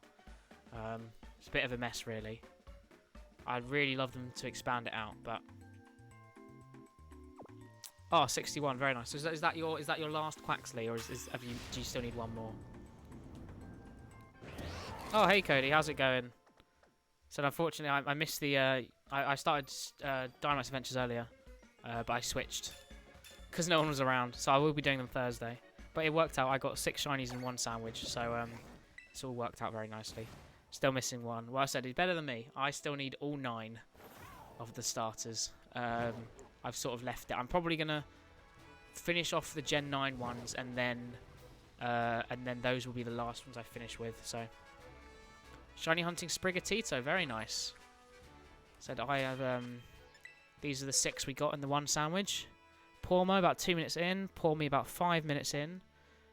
It's a bit of a mess, really. I'd really love them to expand it out, but... Oh, 61, very nice. So is that your last Quaxley, or do you still need one more? Oh, hey Cody, how's it going? So unfortunately, I missed the... I started Dynamax Adventures earlier, but I switched. Because no one was around, so I will be doing them Thursday. But it worked out. I got 6 shinies in 1 sandwich, so it's all worked out very nicely. Still missing 1. Well, I said he's better than me. I still need all 9 of the starters. I've sort of left it. I'm probably gonna finish off the Gen 9 ones, and then those will be the last ones I finish with. So, shiny hunting Sprigatito, very nice. Said I have. These are the 6 we got in the 1 sandwich. Pawmo about 2 minutes in, Pawmi about 5 minutes in,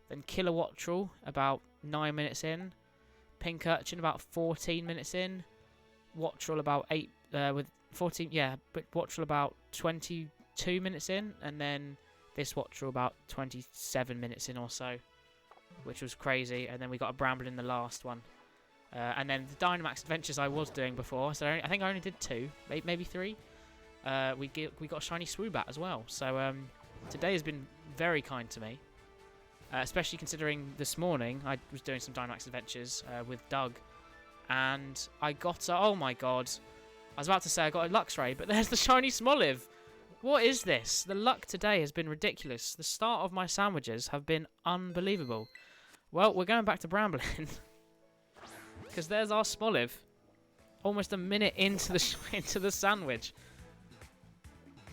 then Killer Wattrel about 9 minutes in, Pink Urchin about 14 minutes in, Wattrel about 8 with 14, yeah, but Wattrel about 22 minutes in, and then this Wattrel about 27 minutes in or so, which was crazy. And then we got a Bramble in the last one, and then the Dynamax Adventures I was doing before. So I think I only did 2, maybe 3. We got a shiny Swoobat as well. So today has been very kind to me, especially considering this morning I was doing some Dynamax Adventures with Doug, and I got oh my God, I was about to say I got a Luxray, but there's the shiny Smoliv. What is this? The luck today has been ridiculous. The start of my sandwiches have been unbelievable. Well, we're going back to Bramblin because there's our Smoliv. Almost a minute into the into the sandwich.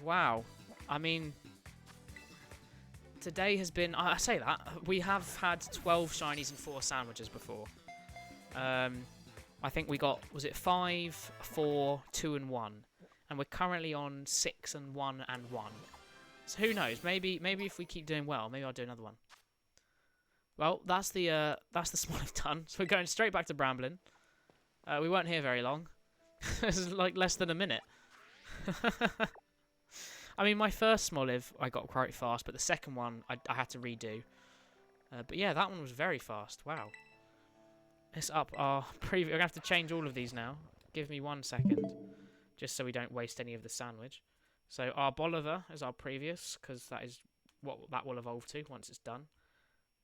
Wow. I mean, today has been... I say that. We have had 12 shinies and 4 sandwiches before. I think we got... Was it 5, 4, 2 and 1? And we're currently on 6 and 1 and 1. So who knows? Maybe if we keep doing well, maybe I'll do another one. Well, that's the small I've done. So we're going straight back to Bramblin. We weren't here very long. This is like less than a minute. I mean, my first small live I got quite fast, but the second one I had to redo. But yeah, that one was very fast. Wow. Let's up our preview. We're going to have to change all of these now. Give me 1 second, just so we don't waste any of the sandwich. So our Bolivar is our previous, because that is what that will evolve to once it's done.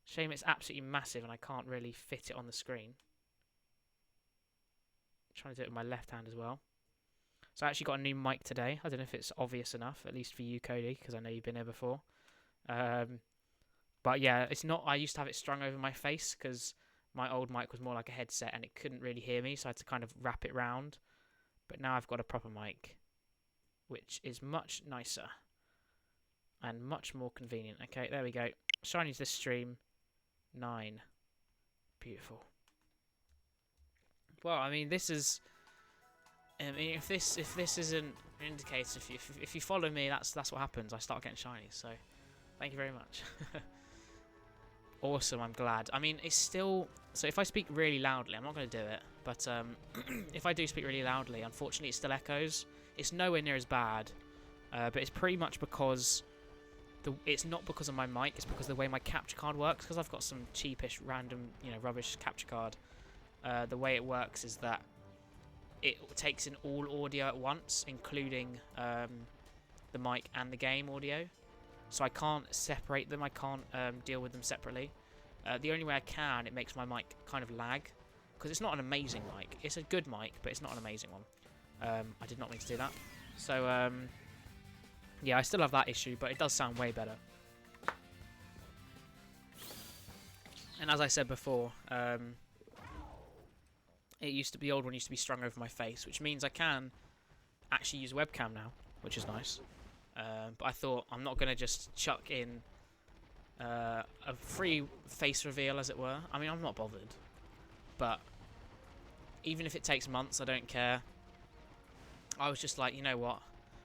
Shame it's absolutely massive and I can't really fit it on the screen. Trying to do it with my left hand as well. So I actually got a new mic today. I don't know if it's obvious enough, at least for you, Cody, because I know you've been here before. But yeah, it's not. I used to have it strung over my face because my old mic was more like a headset and it couldn't really hear me, so I had to kind of wrap it round. But now I've got a proper mic, which is much nicer and much more convenient. Okay, there we go. Shinies this stream. 9. Beautiful. Well, I mean, this is. I mean, if this isn't an indicator, if you follow me, that's what happens. I start getting shinies. So, thank you very much. Awesome. I'm glad. I mean, it's still. So if I speak really loudly, I'm not going to do it. But if I do speak really loudly, unfortunately, it still echoes. It's nowhere near as bad. But it's pretty much because. It's not because of my mic, it's because of the way my capture card works, because I've got some cheapish, random, rubbish capture card. The way it works is that it takes in all audio at once, including the mic and the game audio. So I can't separate them, I can't deal with them separately. The only way I can, it makes my mic kind of lag, because it's not an amazing mic. It's a good mic, but it's not an amazing one. I did not mean to do that. So, yeah, I still have that issue, but it does sound way better. And as I said before, the old one used to be strung over my face, which means I can actually use webcam now, which is nice. But I thought I'm not going to just chuck in a free face reveal, as it were. I mean, I'm not bothered. But even if it takes months, I don't care. I was just like, you know what?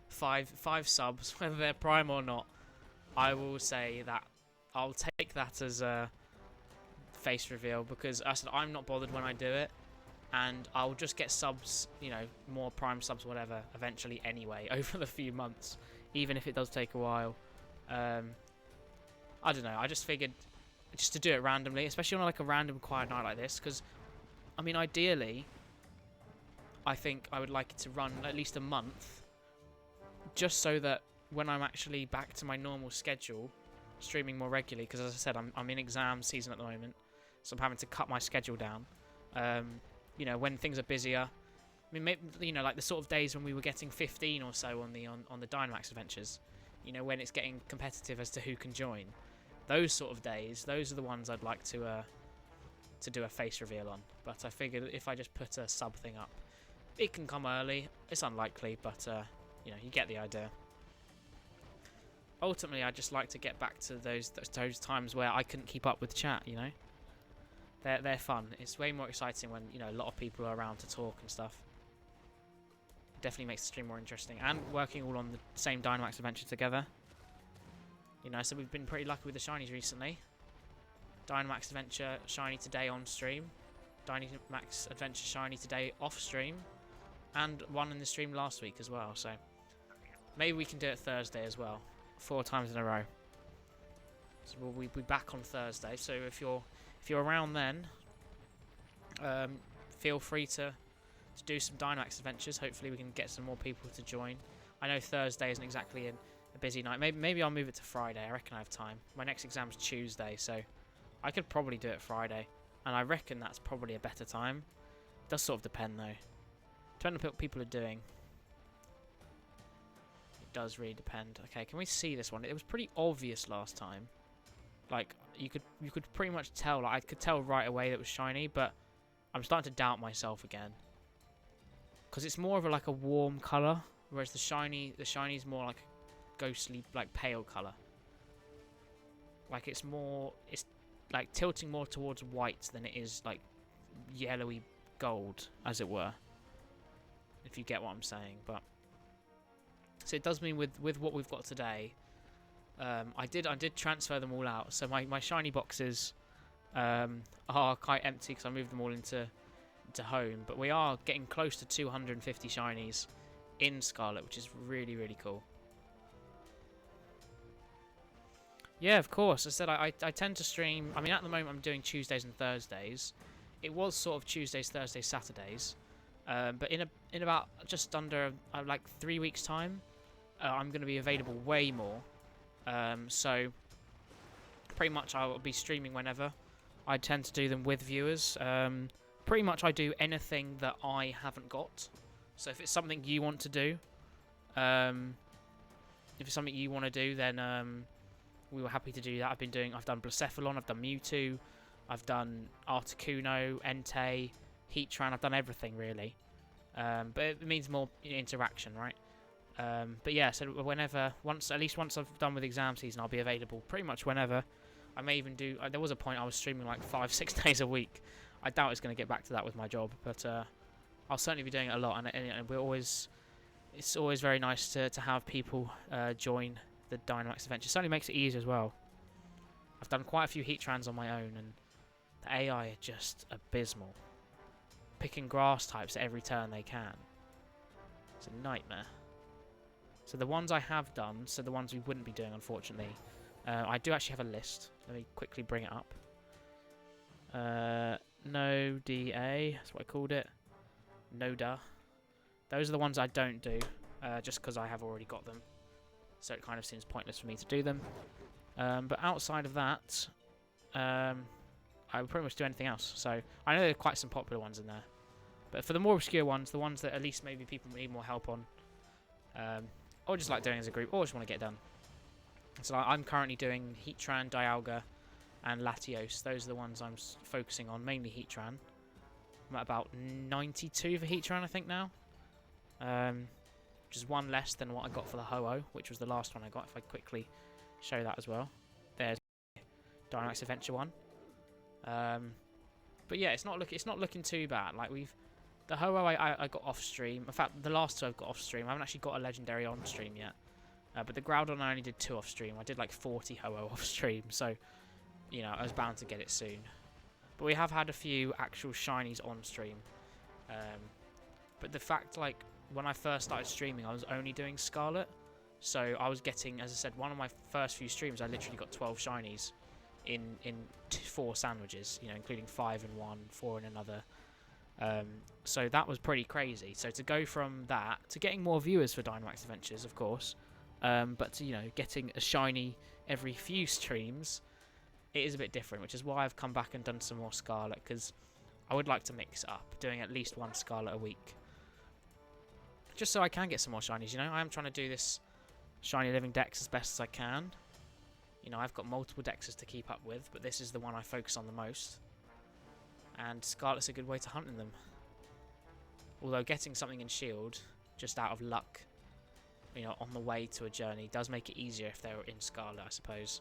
Five subs, whether they're prime or not, I will say that I'll take that as a face reveal, because I said I'm not bothered when I do it, and I'll just get subs, more prime subs, whatever, eventually anyway, over the few months, even if it does take a while. I don't know, I just figured just to do it randomly, especially on like a random quiet night like this, because, I mean, ideally, I think I would like it to run at least a month, just so that when I'm actually back to my normal schedule, streaming more regularly, because as I said, I'm in exam season at the moment, so I'm having to cut my schedule down. When things are busier, I mean, maybe, like the sort of days when we were getting 15 or so on the Dynamax adventures, when it's getting competitive as to who can join. Those sort of days, those are the ones I'd like to do a face reveal on. But I figured if I just put a sub thing up, it can come early. It's unlikely, but you get the idea. Ultimately, I just like to get back to those times where I couldn't keep up with chat. They're fun. It's way more exciting when a lot of people are around to talk and stuff. It definitely makes the stream more interesting, and working all on the same Dynamax adventure together. So we've been pretty lucky with the shinies recently. Dynamax adventure shiny today on stream, Dynamax adventure shiny today off stream, and one in the stream last week as well. So maybe we can do it Thursday as well, 4 times in a row. So we'll be back on Thursday. So if you're around then, feel free to do some Dynamax adventures. Hopefully we can get some more people to join. I know Thursday isn't exactly a busy night. Maybe I'll move it to Friday. I reckon I have time. My next exam's Tuesday, so I could probably do it Friday, and I reckon that's probably a better time. It does sort of depend though. Depending on what people are doing. It does really depend. Okay, can we see this one? It was pretty obvious last time. Like, you could pretty much tell. Like, I could tell right away that it was shiny, but I'm starting to doubt myself again. because it's more of like a warm colour, whereas the shiny is more like a ghostly, like pale colour. Like it's like tilting more towards white than it is like yellowy gold, as it were. If you get what I'm saying, but so it does mean with what we've got today, I did transfer them all out. So my shiny boxes are quite empty because I moved them all into home. But we are getting close to 250 shinies in Scarlet, which is really, really cool. Yeah, of course. As I said, I tend to stream. I mean, at the moment I'm doing Tuesdays and Thursdays. It was sort of Tuesdays, Thursdays, Saturdays. But in about just under like 3 weeks' time, I'm going to be available way more. So pretty much I'll be streaming whenever. I tend to do them with viewers. Pretty much I do anything that I haven't got. So if it's something you want to do, then we were happy to do that. I've done Blacephalon, I've done Mewtwo, I've done Articuno, Entei, Heatran, I've done everything really. But it means more interaction, right? But yeah, so at least once I've done with exam season, I'll be available pretty much whenever. I may even do, there was a point I was streaming like 5-6 days a week. I doubt it's going to get back to that with my job, but I'll certainly be doing it a lot, and it's always very nice to have people join the Dynamax adventure. It certainly makes it easier as well. I've done quite a few Heatrans on my own, and the AI are just abysmal. Picking grass types at every turn they can. It's a nightmare. So the ones I have done, so the ones we wouldn't be doing, unfortunately, I do actually have a list. Let me quickly bring it up. No DA, that's what I called it. Noda. Those are the ones I don't do, just because I have already got them. So it kind of seems pointless for me to do them. But outside of that, I would pretty much do anything else. So I know there are quite some popular ones in there. But for the more obscure ones, the ones that at least maybe people need more help on, or just like doing as a group, or just want to get done. So I'm currently doing Heatran, Dialga, and Latios. Those are the ones I'm focusing on, mainly Heatran. I'm at about 92 for Heatran, I think, now. Which is one less than what I got for the Ho-Oh, which was the last one I got, if I quickly show that as well. There's Dynamax Adventure 1. But yeah, it's not looking too bad. Like the Ho-Oh I got off stream. In fact, the last two I've got off stream. I haven't actually got a legendary on stream yet. But the Groudon I only did 2 off stream. I did like 40 Ho-Oh off stream, so you know I was bound to get it soon. But we have had a few actual shinies on stream. But the fact, like, when I first started streaming, I was only doing Scarlet, so I was getting, as I said, one of my first few streams, I literally got 12 shinies in 4 sandwiches, you know, including 5 in one, 4 in another. So that was pretty crazy. So to go from that to getting more viewers for Dynamax Adventures, of course, but to, you know, getting a shiny every few streams, it is a bit different, which is why I've come back and done some more Scarlet, because I would like to mix it up, doing at least one Scarlet a week. Just so I can get some more shinies, you know. I am trying to do this shiny living dex as best as I can. You know, I've got multiple dexes to keep up with, but this is the one I focus on the most. And Scarlet's a good way to hunt in them. Although getting something in Shield, just out of luck, you know, on the way to a journey, does make it easier if they're in Scarlet, I suppose.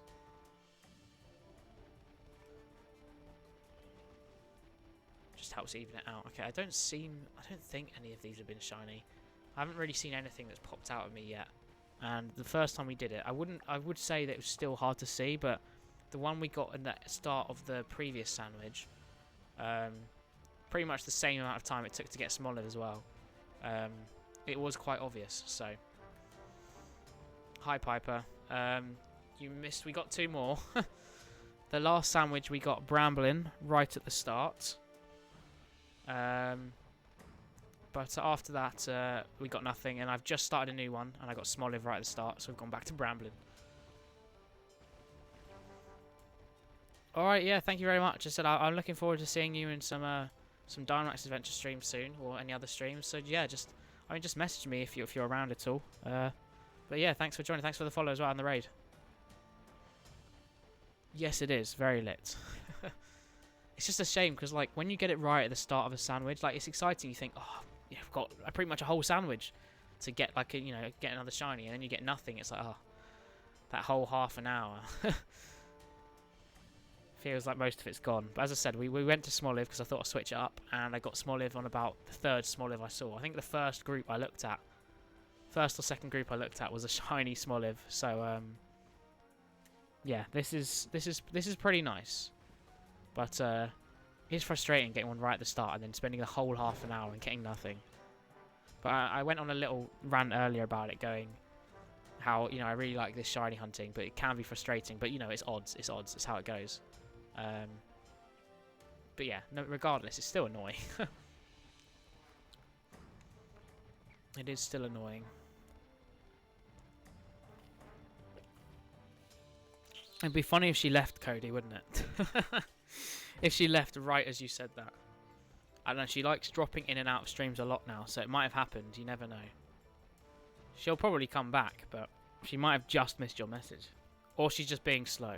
Just helps even it out. Okay, I don't think any of these have been shiny. I haven't really seen anything that's popped out of me yet. And the first time we did it, I would say that it was still hard to see, but the one we got in the start of the previous sandwich, pretty much the same amount of time it took to get Smoliv as well. It was quite obvious, so. Hi, Piper. You missed, we got 2 more. The last sandwich we got Bramblin right at the start. But after that, we got nothing, and I've just started a new one, and I got Smoliv right at the start, so we've gone back to Bramblin. Alright, yeah, thank you very much. I said I'm looking forward to seeing you in some Dynamax Adventure streams soon, or any other streams. So yeah, just message me if you're around at all. But yeah, thanks for joining. Thanks for the follow as well on the raid. Yes, it is very lit. It's just a shame because, like, when you get it right at the start of a sandwich, like, it's exciting. You think, oh, you've got pretty much a whole sandwich to get like get another shiny, and then you get nothing. It's like, oh, that whole half an hour. Feels like most of it's gone. But as I said, we went to Smoliv because I thought I'd switch it up, and I got Smoliv on about the third Smoliv I saw. I think the first group I looked at, first or second group I looked at was a shiny Smoliv. So yeah, this is pretty nice, but it's frustrating getting one right at the start and then spending the whole half an hour and getting nothing. But I went on a little rant earlier about it, going how I really like this shiny hunting, but it can be frustrating. But it's odds. It's odds. It's how it goes. But yeah, no, regardless, it's still annoying. It is still annoying. It'd be funny if she left, Cody, wouldn't it? If she left right as you said that. I don't know, she likes dropping in and out of streams a lot now, so it might have happened, you never know. She'll probably come back, but she might have just missed your message. Or she's just being slow.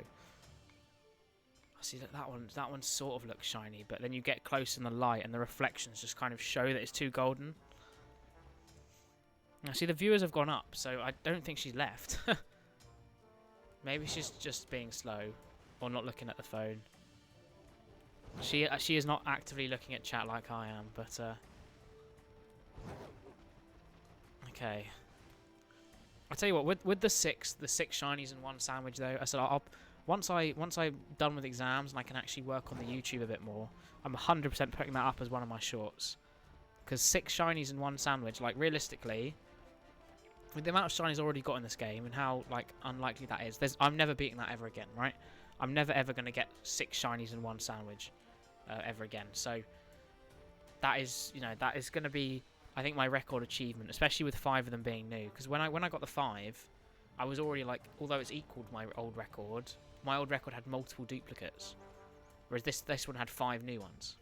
See, that one sort of looks shiny, but then you get close in the light and the reflections just kind of show that it's too golden. Now, see, the viewers have gone up, so I don't think she's left. Maybe she's just being slow or not looking at the phone. She is not actively looking at chat like I am, but okay. I'll tell you what, with the six shinies in one sandwich though, I said once I'm done with exams and I can actually work on the YouTube a bit more, I'm 100% putting that up as one of my shorts. Because 6 shinies in one sandwich, like realistically, with the amount of shinies I already got in this game and how like unlikely that is, I'm never beating that ever again, right? I'm never ever going to get 6 shinies in one sandwich ever again. So that is going to be, I think, my record achievement, especially with 5 of them being new. Because when I got the 5, I was already like, although it's equaled my old record had multiple duplicates, whereas this one had 5 new ones.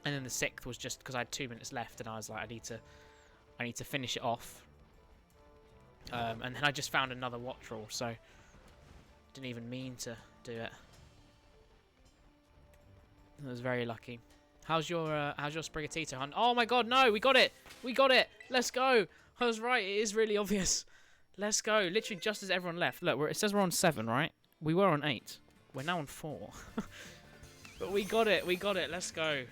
And then the 6th was just because I had 2 minutes left, and I was like, I need to finish it off. And then I just found another watch roll, so didn't even mean to do it. I was very lucky. How's your Sprigatito hunt? Oh my god, no, we got it! We got it! Let's go! I was right, it is really obvious. Let's go. Literally just as everyone left. Look, it says we're on 7, right? We were on 8. We're now on 4. But we got it, let's go.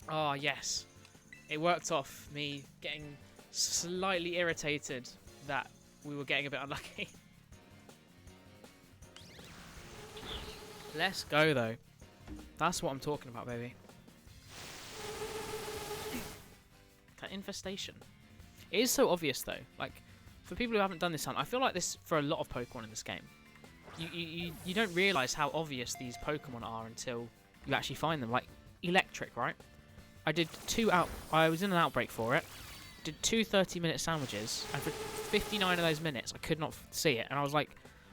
Oh, yes. It worked off me getting slightly irritated that we were getting a bit unlucky. Let's go, though. That's what I'm talking about, baby. That infestation. It is so obvious, though. Like, for people who haven't done this hunt, I feel like this for a lot of Pokemon in this game. You don't realise how obvious these Pokemon are until you actually find them. Like, Electric, right? I was in an outbreak for it. Did 2 30-minute sandwiches, and for 59 of those minutes, I could not see it. And I was like,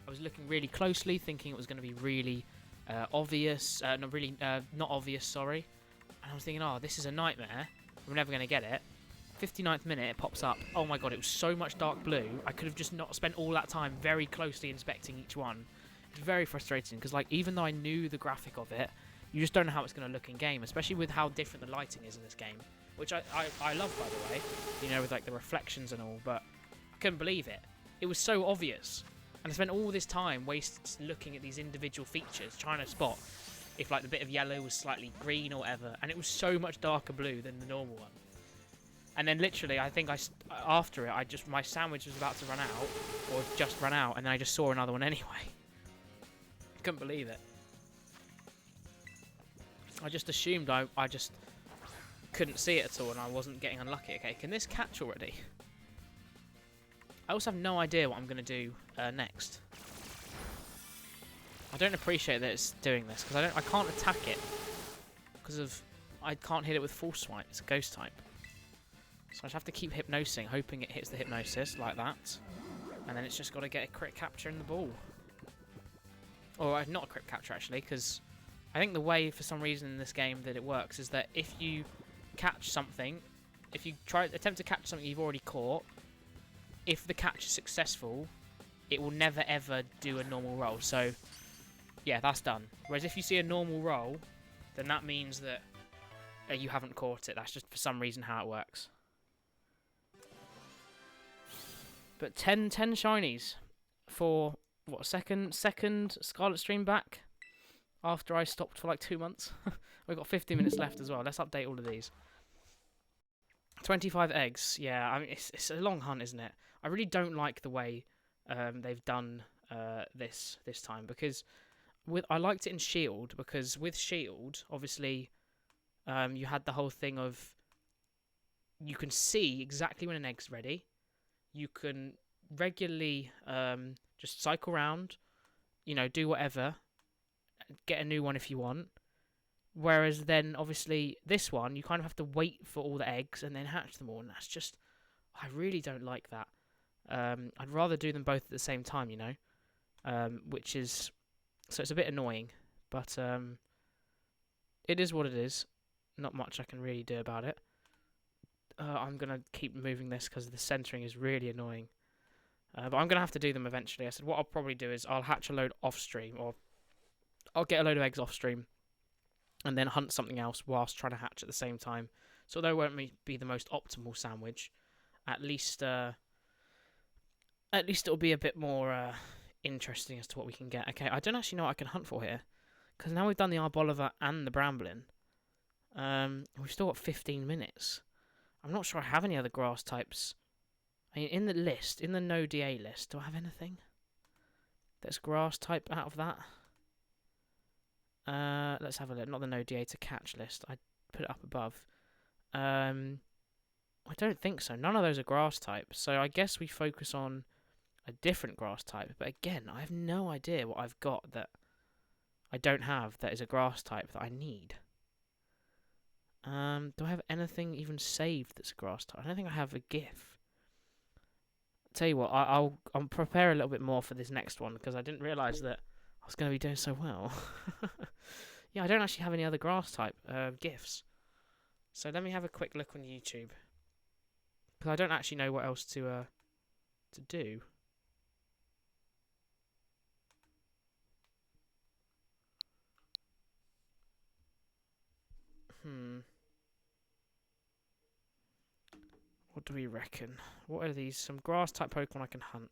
I was looking really closely, thinking it was going to be really obvious. Not obvious, sorry. And I was thinking, oh, this is a nightmare. We're never going to get it. 59th minute, it pops up. Oh my god, it was so much dark blue. I could have just not spent all that time very closely inspecting each one. It's very frustrating, because like, even though I knew the graphic of it, you just don't know how it's going to look in game, especially with how different the lighting is in this game, which I love, by the way, with like the reflections and all, but I couldn't believe it. It was so obvious, and I spent all this time wasted looking at these individual features, trying to spot if like the bit of yellow was slightly green or whatever, and it was so much darker blue than the normal one. And then literally, I think after it, my sandwich was about to run out, or just run out, and then I just saw another one anyway. Couldn't believe it. I just assumed I just couldn't see it at all, and I wasn't getting unlucky. Okay, can this catch already? I also have no idea what I'm going to do next. I don't appreciate that it's doing this, because I can't attack it, because I can't hit it with full swipe. It's a ghost type. So I just have to keep hypnosing, hoping it hits the hypnosis like that. And then it's just got to get a crit capture in the ball. Or not a crit capture, actually, because I think the way, for some reason in this game, that it works is that if you catch something, if you attempt to catch something you've already caught, if the catch is successful, it will never ever do a normal roll. So, yeah, that's done. Whereas if you see a normal roll, then that means that you haven't caught it. That's just for some reason how it works. But 10 shinies for, what, second Scarlet Stream back after I stopped for like 2 months. We've got 50 minutes left as well. Let's update all of these. 25 eggs. Yeah, I mean, it's a long hunt, isn't it? I really don't like the way they've done this time, because I liked it in Shield, because with Shield, obviously, you had the whole thing of you can see exactly when an egg's ready. You can regularly just cycle around, you know, do whatever, get a new one if you want. Whereas then, obviously, this one, you kind of have to wait for all the eggs and then hatch them all, and that's just, I really don't like that. I'd rather do them both at the same time, you know, which is, so it's a bit annoying, but it is what it is. Not much I can really do about it. I'm going to keep moving this because the centering is really annoying. But I'm going to have to do them eventually. I said what I'll probably do is I'll hatch a load off stream, or I'll get a load of eggs off stream and then hunt something else whilst trying to hatch at the same time. So although it won't be the most optimal sandwich, at least it'll be a bit more interesting as to what we can get. Okay, I don't actually know what I can hunt for here, because now we've done the Arboliver and the Bramblin. We've still got 15 minutes. I'm not sure I have any other grass types. I mean, in the list, in the no DA list, do I have anything that's grass type out of that? Let's have a look. Not the no DA to catch list. I put it up above. I don't think so. None of those are grass type. So I guess we focus on a different grass type. But again, I have no idea what I've got that I don't have that is a grass type that I need. Do I have anything even saved that's a grass type? I don't think I have a GIF. Tell you what, I'll prepare a little bit more for this next one, because I didn't realise that I was going to be doing so well. Yeah, I don't actually have any other grass type GIFs. So let me have a quick look on YouTube, because I don't actually know what else to do. What do we reckon? What are these? Some grass type Pokemon I can hunt.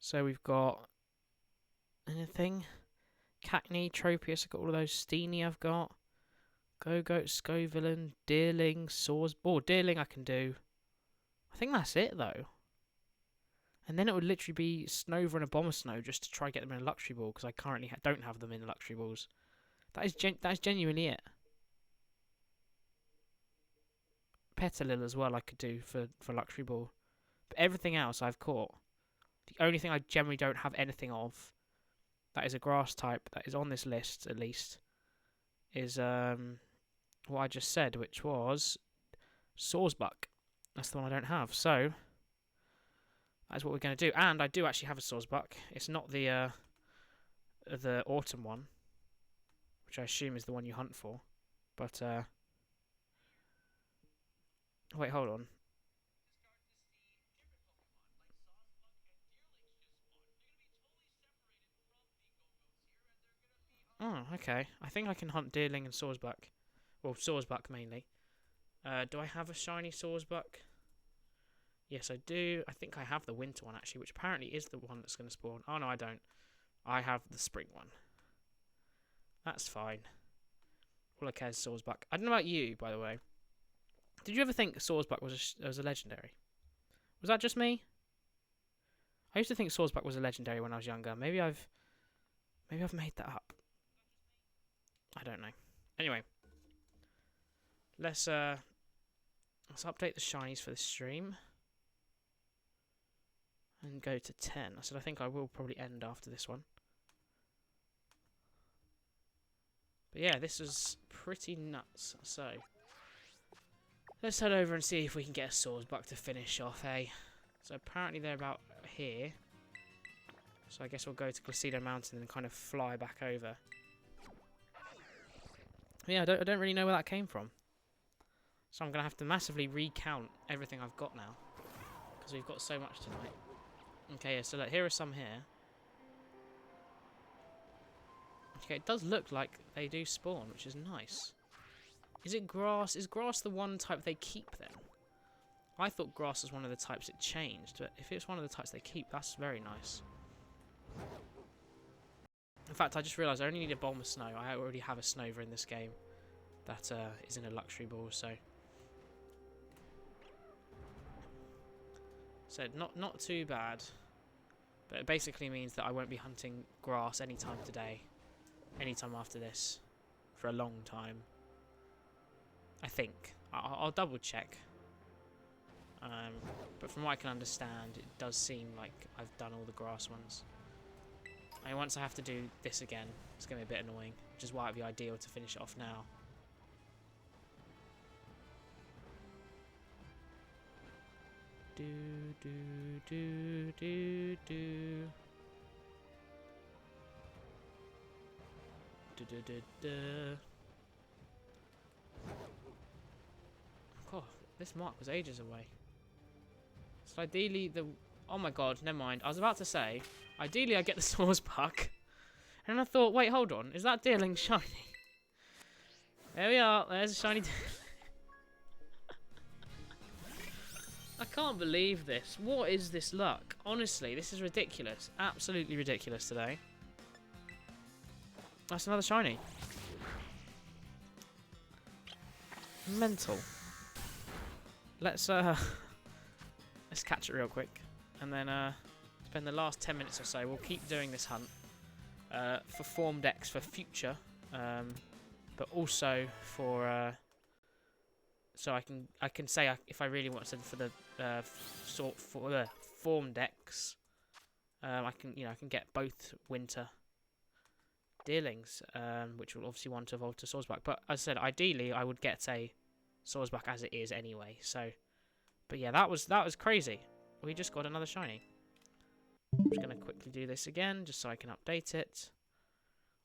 So we've got anything? Cacnea, Tropius, I've got all of those. Steenie I've got. Go-Goat, Scovillain, Deerling, Swords. Oh, Deerling I can do. I think that's it, though. And then it would literally be Snover and Abomasnow just to try and get them in a Luxury Ball, because I currently don't have them in the Luxury Balls. That is genuinely it. Petalil as well I could do for Luxury Ball. But everything else I've caught. The only thing I generally don't have anything of that is a grass type that is on this list, at least, is what I just said, which was Sawsbuck. That's the one I don't have. So that's what we're going to do. And I do actually have a Sawsbuck. It's not the autumn one, which I assume is the one you hunt for. But wait, hold on. Oh, okay. I think I can hunt Deerling and Sawsbuck. Well, Sawsbuck mainly. Do I have a shiny Sawsbuck? Yes, I do. I think I have the winter one, actually, which apparently is the one that's going to spawn. Oh, no, I don't. I have the spring one. That's fine. All I care is Sawsbuck. I don't know about you, by the way. Did you ever think Sawsbuck was a legendary? Was that just me? I used to think Sawsbuck was a legendary when I was younger. Maybe I've made that up. I don't know. Anyway, let's update the shinies for this stream and go to 10. I said I think I will probably end after this one. But yeah, this was pretty nuts. So let's head over and see if we can get a Sawsbuck to finish off, hey? So apparently they're about here. So I guess we'll go to Glacido Mountain and kind of fly back over. Yeah, I don't really know where that came from. So I'm going to have to massively recount everything I've got now, because we've got so much tonight. Okay, yeah, so look, here are some here. Okay, it does look like they do spawn, which is nice. Is it grass? Is grass the one type they keep then? I thought grass was one of the types it changed, but if it's one of the types they keep, that's very nice. In fact, I just realised I only need a bomb of snow. I already have a Snover in this game that is in a luxury ball, so not too bad. But it basically means that I won't be hunting grass anytime today, anytime after this, for a long time. I think. I'll double check. But from what I can understand, it does seem like I've done all the grass ones. And once I have to do this again, it's going to be a bit annoying, which is why it'd be ideal to finish it off now. Do do do do do. Do do do do. Oh, this mark was ages away. So ideally the... Oh my god, never mind. I was about to say, ideally I get the Source Buck. And I thought, wait, hold on. Is that Deerling shiny? There we are. There's a shiny I can't believe this. What is this luck? Honestly, this is ridiculous. Absolutely ridiculous today. That's another shiny. Mental. Let's catch it real quick, and then spend the last 10 minutes or so. We'll keep doing this hunt for form decks for future, but also for so I can say if I really want to for the form decks, I can get both winter Deerlings, which will obviously want to evolve to Swordsbuck. But as I said, ideally I would get a Swordsbuck as it is anyway. So, but yeah, that was crazy. We just got another shiny. I'm just gonna quickly do this again, just so I can update it.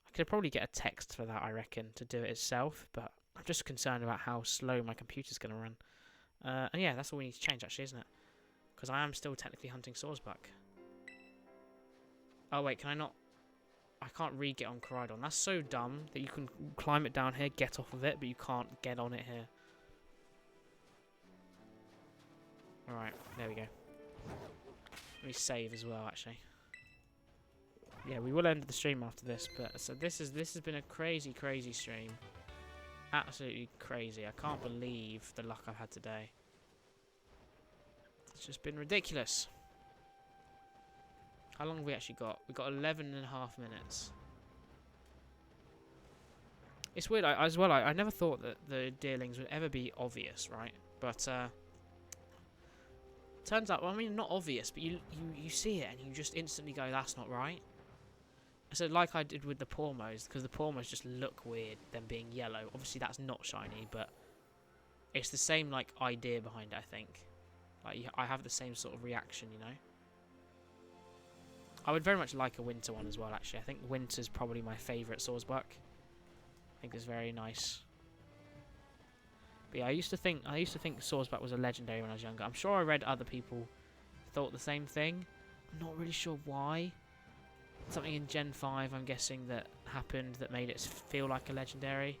I could probably get a text for that, I reckon, to do it itself, but I'm just concerned about how slow my computer's gonna run. And yeah, that's all we need to change, actually, isn't it? Because I am still technically hunting Swordsbuck. Oh wait, can I not? I can't re-get on Coridon. That's so dumb that you can climb it down here, get off of it, but you can't get on it here. Alright, there we go. Let me save as well, actually. Yeah, we will end the stream after this, but so this has been a crazy, crazy stream. Absolutely crazy. I can't believe the luck I've had today. It's just been ridiculous. How long have we actually got? We've got 11 and a half minutes. It's weird, I never thought that the Deerlings would ever be obvious, right? But, turns out, well, I mean, not obvious, but you see it and you just instantly go, that's not right. So, like I did with the Pormos, because the Pormos just look weird, them being yellow. Obviously, that's not shiny, but it's the same, like, idea behind it, I think. Like, I have the same sort of reaction, you know? I would very much like a winter one as well, actually. I think winter's probably my favourite Swordsbuck. I think it's very nice. But yeah, I used to think Swordsbuck was a legendary when I was younger. I'm sure I read other people thought the same thing. I'm not really sure why. Something in Gen 5, I'm guessing, that happened that made it feel like a legendary.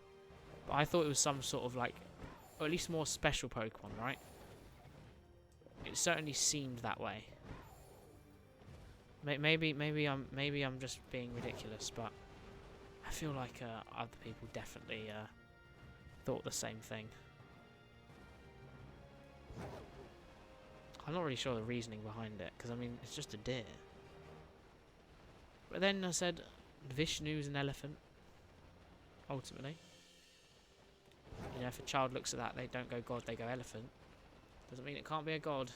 But I thought it was some sort of like, or at least more special Pokemon, right? It certainly seemed that way. Maybe I'm just being ridiculous, but I feel like other people definitely thought the same thing. I'm not really sure the reasoning behind it, because I mean it's just a deer. But then I said, Vishnu's an elephant. Ultimately, you know, if a child looks at that, they don't go god, they go elephant. Doesn't mean it can't be a god.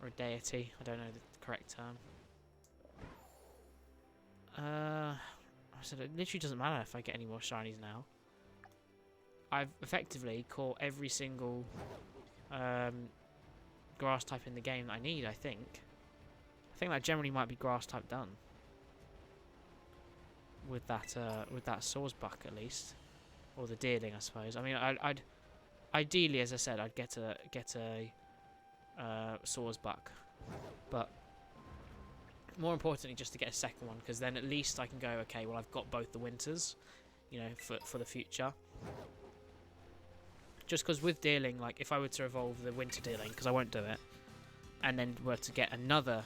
Or a deity, I don't know the correct term. I said it literally doesn't matter if I get any more shinies now. I've effectively caught every single grass type in the game that I need, I think. I think that generally might be grass type done. With that Swordsbuck at least. Or the Deerling, I suppose. I mean, I'd ideally, as I said, I'd get a Swordsbuck, but More importantly, just to get a second one, because then at least I can go, okay, well, I've got both the winters, you know, for the future. Just because with dealing, like, if I were to evolve the winter dealing, because I won't do it, and then were to get another,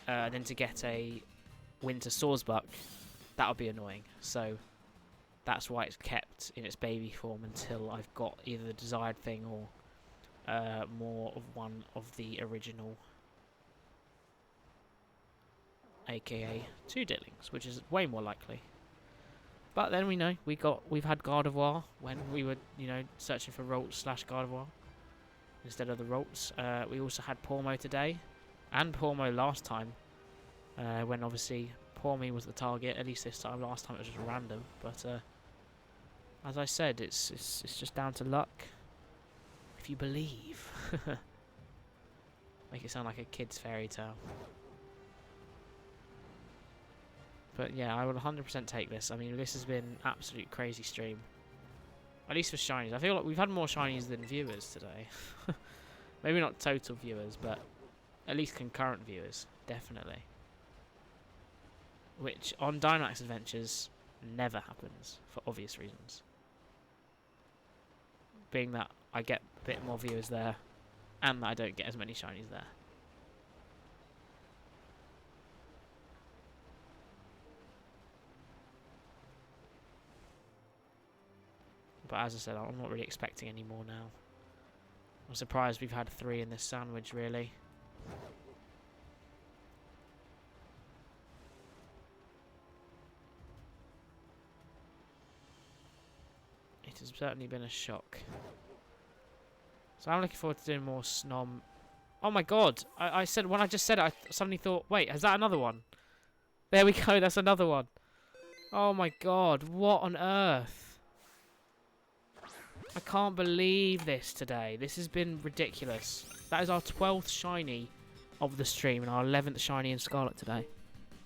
then to get a winter Sawsbuck, that would be annoying. So that's why it's kept in its baby form until I've got either the desired thing or more of one of the original, aka 2 dealings, which is way more likely. But then we know we've had Gardevoir when we were, you know, searching for Rolts / Gardevoir instead of the Rolts. We also had Pormo today, and Pormo last time, when obviously Pormy was the target. At least this time. Last time it was just random. But as I said, it's just down to luck. If you believe. Make it sound like a kid's fairy tale. But yeah, I would 100% take this. I mean, this has been an absolute crazy stream. At least for shinies. I feel like we've had more shinies than viewers today. Maybe not total viewers, but at least concurrent viewers. Definitely. Which, on Dynamax Adventures, never happens, for obvious reasons. Being that I get a bit more viewers there, and that I don't get as many shinies there. But as I said, I'm not really expecting any more now. I'm surprised we've had 3 in this sandwich, really. It has certainly been a shock. So I'm looking forward to doing more Snom. Oh my god! I said, when I just said it, I suddenly thought, wait, is that another one? There we go, that's another one. Oh my god, what on earth? I can't believe this today. This has been ridiculous. That is our 12th shiny of the stream and our 11th shiny in Scarlet today.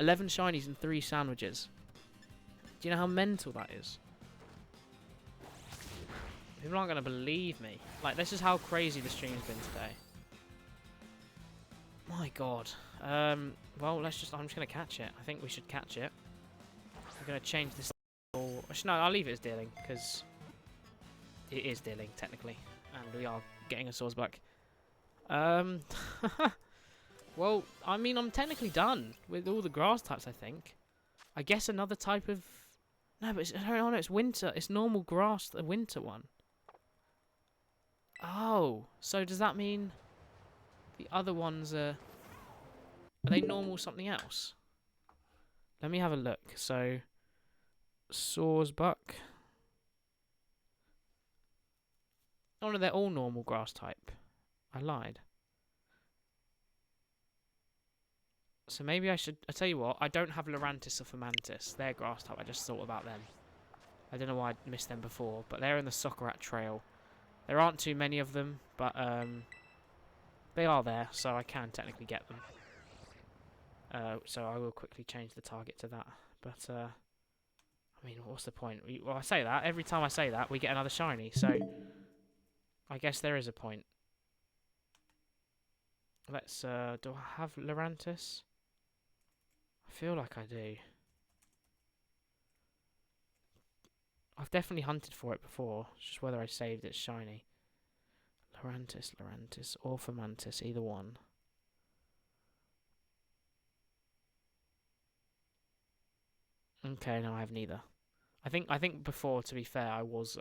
11 shinies and 3 sandwiches. Do you know how mental that is? People aren't going to believe me. Like, this is how crazy the stream's been today. My god. Well, I'm just going to catch it. I think we should catch it. I'm going to change this. Actually, no, I'll leave it as dealing, because it is dealing, technically. And we are getting a Sawsbuck. Well, I mean, I'm technically done with all the grass types, I think. I guess another type of... No, but it's winter. It's normal grass, the winter one. Oh, so does that mean the other ones are they normal something else? Let me have a look. So, Sawsbuck. Oh no, they're all normal grass type. I lied. So maybe I should... I tell you what, I don't have Lurantis or Fomantis. They're grass type. I just thought about them. I don't know why I missed them before, but they're in the Soccerat Trail. There aren't too many of them, but they are there, so I can technically get them. So I will quickly change the target to that. But, I mean, what's the point? Well, I say that. Every time I say that, we get another shiny, so I guess there is a point. Let's, do I have Lurantis? I feel like I do. I've definitely hunted for it before. It's just whether I saved it shiny. Lurantis, or Fomantis, either one. Okay, no, I have neither. I think before, to be fair, I was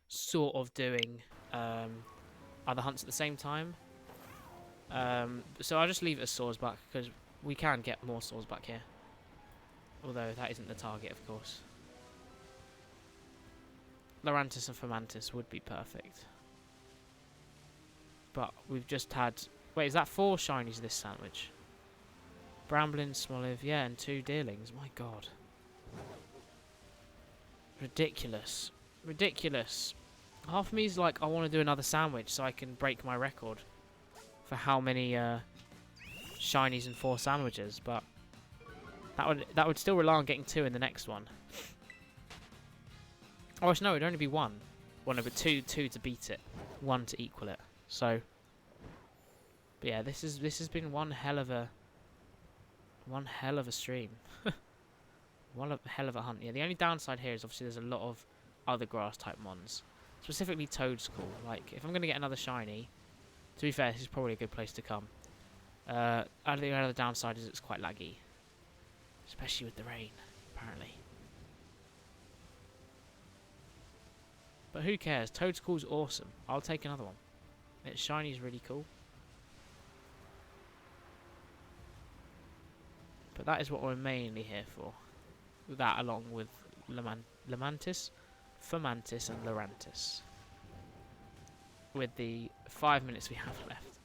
sort of doing other hunts at the same time. So I'll just leave it as Sawsbuck, because we can get more Sawsbuck here. Although that isn't the target, of course. Lurantis and Fomantis would be perfect. But we've just had... Wait, is that 4 shinies this sandwich? Bramblin, Smoliv, yeah, and 2 dealings. My god. Ridiculous. Ridiculous. Half of me is like, I want to do another sandwich so I can break my record for how many shinies and 4 sandwiches, but that would still rely on getting 2 in the next one. Oh, no, it'd only be 1. Well, no, but two to beat it. 1 to equal it. So, But yeah, this has been one hell of a stream. One hell of a hunt. Yeah, the only downside here is obviously there's a lot of other grass type mons. Specifically Toad School. Like, if I'm going to get another shiny, to be fair, this is probably a good place to come. The other downside is it's quite laggy. Especially with the rain, apparently. But who cares? Toad School's awesome. I'll take another one. Its shiny is really cool. But that is what we're mainly here for. That along with Lamantis, Fomantis and Lorantis. With the 5 minutes we have left.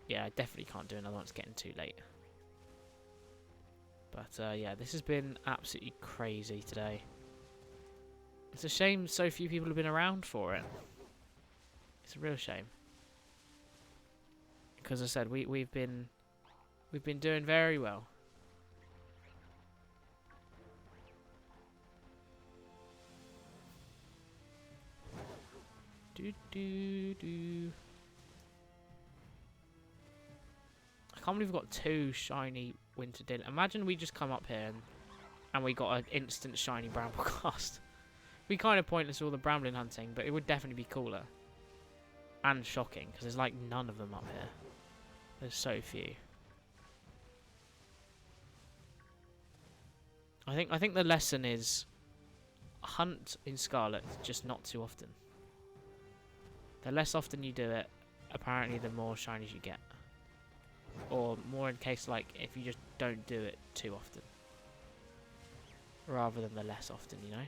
Yeah, I definitely can't do another one. It's getting too late. But yeah, this has been absolutely crazy today. It's a shame so few people have been around for it. It's a real shame. Because as I said, we've been doing very well. Do do do. I can't believe we've got 2 shiny winter din. Imagine we just come up here and we got an instant shiny Bramblecast. Be kind of pointless with all the Bramblin hunting, but it would definitely be cooler. And shocking, because there's like none of them up here. There's so few. I think the lesson is hunt in Scarlet, just not too often. The less often you do it, apparently the more shinies you get. Or more in case like if you just don't do it too often. Rather than the less often, you know?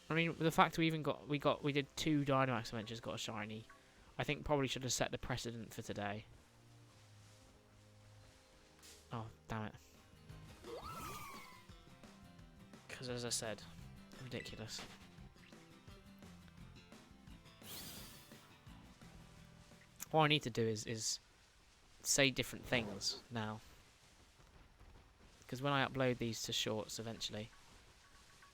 I mean, the fact we did 2 Dynamax Adventures, got a shiny, I think probably should have set the precedent for today. Oh, damn it. Because as I said, ridiculous. What I need to do is say different things now. Because when I upload these to shorts eventually,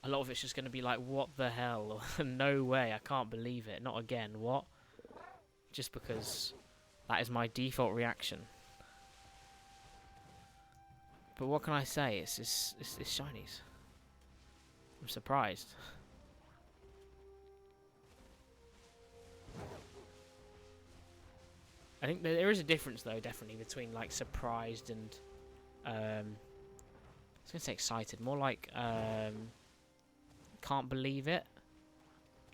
a lot of it's just going to be like, what the hell? No way, I can't believe it. Not again, what? Just because that is my default reaction. But what can I say? It's shinies. I'm surprised. I think there is a difference though, definitely, between like surprised and I was gonna say excited, more like can't believe it.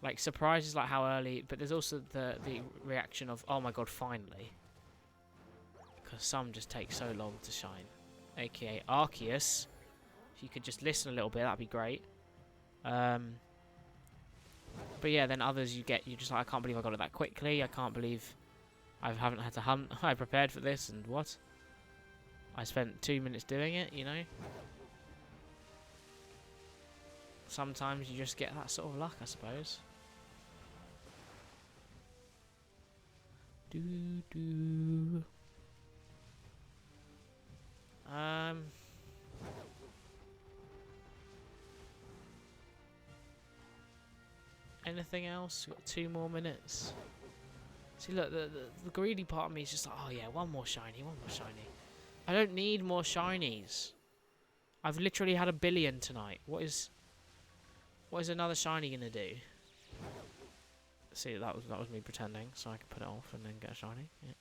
Like surprised is like how early, but there's also the reaction of oh my god, finally, because some just take so long to shine, aka Arceus. If you could just listen a little bit, that'd be great. But yeah, then others you're just like, I can't believe I got it that quickly. I can't believe I haven't had to hunt. I prepared for this, and what? I spent 2 minutes doing it, you know? Sometimes you just get that sort of luck, I suppose. Do. Anything else? We've got 2 more minutes. See, look, the greedy part of me is just like, oh yeah, one more shiny. I don't need more shinies. I've literally had 1 billion tonight. What is another shiny gonna do? See, that was me pretending, so I could put it off and then get a shiny. Yeah.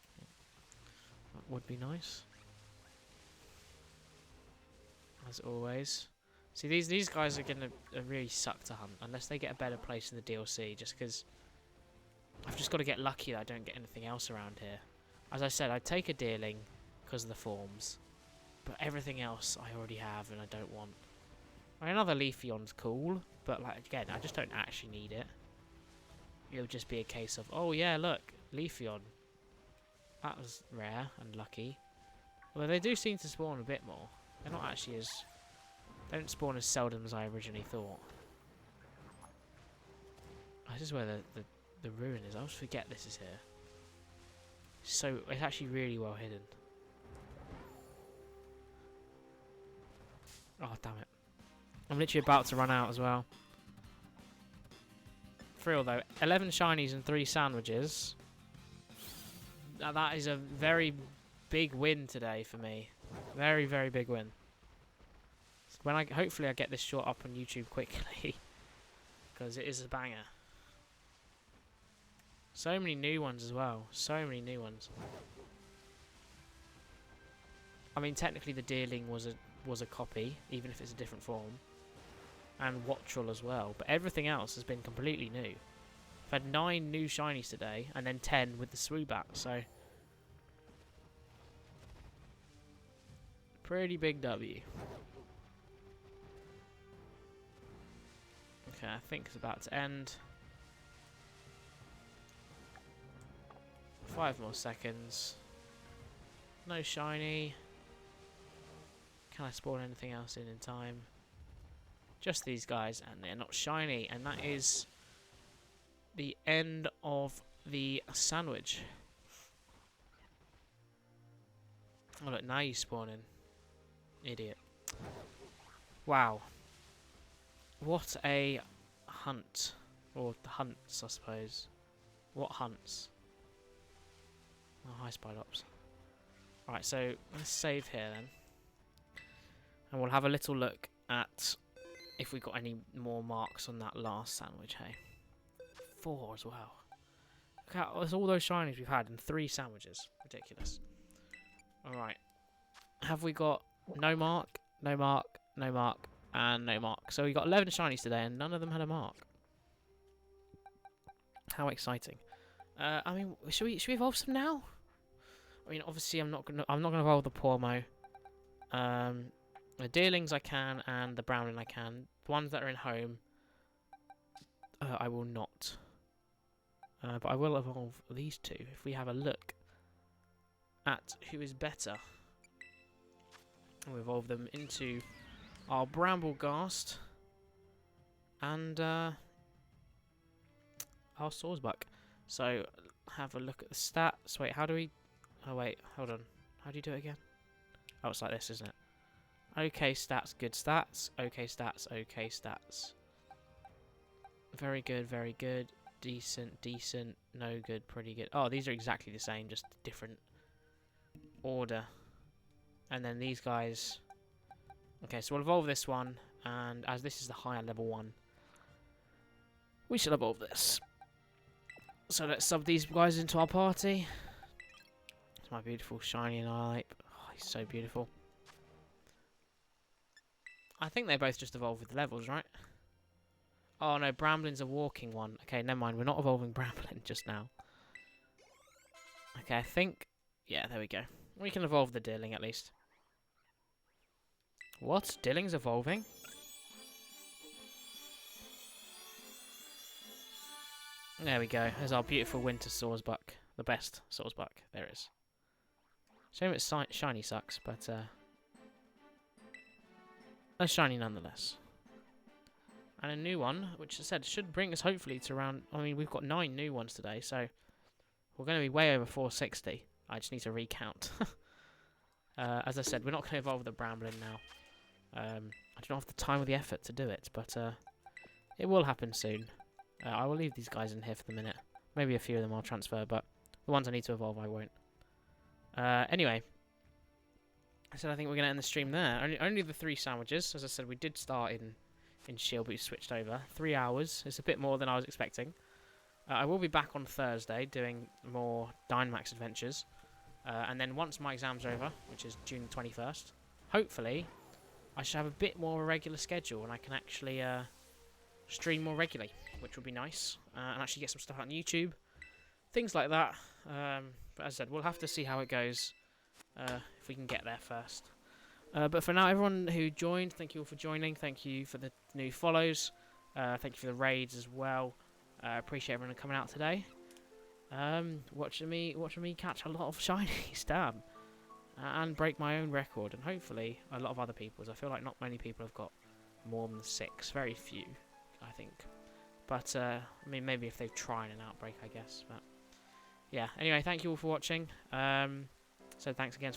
That would be nice. As always. See, these guys are gonna really suck to hunt unless they get a better place in the DLC. Just because I've just got to get lucky that I don't get anything else around here. As I said, I'd take a Deerling because of the forms, but everything else I already have and I don't want. I mean, another Leafeon's cool, but like again, I just don't actually need it. It'll just be a case of, oh yeah, look, Leafeon. That was rare and lucky. Although they do seem to spawn a bit more. They're not actually as... They don't spawn as seldom as I originally thought. This is where the ruin is. I always forget this is here. So, it's actually really well hidden. Oh, damn it. I'm literally about to run out as well. For real though, 11 shinies and 3 sandwiches. Now that is a very big win today for me. Very, very big win. When hopefully I get this short up on YouTube quickly, because it is a banger. So many new ones as well. So many new ones. I mean, technically the Deerling was a copy, even if it's a different form, and Wattrel as well. But everything else has been completely new. I've had 9 new shinies today, and then 10 with the Swoobat. So pretty big W. Okay, I think it's about to end. 5 more seconds. No shiny. Can I spawn anything else in time? Just these guys, and they're not shiny. And that is the end of the sandwich. Oh look, now you spawn in. Idiot. Wow. What a hunt. Or hunts, I suppose. What hunts? Oh, hi, Spidops. Right, so let's save here then. And we'll have a little look at if we got any more marks on that last sandwich, hey? 4 as well. Look at all those shinies we've had in 3 sandwiches. Ridiculous. Alright. Have we got no mark, no mark, no mark, and no mark? So we got 11 shinies today, and none of them had a mark. How exciting! I mean, should we evolve some now? I mean, obviously, I'm not gonna evolve the Pormo. The Deerlings I can, and the Brownling I can. The ones that are in home, I will not. But I will evolve these 2 if we have a look at who is better. We'll evolve them into our Brambleghast and our Sawsbuck. So have a look at the stats. Wait, how do we... Oh wait, hold on. How do you do it again? Oh, it's like this, isn't it? Okay stats, good stats. Okay stats, okay stats. Very good, very good. Decent, decent. No good, pretty good. Oh, these are exactly the same, just different order. And then these guys... Okay, so we'll evolve this one, and as this is the higher level one, we shall evolve this. So let's sub these guys into our party. It's my beautiful shiny Annihilate. Oh, he's so beautiful. I think they both just evolve with the levels, right? Oh no, Brambling's a walking one. Okay, never mind, we're not evolving Brambling just now. Okay, I think... Yeah, there we go. We can evolve the Deerling at least. What? Deerling's evolving? There we go. There's our beautiful winter Sawsbuck. The best Sawsbuck there is. Shame it's shiny sucks, but a shiny nonetheless. And a new one, which I said should bring us hopefully to around... I mean, we've got 9 new ones today, so we're going to be way over 460. I just need to recount. As I said, we're not going to evolve the Brambling now. I don't have the time or the effort to do it, but it will happen soon. I will leave these guys in here for the minute. Maybe a few of them I'll transfer, but the ones I need to evolve I won't. Anyway, I said I think we're going to end the stream there. Only the 3 sandwiches. As I said, we did start in Shield, but we switched over. 3 hours. It's a bit more than I was expecting. I will be back on Thursday doing more Dynamax adventures. And then once my exam's over, which is June 21st, hopefully I should have a bit more of a regular schedule and I can actually stream more regularly, which would be nice. And actually get some stuff out on YouTube. Things like that. But as I said, we'll have to see how it goes if we can get there first. But for now, everyone who joined, thank you all for joining. Thank you for the new follows. Thank you for the raids as well. Appreciate everyone coming out today. Watching me catch a lot of shinies, damn. And break my own record, and hopefully a lot of other people's. I feel like not many people have got more than 6. Very few, I think. But, I mean, maybe if they've tried an outbreak, I guess. But, yeah. Anyway, thank you all for watching. So thanks again for